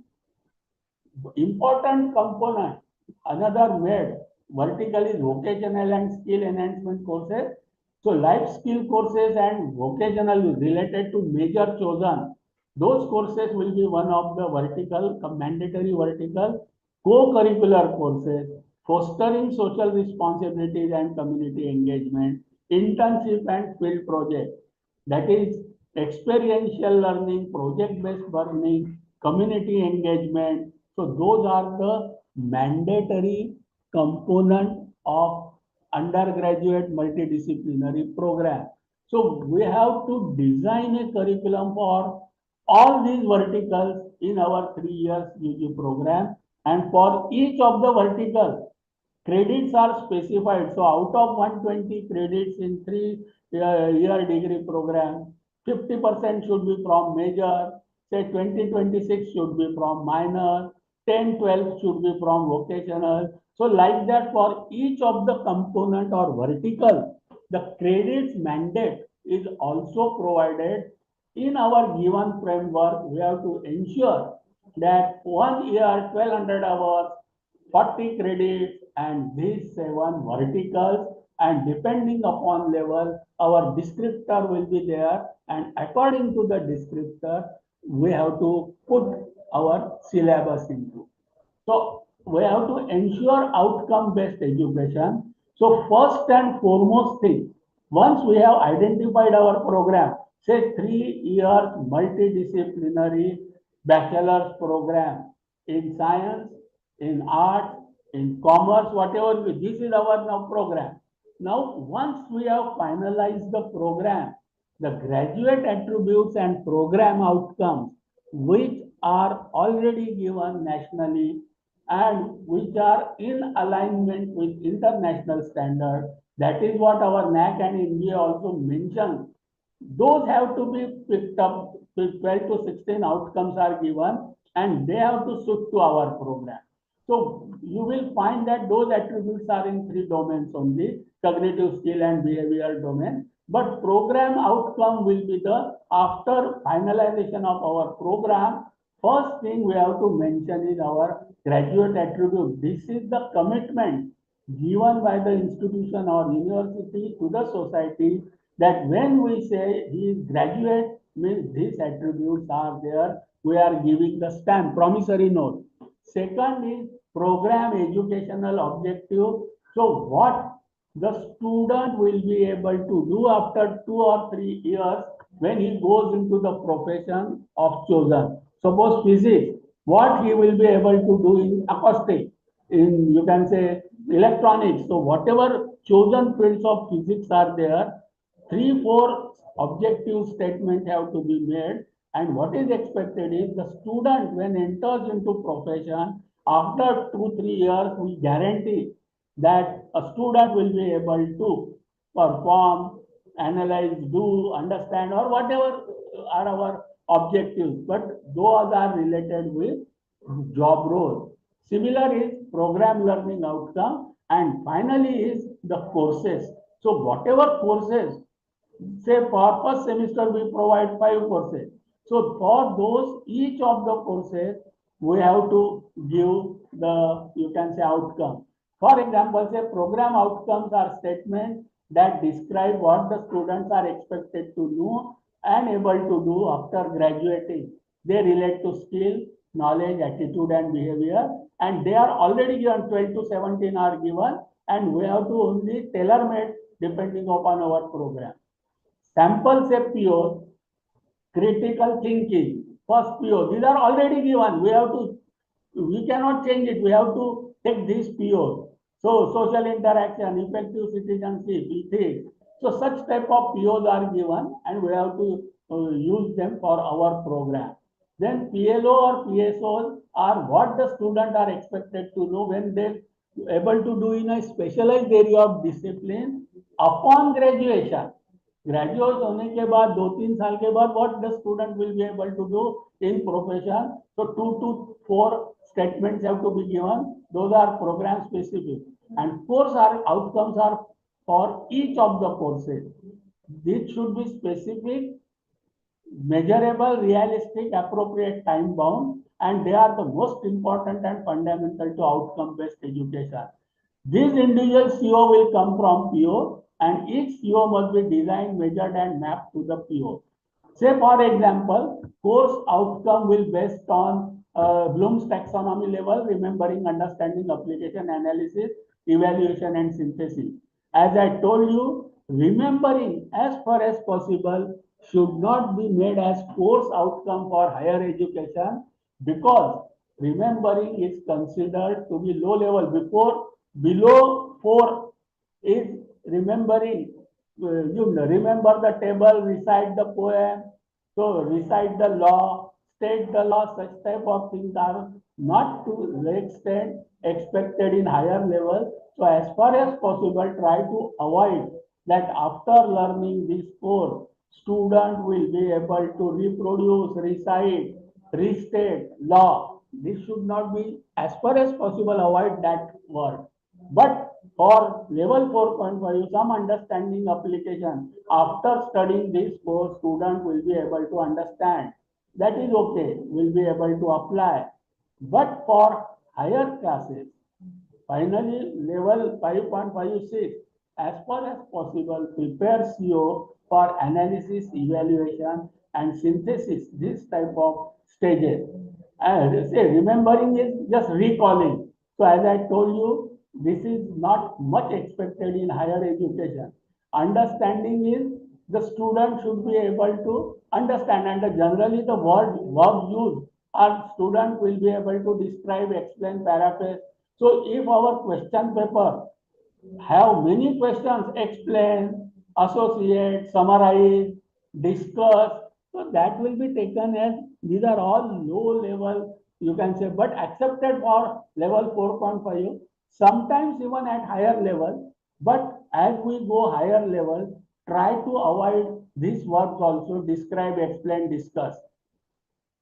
Important component, another made vertical is vocational and skill enhancement courses. So life skill courses and vocational related to major chosen, those courses will be one of the vertical, mandatory vertical co-curricular courses, fostering social responsibilities and community engagement, internship and field project. That is experiential learning, project-based learning, community engagement. So those are the mandatory component of undergraduate multidisciplinary program. So we have to design a curriculum for all these verticals in our 3 years UG program, and for each of the verticals credits are specified. So out of 120 credits in 3 year degree program, 50% should be from major, say 20-26 should be from minor, 10-12 should be from vocational. So like that for each of the component or vertical, the credits mandate is also provided in our given framework. We have to ensure that 1 year, 1200 hours, 40 credits and these 7 verticals, and depending upon level, our descriptor will be there, and according to the descriptor, we have to put our syllabus into. So we have to ensure outcome-based education. So first and foremost thing, once we have identified our program, say 3 years multidisciplinary bachelor's program in science, in art, in commerce, whatever, this is our now program. Now, once we have finalized the program, the graduate attributes and program outcomes, which are already given nationally and which are in alignment with international standard, that is what our NAC and India also mentioned. Those have to be picked up. 12 to 16 outcomes are given and they have to suit to our program. So you will find that those attributes are in 3 domains only: cognitive skill and behavioral domain. But program outcome will be the, after finalization of our program, first thing we have to mention is our graduate attribute. This is the commitment given by the institution or university to the society, that when we say he is graduate, means these attributes are there. We are giving the stamp, promissory note. Second is program educational objective. So what the student will be able to do after 2 or 3 years when he goes into the profession of chosen. Suppose physics, what he will be able to do in acoustic, in, you can say, electronics. So whatever chosen fields of physics are there, 3, 4 objective statements have to be made. And what is expected is the student, when enters into profession, after 2, 3 years, we guarantee that a student will be able to perform, analyze, do, understand, or whatever are our objectives. But those are related with job role. Similar is program learning outcome, and finally is the courses. So whatever courses, say for first semester we provide 5 courses. So for those, each of the courses, we have to give the, you can say, outcome. For example, say program outcomes are statements that describe what the students are expected to know and able to do after graduating. They relate to skill, knowledge, attitude, and behavior, and they are already given. 12 to 17 are given, and we have to only tailor made depending upon our program. Sample say PO, critical thinking, first PO. These are already given. We cannot change it. We have to take these POs. So social interaction, effective citizenship, ethics. So such type of POs are given, and we have to use them for our program. Then PLO or PSOs are what the student are expected to know when they able to do in a specialized area of discipline upon graduation. Graduate होने के बाद 2-3 साल के बाद what the student will be able to do in profession. So 2 to 4 statements have to be given. Those are program specific, and course are outcomes are for each of the courses. This should be specific, measurable, realistic, appropriate, time bound, and they are the most important and fundamental to outcome based education. This individual CO will come from PO, and each CO must be designed, measured, and mapped to the PO. Say, for example, course outcome will based on Bloom's taxonomy level, remembering, understanding, application, analysis, evaluation, and synthesis. As I told you, remembering as far as possible should not be made as course outcome for higher education, because remembering is considered to be low level. Below 4 is remembering. You remember the table, recite the poem, so recite the law, state the law. Such type of things are not to the extent expected in higher level. So as far as possible, try to avoid that. After learning this course, student will be able to reproduce, recite, restate law. This should not be, as far as possible, avoid that word. But for level 4.5, some understanding application, after studying this course, student will be able to understand. That is okay, will be able to apply. But for higher classes, finally level 5.56, as far as possible, prepare CO for analysis, evaluation, and synthesis, this type of stages. And say remembering is just recalling. So as I told you, this is not much expected in higher education. Understanding is the student should be able to understand, and generally the verb used, our student will be able to describe, explain, paraphrase. So if our question paper have many questions, explain, associate, summarize, discuss, so that will be taken as these are all low level, you can say, but accepted for level 4.5, sometimes even at higher level. But as we go higher level, try to avoid these verbs also: describe, explain, discuss.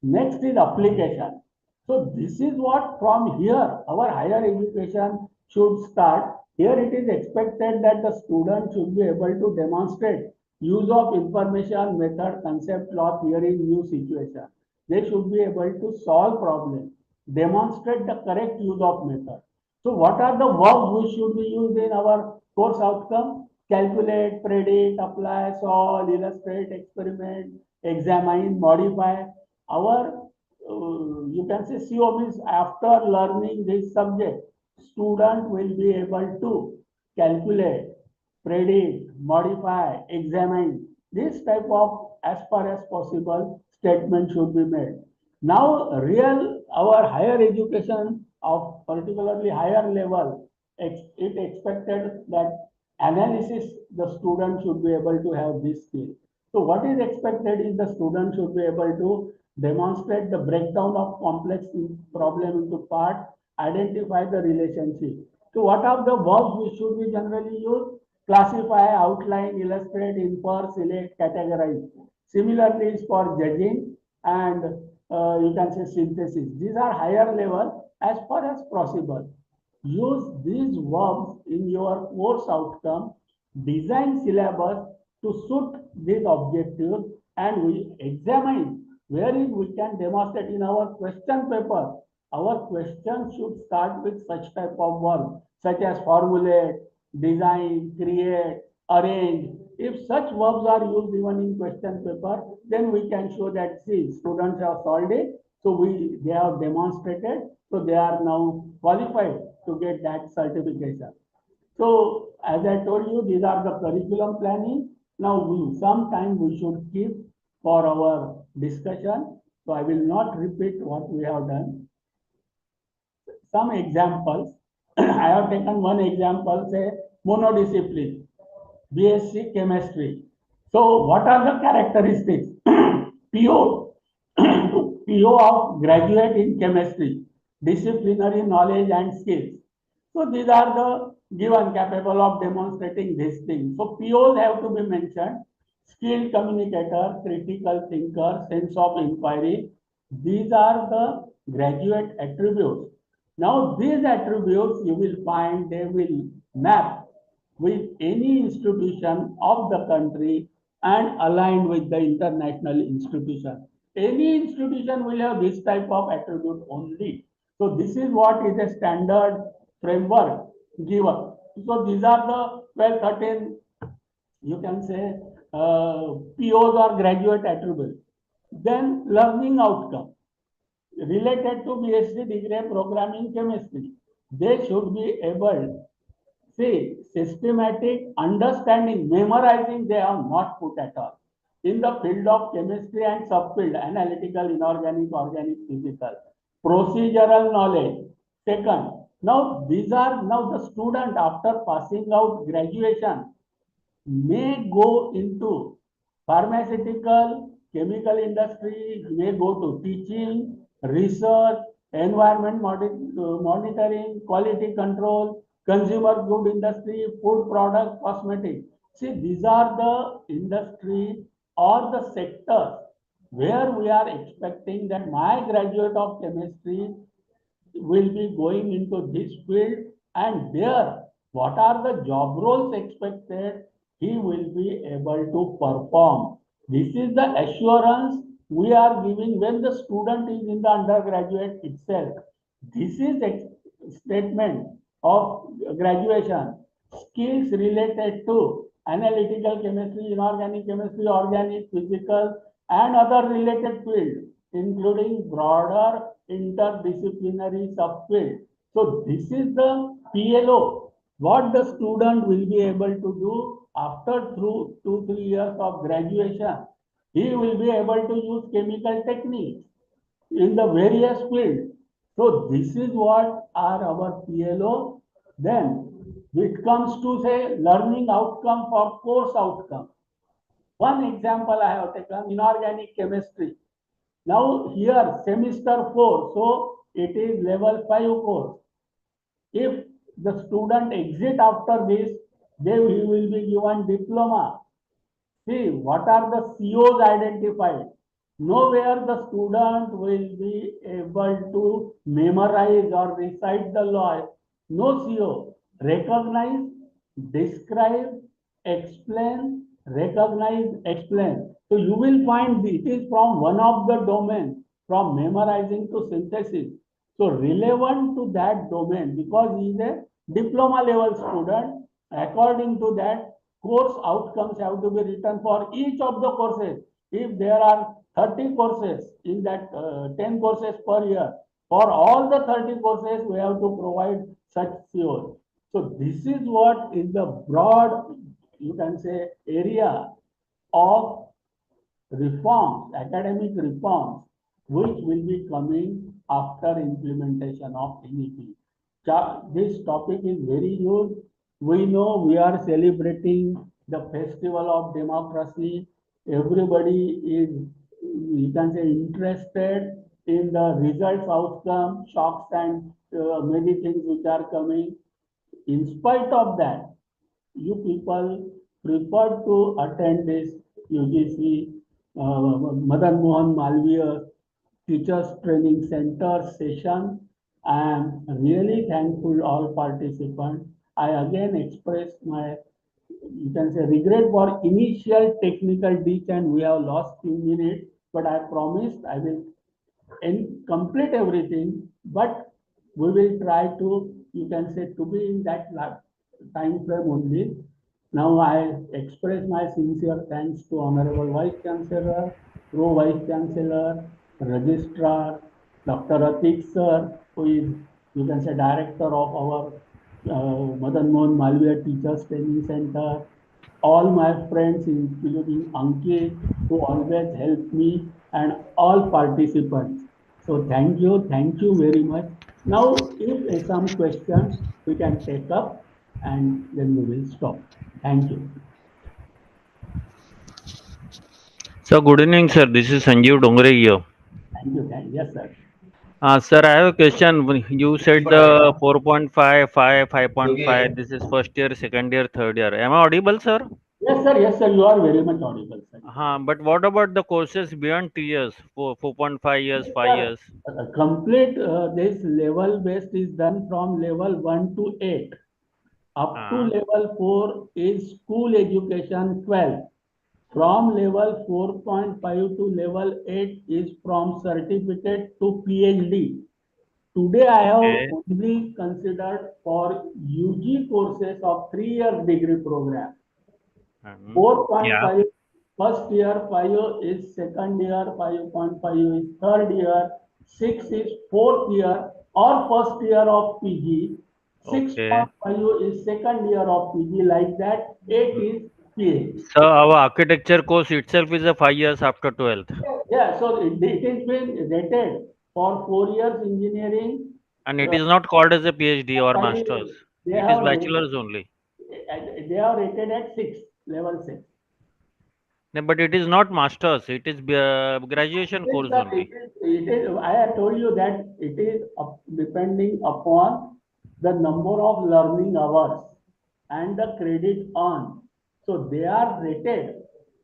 Next is application. So this is what from here our higher education should start. Here it is expected that the student should be able to demonstrate use of information, method, concept, law, theory in new situation. They should be able to solve problems, demonstrate the correct use of method. So what are the verbs which should be used in our course outcome? Calculate, predict, apply, solve, illustrate, experiment, examine, modify. Our, you can say CO means after learning this subject, student will be able to calculate, predict, modify, examine. This type of, as far as possible, statement should be made. Now, our higher education of particularly higher level, it expected that analysis, the student should be able to have this skill. So what is expected is the student should be able to demonstrate the breakdown of complex problem into part, identify the relationship. So what are the verbs which should be generally used? Classify, outline, illustrate, infer, select, categorize. Similarly is for judging and you can say synthesis. These are higher level as far as possible. Use these verbs in your course outcome, design syllabus to suit these objectives, and we examine wherein we can demonstrate in our question paper. Our question should start with such type of work, such as formulate, design, create, arrange. If such verbs are used even in question paper, then we can show that see, students have solved it, so they have demonstrated, so they are now qualified to get that certification. So as I told you, these are the curriculum planning. Now some time we should keep for our discussion. So I will not repeat what we have done. Some examples. I have taken one example, say monodiscipline, BSc chemistry. So what are the characteristics? PO, PO of graduate in chemistry, disciplinary knowledge and skills. So these are the given capable of demonstrating these things. So POs have to be mentioned. Skilled communicator, critical thinker, sense of inquiry. These are the graduate attributes. Now these attributes you will find they will map with any institution of the country and aligned with the international institution. Any institution will have this type of attribute only. So this is what is a standard framework given. So these are the 12, 13, you can say POs or graduate attributes. Then learning outcome related to BSc degree program in chemistry. They should be able, see, systematic understanding, memorizing they have not put at all. In the field of chemistry and subfield, analytical, inorganic, organic, physical, procedural knowledge. Second, now these are now the student after passing out graduation may go into pharmaceutical, chemical industry, may go to teaching, research, environment monitoring, quality control, consumer good industry, food product, cosmetic. See, these are the industry or the sectors where we are expecting that my graduate of chemistry will be going into this field, and there what are the job roles expected, he will be able to perform. This is the assurance we are giving when the student is in the undergraduate itself. This is a statement of graduation. Skills related to analytical chemistry, inorganic chemistry, organic, physical, and other related fields, including broader interdisciplinary subfield. So this is the PLO, what the student will be able to do after through 2-3 years of graduation. He will be able to use chemical techniques in the various fields. So this is what are our PLO. Then it comes to say learning outcome for course outcome. One example I have taken, inorganic chemistry. Now here semester 4, so it is level 5 course. If the student exit after this, they will be given diploma. See, what are the COs identified? Nowhere the student will be able to memorize or recite the law. No CO. Recognize, describe, explain, recognize, explain. So you will find it is from one of the domains, from memorizing to synthesis. So relevant to that domain, because he is a diploma level student, according to that, course outcomes have to be written for each of the courses. If there are 30 courses in that 10 courses per year, for all the 30 courses, we have to provide such COs. So this is what is the broad, you can say, area of reforms, academic reforms, which will be coming after implementation of NEP. This topic is very huge. We know we are celebrating the festival of democracy. Everybody is, you can say, interested in the results, outcome, shocks, and many things which are coming. In spite of that, you people prefer to attend this UGC Madan Mohan Malviya Teachers Training Center session. I am really thankful all participants. I again express my, you can say, regret for initial technical ditch, and we have lost few minutes, but I promised I will complete everything, but we will try to, you can say, to be in that time frame only. Now I express my sincere thanks to Honorable Vice Chancellor, Pro Vice Chancellor, Registrar, Dr. Atik Sir, who is, you can say, Director of our Madan Mohan Malviya Teachers Training Center, all my friends, including Ankit, who always help me, and all participants. So thank you very much. Now, if some questions we can take up, and then we will stop. Thank you. So good evening, sir. This is Sanjeev Dongre here. Thank you. Yes, sir. Sir, I have a question. You said the 4.5, 5, 5.5. This is first year, second year, third year. Am I audible, sir? Yes, sir. Yes, sir. You are very much audible, sir. But what about the courses beyond 3 years, 4.5 years, 5 Sir, years? complete this level based is done from level 1 to 8. Up to Uh, level 4 is school education 12. From level 4.5 to level 8 is from certificate to PhD. Today I have okay. only considered for UG courses of 3 year degree program. Yeah. 4.5 first year, 5 is second year, 5.5 is third year, 6 is fourth year or first year of PG, Okay. 6.5 is second year of PG, like that, 8 is PhD. So our architecture course itself is a 5 years after 12th, Yeah, so it is been rated for 4 years engineering. and it is not called as a PhD or 5 years. masters. They It is have bachelor's only. they are rated at 6, level 6. No, but it is not masters. It is graduation It is, course sir, only. it is, I have told you that it is depending upon the number of learning hours and the credit earned. So they are rated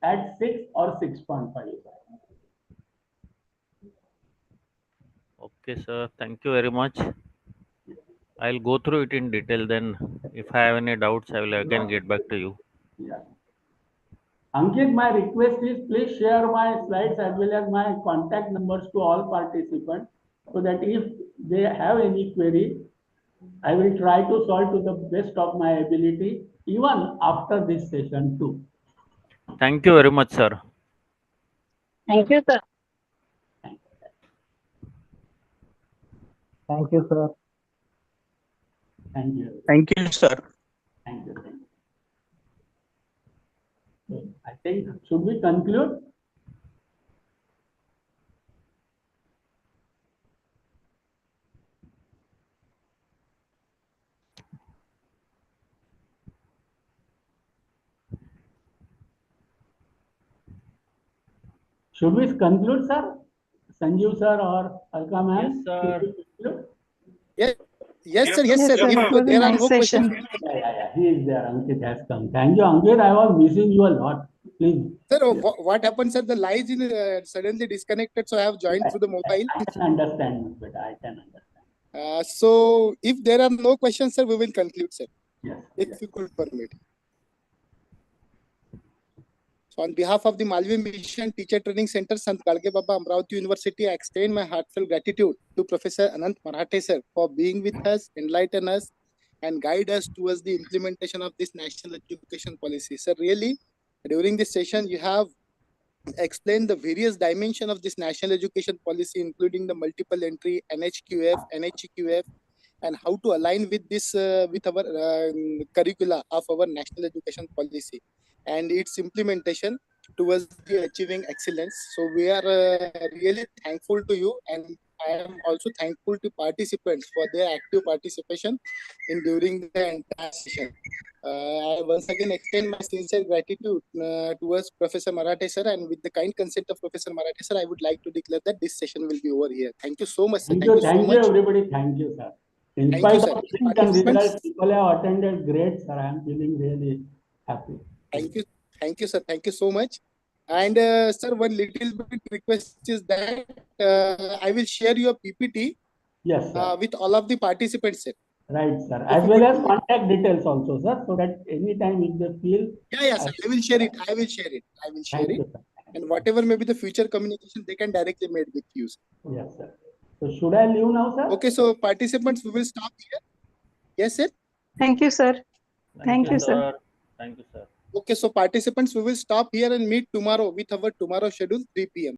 at 6 or 6.5. Okay, sir. Thank you very much. I'll go through it in detail. Then, if I have any doubts, I will again get back to you. Yeah. Ankit, my request is please share my slides as well as my contact numbers to all participants so that if they have any query, I will try to solve to the best of my ability even after this session too. Thank you very much, sir. Thank you, sir. Thank you, sir. Thank you. Thank you, sir. Thank you. Thank you. So I think, should we conclude? Should we conclude, sir? Sanjeev sir or Alka ma'am? Yes, Should sir. we conclude? Yes, yes, sir. Yes, Yes, sir. sir. If It was a there are nice no questions, session. Yeah. He is there. Ankit has come. Thank you, Ankit. I was missing you a lot. Please. sir, what happened, sir? The line is suddenly disconnected, so I have joined through the mobile. I can understand, but I can understand. So if there are no questions, sir, we will conclude, sir. Yes. If you could permit. So on behalf of the Malvi Mission Teacher Training Center, Sant Galge Baba, Amravati University, I extend my heartfelt gratitude to Professor Anant Marathe sir for being with us, enlighten us, and guide us towards the implementation of this national education policy. Sir, really, during this session, you have explained the various dimensions of this national education policy, including the multiple entry, NHQF, NHEQF, and how to align with this with our curricula of our national education policy and its implementation towards the achieving excellence. So we are really thankful to you, and I am also thankful to participants for their active participation in during the entire session. I once again extend my sincere gratitude towards Professor Marathe sir, and with the kind consent of Professor Marathe sir, I would like to declare that this session will be over here. Thank you so much, sir. Thank you, so thank you, much. everybody. Thank you, sir. In Thank spite you, sir. of things and Participants, results, people have attended great, sir. I am feeling really happy. thank you, sir. Thank you so much. And sir, one little bit request is that I will share your PPT Yes, sir. with all of the participants, sir. Right, sir. If As you well could as do it. contact details also, sir, so that anytime if they feel. Yeah, sir. I will share it. I will share it. Thank you, sir. And whatever may be the future communication, they can directly made with you, sir. Yes, sir. So should I leave now, sir? Okay, so participants, we will stop here. Yes, sir. Thank you, sir. Thank you, sir. Thank you, sir. Okay, so participants, we will stop here and meet tomorrow with our tomorrow schedule 3 p.m.